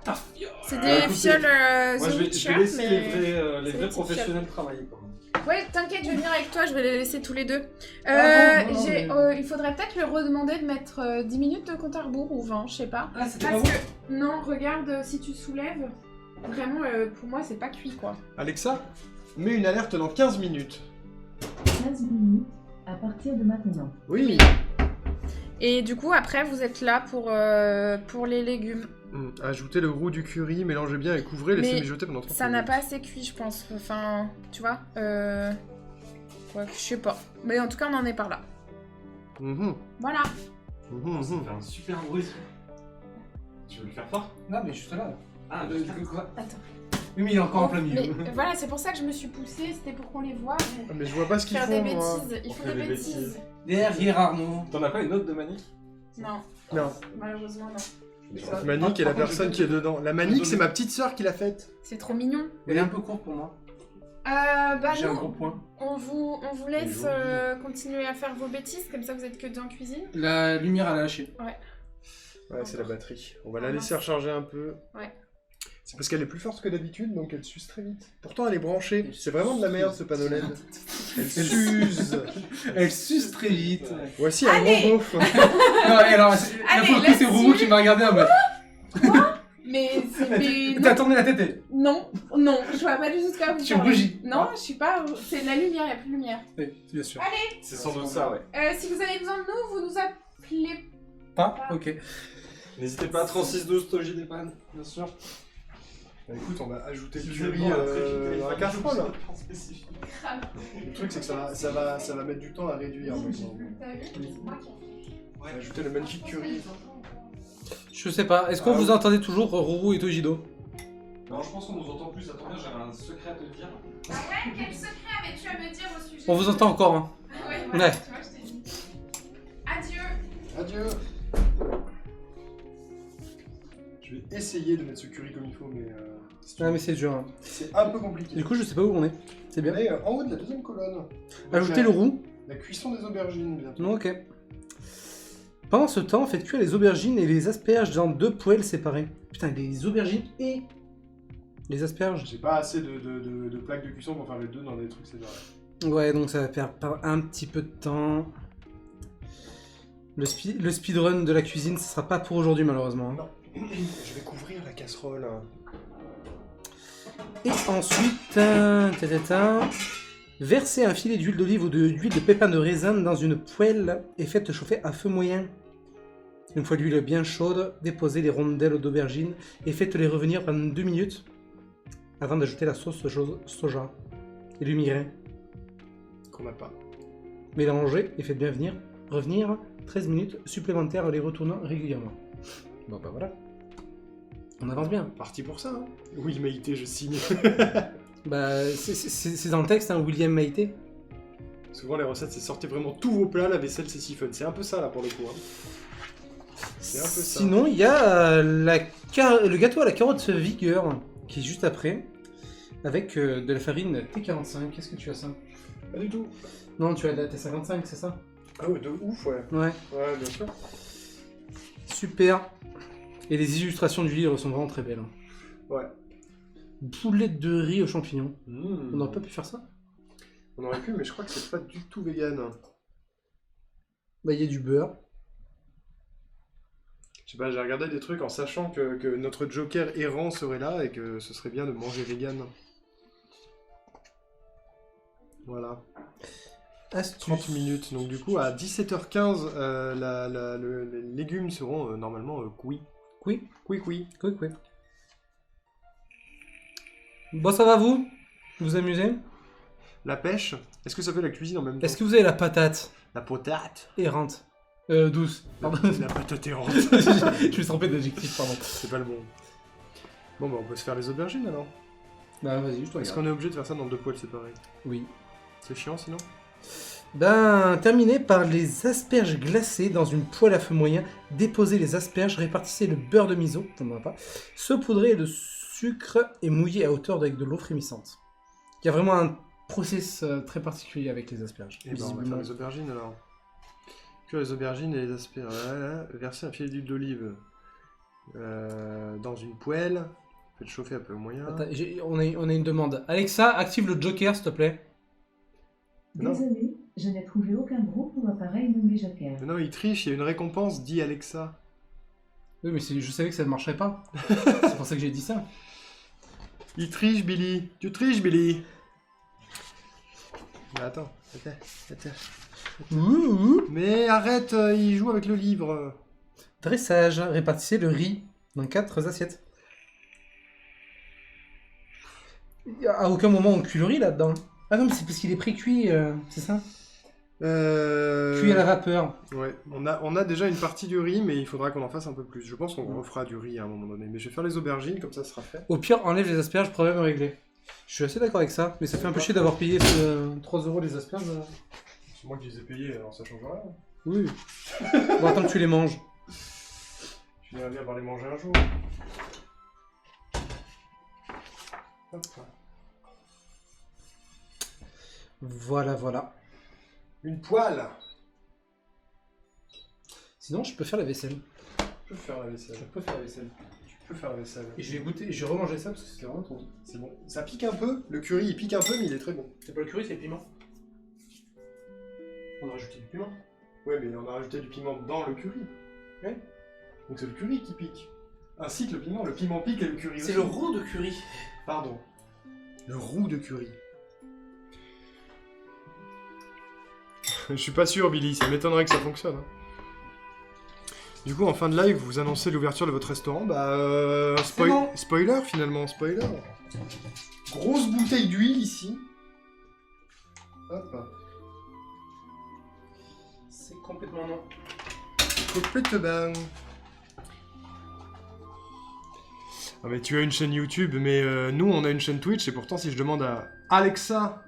Ta fiole. C'est Ah, des écoutez, fioles Moi je vais Zonichia, laisser mais... les c'est vrais des petites professionnels travailler quand même. Ouais, t'inquiète, je vais venir avec toi, je vais les laisser tous les deux. non, Il faudrait peut-être lui redemander de mettre 10 minutes de compte à rebours ou 20, je sais pas. Ah, c'était pas Parce bon. que, non, regarde, si tu soulèves, vraiment, pour moi, c'est pas cuit, quoi. Alexa, mets une alerte dans 15 minutes. 15 minutes à partir de maintenant. Oui. Et du coup, après, vous êtes là pour les légumes. Ajoutez le roux du curry, mélangez bien et couvrez, laissez Mais mijoter pendant 30 Ça n'a minutes. pas assez cuit, je pense. Enfin, tu vois. Ouais, je sais pas. Mais en tout cas, on en est par là. Mhm. Voilà. Mhm, Ça mhm. fait un super bruit. Tu veux le faire fort? Non, mais juste là. Ah, Quoi? Attends. Oui, mais il est encore en plein milieu. Mais voilà, c'est pour ça que je me suis poussée. C'était pour qu'on les voie. Ah, mais je vois pas ce qu'ils Faire font, des moi. bêtises. Ils On font fait des des bêtises. bêtises. Derrière Arnaud. T'en as pas une autre de Manique? Non, Non. malheureusement, non. Manique est la Par contre, personne je- qui est dedans. La Manique, c'est ma petite sœur qui l'a faite. C'est trop mignon. Elle est un peu courte pour moi. Bah J'ai un gros nous, point. on vous laisse joli. continuer à faire vos bêtises. Comme ça, vous êtes que deux en cuisine. La lumière, elle a lâché. Ouais, c'est la batterie. On va la laisser recharger un peu. Ouais. C'est parce qu'elle est plus forte que d'habitude, donc elle s'use très vite. Pourtant, elle est branchée. C'est vraiment de la merde, ce panneau LED. Elle s'use. Elle suce très vite. Voici un Allez. gros beauf. Non, et alors, la Allez, fois que c'est là-dessus. Rourou qui m'a regardé en mode. Mais c'est... T'as tourné la tête et. Non, non, je vois pas du tout ce que vous Tu parlez. rougis. Non, je suis pas... C'est la lumière, il a plus de lumière. Oui, bien sûr. C'est sans doute ça, ouais. Si vous avez besoin de nous, vous nous appelez... Pas. Ok. N'hésitez pas à 3612 Toji des pannes, bien sûr. Bah, écoute, on va ajouter le Si vous curry avez besoin d'un trait qui dans la téléphone, casserole. je vous appelle spécifique. Le truc, c'est que ça va mettre du temps à réduire. maintenant. T'as vu C'est moi qui ai fait. On va ajouter le magnifique curry. Je sais pas. Est-ce qu'on Ah, vous oui. entendait toujours, Rourou et Tojido? Non, je pense qu'on nous entend plus. Attends bien, j'avais un secret à te dire. Ah ouais, quel secret avais-tu à me dire au sujet On vous entend encore, hein. Ouais, voilà, Ouais. tu vois, je t'ai dit. Adieu. Adieu. Je vais essayer de mettre ce curry comme il faut, mais Ah, mais c'est dur. Hein. c'est un peu compliqué. Du coup, je sais pas où on est. C'est On bien. est en haut de la deuxième colonne. Ajouter le roux. La cuisson des aubergines, bientôt. Non, ok. Pendant ce temps, faites cuire les aubergines et les asperges dans 2 poêles séparées. Putain, les aubergines et les asperges. J'ai pas assez de plaques de cuisson pour faire les deux dans des trucs séparés. Ouais, donc ça va faire un petit peu de temps. Le speedrun de la cuisine, ce sera pas pour aujourd'hui malheureusement. Non. Je vais couvrir la casserole. Et ensuite, versez un filet d'huile d'olive ou d'huile de pépins de raisin dans une poêle et faites chauffer à feu moyen. Une fois l'huile bien chaude, déposez les rondelles d'aubergine et faites-les revenir pendant 2 minutes avant d'ajouter la sauce soja et du migrain. Qu'on n'a pas. Mélangez et faites bien revenir 13 minutes supplémentaires en les retournant régulièrement. Bon bah voilà. On avance bien. Parti pour ça, hein. Oui, Maïté, je signe. Bah c'est dans le texte, hein, William Maïté. Souvent, les recettes, c'est sortez vraiment tous vos plats, la vaisselle, c'est siphonne. C'est un peu ça, là, pour le coup. Hein. C'est un peu ça. Sinon, il y a le gâteau à la carotte vigueur qui est juste après, avec de la farine T45. Qu'est-ce que tu as ça? Pas du tout. Non, tu as de la T55, c'est ça? Ah ouais, de ouf, ouais. Ouais, Ouais, bien sûr. super. Et les illustrations du livre sont vraiment très belles. Ouais. Boulette de riz aux champignons. Mmh. On n'aurait pas pu faire ça? On aurait pu, mais je crois que c'est pas du tout vegan. Bah, il y a du beurre. Je sais pas, j'ai regardé des trucs en sachant que notre Joker errant serait là et que ce serait bien de manger vegan. Voilà. Astuce. 30 minutes. Donc du coup, à 17h15, les légumes seront normalement cuits. Oui, Cuits. oui. Bon, ça va vous? Vous amusez? La pêche. Est-ce que ça fait la cuisine en même temps? Est-ce que vous avez la patate La potate. errante? Douce. Pardon. La patate errante. Je me suis trompé d'adjectif, pardon. C'est pas le bon. Bon, bah on peut se faire les aubergines alors. Bah, vas-y, je te Est-ce regarde. qu'on est obligé de faire ça dans 2 poêles séparés? Oui. C'est chiant sinon? Ben, terminez par les asperges glacées dans une poêle à feu moyen. Déposez les asperges, répartissez le beurre de miso, on n'en a pas, saupoudrez le sucre et mouillez à hauteur avec de l'eau frémissante. Il y a vraiment un process très particulier avec les asperges. Et ben on va faire visiblement. les aubergines alors. Cuire les aubergines et les asperges. Verser un filet d'huile d'olive dans une poêle. Faites chauffer un peu au moyen. Attends, on a une demande. Alexa, active le Joker, s'il te plaît. Non. Désolé, je n'ai trouvé aucun groupe ou appareil nommé Joker. Mais non, il triche, il y a une récompense, dit Alexa. Oui, mais je savais que ça ne marcherait pas. C'est pour ça que j'ai dit ça. Il triche, Billy. Tu triches, Billy. Mais attends. Mais arrête, il joue avec le livre. Dressage. Répartissez le riz dans 4 assiettes. À aucun moment on cuit le riz là-dedans. Ah non, mais c'est parce qu'il est pré-cuit, c'est ça? Cuit à la vapeur. Ouais, on a déjà une partie du riz, mais il faudra qu'on en fasse un peu plus. Je pense qu'on refera du riz à un moment donné. Mais je vais faire les aubergines, comme ça sera fait. Au pire, enlève les asperges, problème réglé. Je suis assez d'accord avec ça, mais ça fait un peu chier d'avoir payé 3 € les asperges. C'est moi qui les ai payés, alors ça change rien. Oui. Bon, attends que tu les manges. Je vais bien par les manger un jour. Hop. Voilà. Une poêle. Sinon, je peux faire la vaisselle. Je peux faire la vaisselle. Je peux faire la vaisselle. Tu peux faire la vaisselle. Et je vais goûter, je vais remanger ça parce que c'était vraiment trop bon. C'est bon. Ça pique un peu. Le curry, il pique un peu, mais il est très bon. C'est pas le curry, c'est le piment. On a rajouté du piment. Ouais, mais on a rajouté du piment dans le curry. Ouais. Donc c'est le curry qui pique. Ainsi que le piment. Le piment pique et le curry C'est aussi. le roux de curry. Pardon. Le roux de curry. Je suis pas sûr, Billy. Ça m'étonnerait que ça fonctionne. Hein. Du coup, en fin de live, vous annoncez l'ouverture de votre restaurant. Bah, bon. Spoiler, finalement. Spoiler. Grosse bouteille d'huile, ici. Hop. C'est complètement non. Complètement. Ah mais tu as une chaîne YouTube, mais nous on a une chaîne Twitch, et pourtant si je demande à Alexa,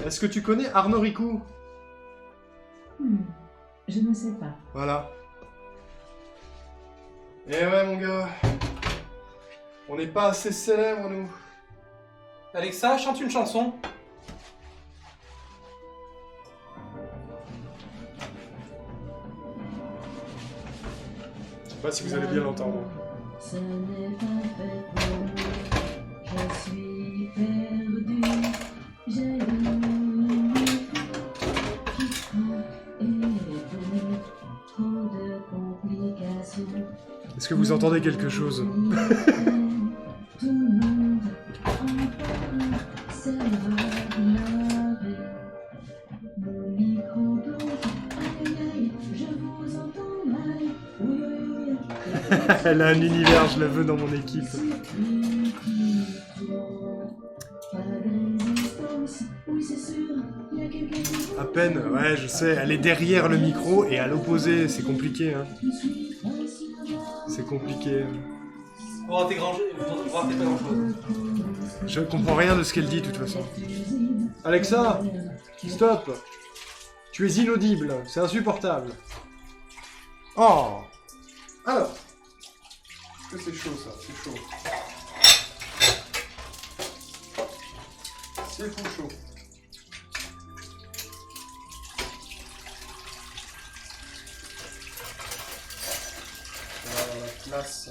est-ce que tu connais Arnaud Ricou? Je ne sais pas. Voilà. Eh ouais mon gars, on n'est pas assez célèbres nous. Alexa, chante une chanson. Je sais pas si vous allez bien l'entendre. Ce n'est pas fait pour moi. Je suis perdu. J'ai une qui prend et retourne. Trop de complications. Est-ce que vous entendez quelque chose? Tout le monde en parle. C'est lavé. Mon micro bloque. Aïe aïe, je vous entends mal. Oui, oui, oui. Elle a un univers, je la veux dans mon équipe. À peine, ouais, je sais, elle est derrière le micro et à l'opposé, c'est compliqué, hein. C'est compliqué. Vous ratez pas grand chose. Je comprends rien de ce qu'elle dit, de toute façon. Alexa, stop. Tu es inaudible, c'est insupportable. Oh. Alors. Est-ce que c'est chaud, ça? C'est chaud. C'est fou chaud. Voilà la place.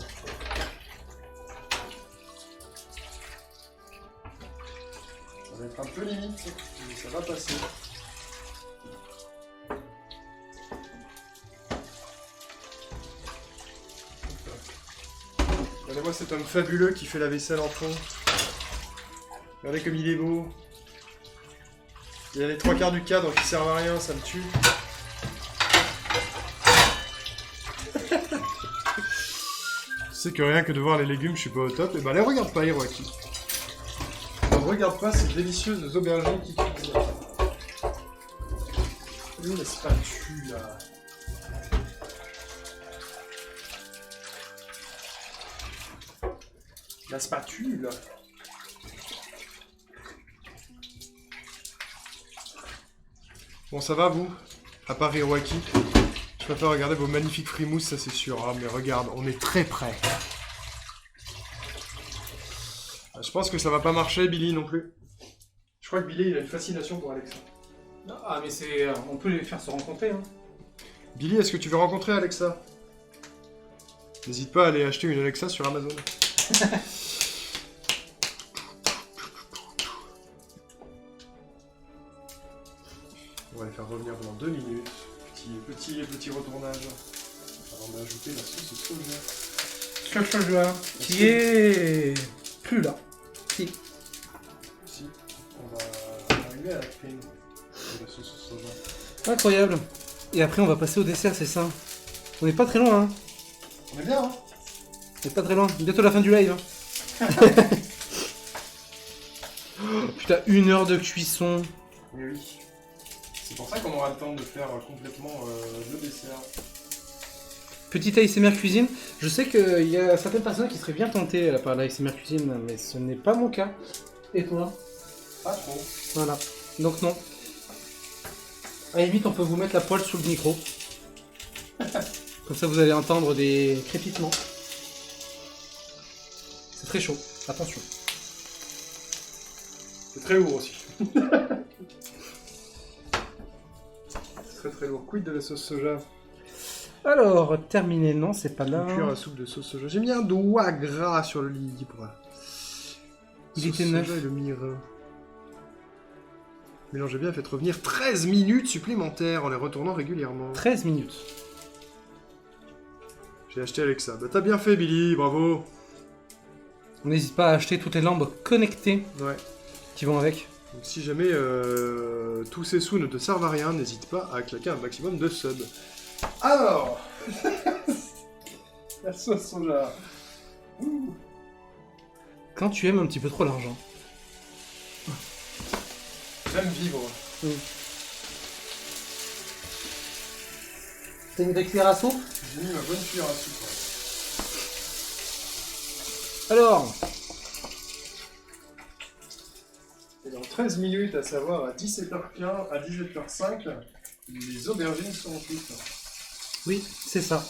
Ça va être un peu limite, mais ça va passer. Regardez-moi cet homme fabuleux qui fait la vaisselle en fond. Regardez comme il est beau. Il y a les 3/4 du cadre qui servent à rien, ça me tue. Je sais que rien que de voir les légumes, je suis pas au top. Et ben les regarde pas, Hiroaki. Ne regarde pas ces délicieuses aubergines qui cuisent. Où la spatule là? La spatule. Bon, ça va vous? À part Hiroaki? Je préfère regarder vos magnifiques frimousses, ça c'est sûr. Ah, mais regarde, on est très près. Je pense que ça va pas marcher, Billy non plus. Je crois que Billy il a une fascination pour Alexa. Ah, mais c'est. On peut les faire se rencontrer, hein. Billy, est-ce que tu veux rencontrer Alexa? N'hésite pas à aller acheter une Alexa sur Amazon. va les faire revenir pendant 2 minutes. Petit retournage. Avant d'ajouter la sauce soja. Soja qui est plus là. Si. Si, on va arriver à la crème de la sauce soja. Incroyable. Et après on va passer au dessert, c'est ça. On n'est pas très loin, hein. On est bien, hein? On n'est pas très loin. Bientôt la fin du live. Hein. Oh, putain, 1 heure de cuisson. Mais oui. C'est pour ça qu'on aura le temps de faire complètement le dessert. Petite ASMR cuisine. Je sais qu'il y a certaines personnes qui seraient bien tentées par l'ASMR cuisine, mais ce n'est pas mon cas. Et toi? Pas trop. Voilà. Donc non. À la limite, on peut vous mettre la poêle sous le micro. Comme ça, vous allez entendre des crépitements. C'est très chaud. Attention. C'est très lourd aussi. Très lourd. Quid de la sauce soja? Alors, terminé. Non, c'est pas là. Cuire à soupe de sauce soja. J'ai mis un doigt gras sur le libre. Il était neuf. Et le mirin. Mélangez bien, faites revenir 13 minutes supplémentaires en les retournant régulièrement. 13 minutes. J'ai acheté Alexa. Bah t'as bien fait Billy, bravo. N'hésite pas à acheter toutes les lampes connectées Ouais. qui vont avec. Donc si jamais tous ces sous ne te servent à rien, n'hésite pas à claquer un maximum de subs. Alors la sauce soja. Ouh. Quand tu aimes un petit peu trop l'argent. J'aime vivre. T'as une vraie cuillère à soupe? J'ai mis ma bonne cuillère à soupe. Ouais. Alors, Et dans 13 minutes, à savoir à 17h15, à 18h05, les aubergines seront cuites. oui, c'est ça.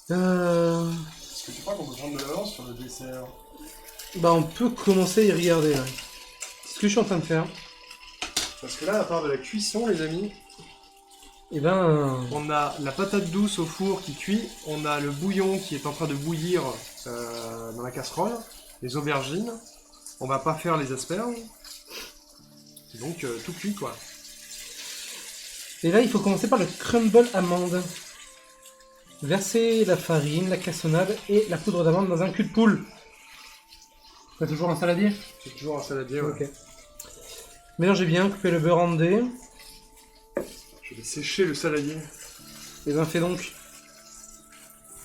Est-ce que tu crois qu'on peut prendre de l'avance sur le dessert? Bah, on peut commencer à y regarder. Là. C'est ce que je suis en train de faire. Parce que là, à part de la cuisson, les amis, Et ben, on a la patate douce au four qui cuit, on a le bouillon qui est en train de bouillir dans la casserole, les aubergines, on va pas faire les asperges, et donc tout cuit quoi. et là, il faut commencer par le crumble amande. Verser la farine, la cassonade et la poudre d'amande dans un cul de poule. T'as toujours un saladier? C'est toujours un saladier, ouais. Ok. Mélangez bien, coupez le beurre en dés. Je vais sécher le saladier. Et ben, fais donc.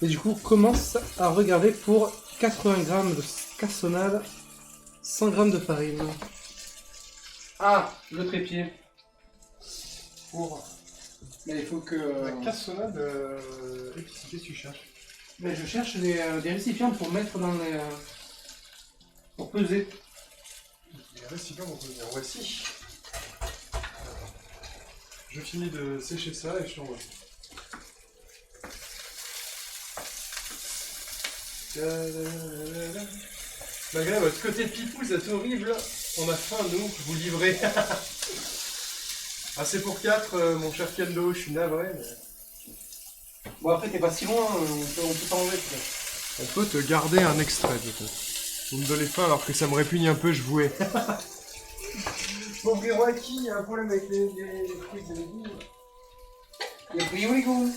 Et du coup, commence à regarder pour 80 g de cassonade, 100 g de farine. Ah, le trépied. Pour Mais il faut que... la cassonade épicée, qu'est-ce que tu cherches? Mais je cherche des récipients pour mettre dans les... pour peser. Les récipients vont peser. Voici. Je finis de sécher ça et je t'envoie. Malgré votre côté pipou, c'est horrible. On a faim, nous, vous livrez. Ah, c'est pour 4, mon cher Kendo, je suis navré. Mais... Bon, après, t'es pas si loin, on peut t'enlever peut-être. On peut te garder un extrait, peut-être. Vous me donnez faim alors que ça me répugne un peu, je vous hais. Mon frérot, à qui il y a un problème avec les fruits et légumes? Il y a pris oui, go.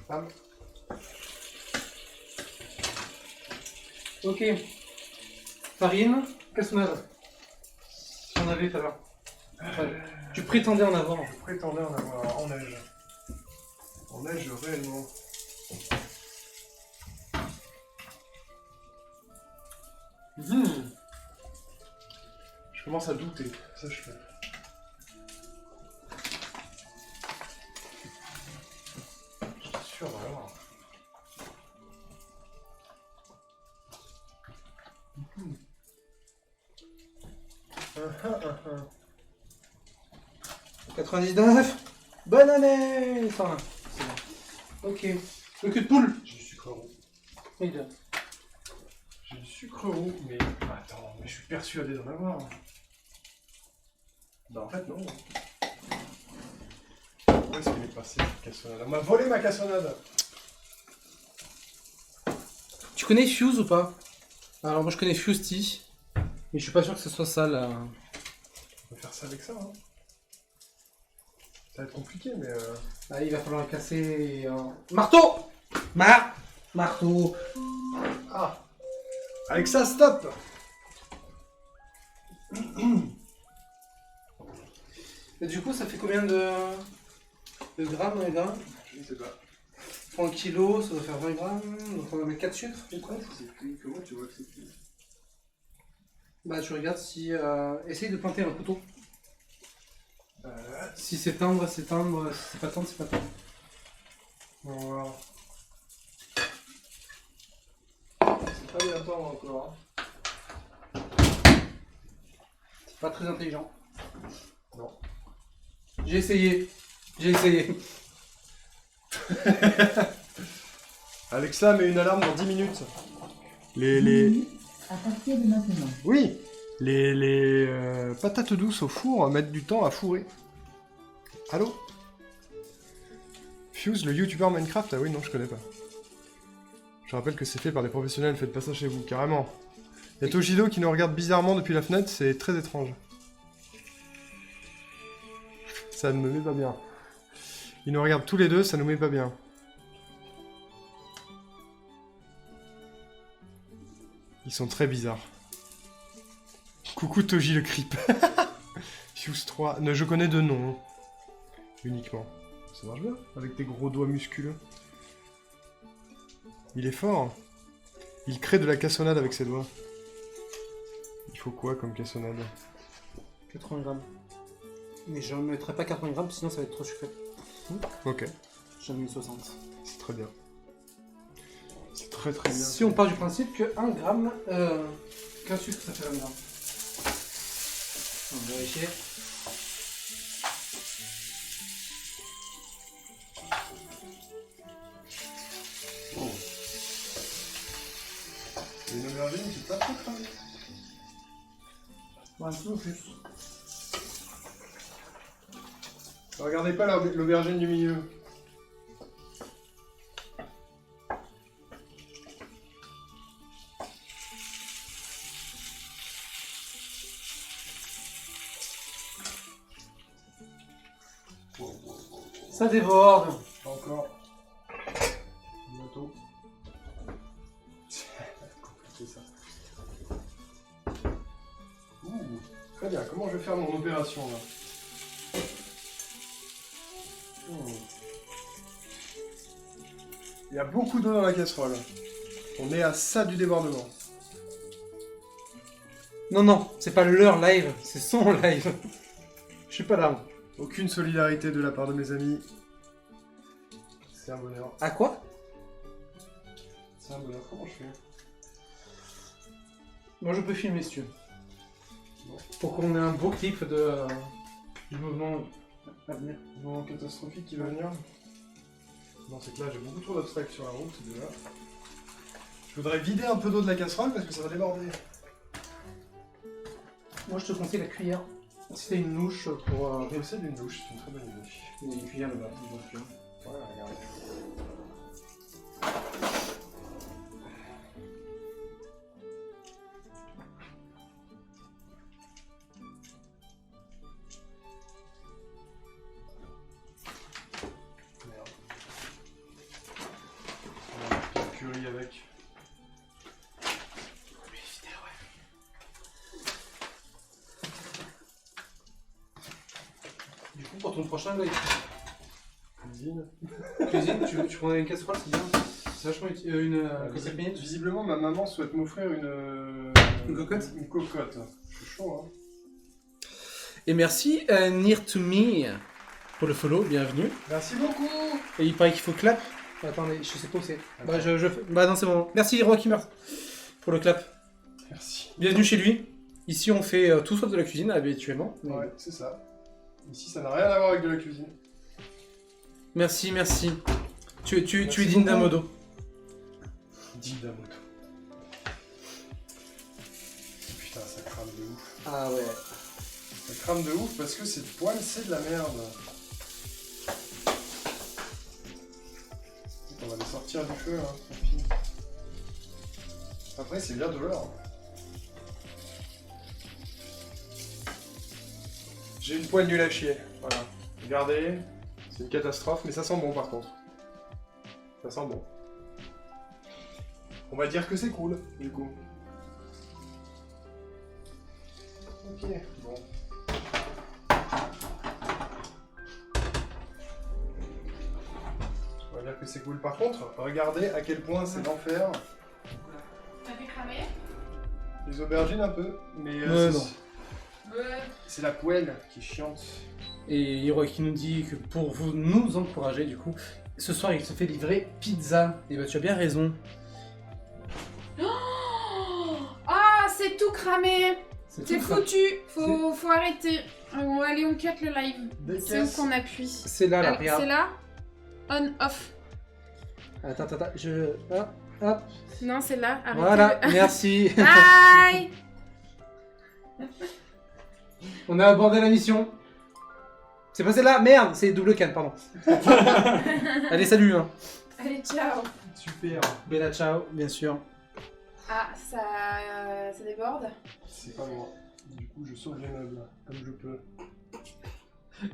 Femme. Ok. Farine, cassonade. J'en avais tout à l'heure. Enfin, tu prétendais en avoir. Je prétendais en avoir en neige. En neige réellement. Je commence à douter, ça je fais. J'étais sûr d'avoir. Mhm. 99. Bonne année. Enfin, c'est bon. Ok. Le cul de poule. J'ai du sucre roux. Oui, là. J'ai du sucre roux, mais attends, mais je suis persuadé d'en avoir. Bah en fait non. est-ce qu'il est passé, cette cassonade? On m'a volé ma cassonade. Tu connais Fuse ou pas? Alors moi je connais Fusty, mais je suis pas sûr que ce soit ça là. On va faire ça avec ça, hein. Ça va être compliqué, mais... Ah, il va falloir le casser... Marteau. Marteau. Ah. Avec ça, stop. Et du coup ça fait combien de grammes les gars? Je ne sais pas. Pour 1 kilo, ça doit faire 20 grammes, donc on va mettre 4 sucres, je crois. Je sais plus. Comment tu vois que c'est plus? Bah tu regardes si... essaye de planter un couteau. Si c'est tendre, c'est tendre, si c'est pas tendre, c'est pas tendre. On va voir. C'est pas bien tendre encore. Hein. C'est pas très intelligent. Non. J'ai essayé. Alexa met une alarme dans 10 minutes. 10 minutes à partir de maintenant. Oui. Les patates douces au four mettent du temps à fourrer. Allô? Fuse, le youtubeur Minecraft? Ah oui, non, je connais pas. Je rappelle que c'est fait par des professionnels, faites pas ça chez vous, carrément. Il y a Tojido qui nous regarde bizarrement depuis la fenêtre, c'est très étrange. Ça ne me met pas bien. Ils nous regardent tous les deux, ça nous met pas bien. Ils sont très bizarres. Coucou Toji le creep. Fuse 3. Je connais deux noms. Uniquement. Ça marche bien, avec tes gros doigts musculeux. Il est fort. Il crée de la cassonade avec ses doigts. Il faut quoi comme cassonade? 80 grammes. Mais je ne mettrai pas 80 grammes, sinon ça va être trop sucré. Ok, J'en ai mis 60. c'est très bien. C'est très très bien. Si on part du principe que 1 gramme, qu'un sucre ça fait 1 gramme. On va vérifier. Oh. Une aubergine, c'est pas trop cramé. Ouais, un peu plus. Regardez pas l'aubergine du milieu. Ça déborde. Pas encore. Bientôt. C'est compliqué ça. Ouh, très bien. Comment je vais faire mon opération là? Il y a beaucoup d'eau dans la casserole. On est à ça du débordement. Non, c'est pas leur live, c'est son live. Je suis pas là. Aucune solidarité de la part de mes amis. C'est un bonheur. À quoi? C'est un bonheur. Comment je fais? Moi je peux filmer si tu veux. Bon. Pour qu'on ait un beau clip de, du mouvement à venir. Moment catastrophique qui va venir. Non, c'est que là j'ai beaucoup trop d'obstacles sur la route déjà. Je voudrais vider un peu d'eau de la casserole parce que ça va déborder. Moi je te conseille la cuillère. Si t'as une louche pour... Je possède une douche, c'est une très bonne idée. Il y a une cuillère là-bas, une bonne cuillère. Voilà, regardez. Merde. On va mettre la curry avec. Du coup pour ton prochain live Cuisine. cuisine, tu prends une casserole, c'est bien. C'est vachement utile. Une cocotte minute. Visiblement, ma maman souhaite m'offrir Une cocotte. Une cocotte. Je suis chaud, hein. Et merci Near to Me pour le follow, bienvenue. Merci beaucoup. Et il paraît qu'il faut clap. Attendez, je sais pas où c'est. Bah, Attends. bah non, c'est bon. Merci Rockymers pour le clap. Merci. Bienvenue chez lui. Ici, on fait tout sauf de la cuisine habituellement. Ouais, c'est ça. Ici, ça n'a rien à voir avec de la cuisine. Merci. Tu es Merci digne d'un beaucoup. modo. Damoto. Putain, ça crame de ouf. Ah ouais. Ça crame de ouf parce que cette poêle, c'est de la merde. sortir du feu, hein, tranquille. Après, c'est bien de l'or. J'ai une poêle nulle à chier, voilà. Regardez, c'est une catastrophe, mais ça sent bon par contre. Ça sent bon. On va dire que c'est cool, du coup. Ok, bon. On va dire que c'est cool. Par contre, regardez à quel point c'est l'enfer. T'as fait cramer? Les aubergines un peu, mais non. c'est la poêle qui est chiante. Et Hiro qui nous dit que pour vous nous encourager, du coup, ce soir il se fait livrer pizza. Et bah tu as bien raison. Ah, c'est tout cramé. C'est tout foutu. Faut arrêter. Allez, on cut le live. Des C'est où caisses. qu'on appuie? C'est là, là, Ah, regarde. c'est là? On, off. Attends, hop, hop. Non, c'est là. Arrêtez. Voilà, merci. Bye. On a abordé la mission. C'est pas celle-là, merde, c'est double can, pardon. Allez, salut. Hein. Allez, ciao. Super. Bella ciao, bien sûr. Ah, ça déborde. C'est pas moi. Du coup, je sauve les meubles comme je peux.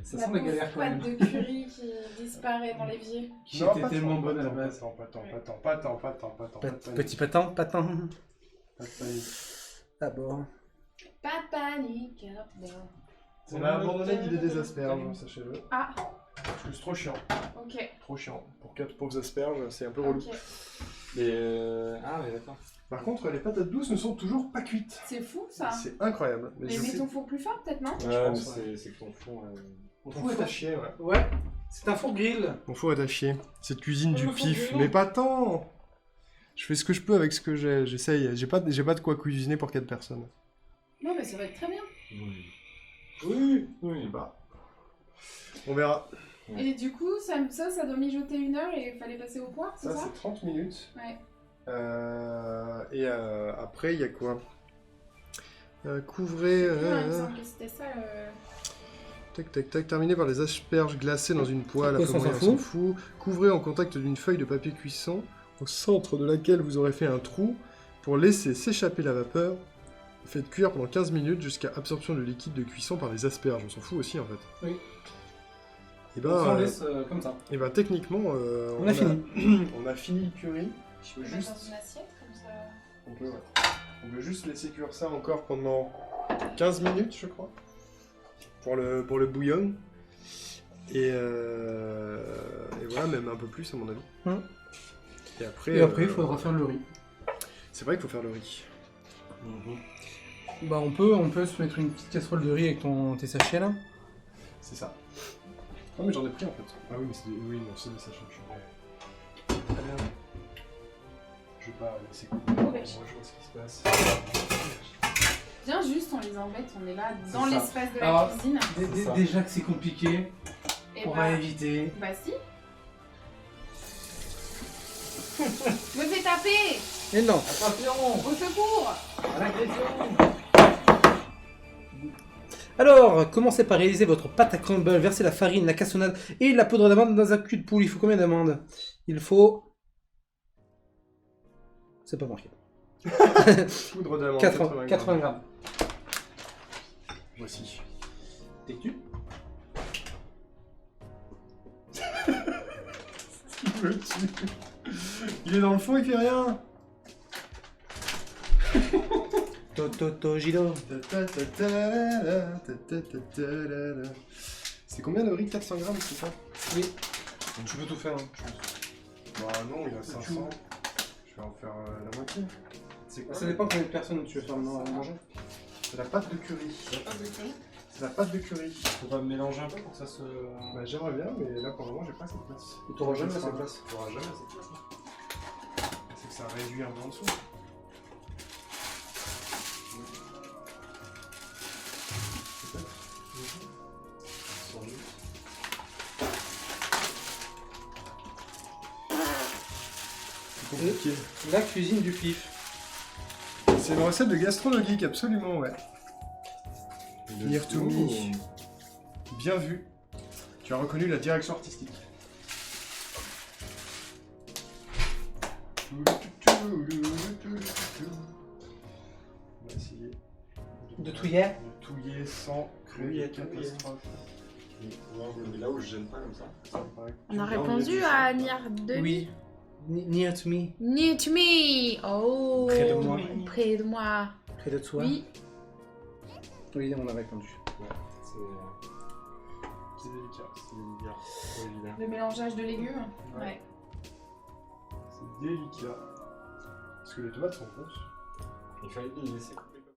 Ça La sent la pauvre galère quand pâte même. de curry qui disparaît dans l'évier. Qui Non, était pas tellement tant, bonne pas à la tant, base. Pas tant. Pas de panique. Petit patin, patin. Pas de panique. Ah bon. Pas de panique. Bon. On a abandonné l'idée des asperges, sachez-le. Ah, Parce que c'est trop chiant. ok. Trop chiant. Pour 4 pauvres asperges, c'est un peu relou. Ok. Mais ah, mais d'accord. Par contre, les patates douces ne sont toujours pas cuites. C'est fou ça. C'est incroyable. Mais je mets sais- ton four plus fort peut-être, non? Ouais, mais pense, c'est que ton fond. Mon four est à chier, ouais. Ouais, c'est un four grill. Mon four est à chier. Cette cuisine du Le four pif. grill. Mais pas tant. Je fais ce que je peux avec ce que j'ai. J'essaye. J'ai pas de quoi cuisiner pour 4 personnes. Non, mais ça va être très bien. Oui, bah. On verra. Ouais. Et du coup, ça doit mijoter 1 heure et il fallait passer au poire, c'est Ça, ça? c'est 30 minutes. Ouais. Après, il y a quoi Couvrez. Il me semble que c'était ça. Tac, terminé par les asperges glacées dans une poêle. Pourquoi Après, on on s'en s'en fout. Couvrez en contact d'une feuille de papier cuisson, au centre de laquelle vous aurez fait un trou pour laisser s'échapper la vapeur. Faites cuire pendant 15 minutes jusqu'à absorption de liquide de cuisson par les asperges. On s'en fout aussi en fait. Oui. Et On s'en ben, laisse comme ça. techniquement, On a fini. On a fini le curry. Je peux Mettre juste, dans une assiette comme ça. on peut juste laisser cuire ça encore pendant 15 minutes, je crois, pour le bouillon. Et voilà, même un peu plus à mon avis. Hum. Et après, Et après, il faudra faire le riz. C'est vrai qu'il faut faire le riz. Bah, on peut se mettre une petite casserole de riz avec tes sachets là. C'est ça. Non mais j'en ai pris en fait. Ah oui, mais c'est des... Oui, non, c'est des sachets. Je vais... Très bien. Je vais pas laisser couper. Moi, je vois ce qui se passe. Viens juste, on les embête, on est là dans ça. l'espace de la Alors, cuisine. C'est ça. Déjà que c'est compliqué, Et on va éviter. bah si. Me fais taper! Et non. Au secours! Alors, commencez par réaliser votre pâte à crumble, versez la farine, la cassonade et la poudre d'amande dans un cul de poule. Il faut combien d'amandes? Il faut... C'est pas marqué. Poudre d'amande. 80 grammes. Voici. T'es tu Il me tue. Il est dans le fond, il fait rien. Toto Gilo. C'est combien de riz? 400 grammes, c'est ça? Oui. Tu peux tout faire, hein, je pense. Bah non, il a 500. Je vais en faire la moitié. C'est quoi? Ça dépend combien de personnes tu veux faire manger. C'est la pâte de curry. C'est la pâte de curry. Faut pas mélanger un peu pour que ça se. Bah j'aimerais bien, mais là pour le moment j'ai pas assez de place. T'auras jamais assez de place. T'auras jamais assez de place. Hein. C'est que ça réduit un peu en dessous. Peut-être. Sans doute. C'est compliqué. La cuisine du pif. C'est une recette de gastronomique, absolument, ouais. Near to me. Bien vu. Tu as reconnu la direction artistique. On va essayer De touiller. de touiller sans créer catastrophe. Mais là où je gêne pas comme ça. On a répondu à Nier 2. Oui. Near to me. Near to me. Oh. Près de moi. Près de moi. Près de toi. Oui. Oui, on a répondu. C'est délicat, c'est délicat. C'est pas évident. Le mélangeage de légumes. Ouais. C'est délicat. Parce que les tomates sont grosses. Il fallait les laisser.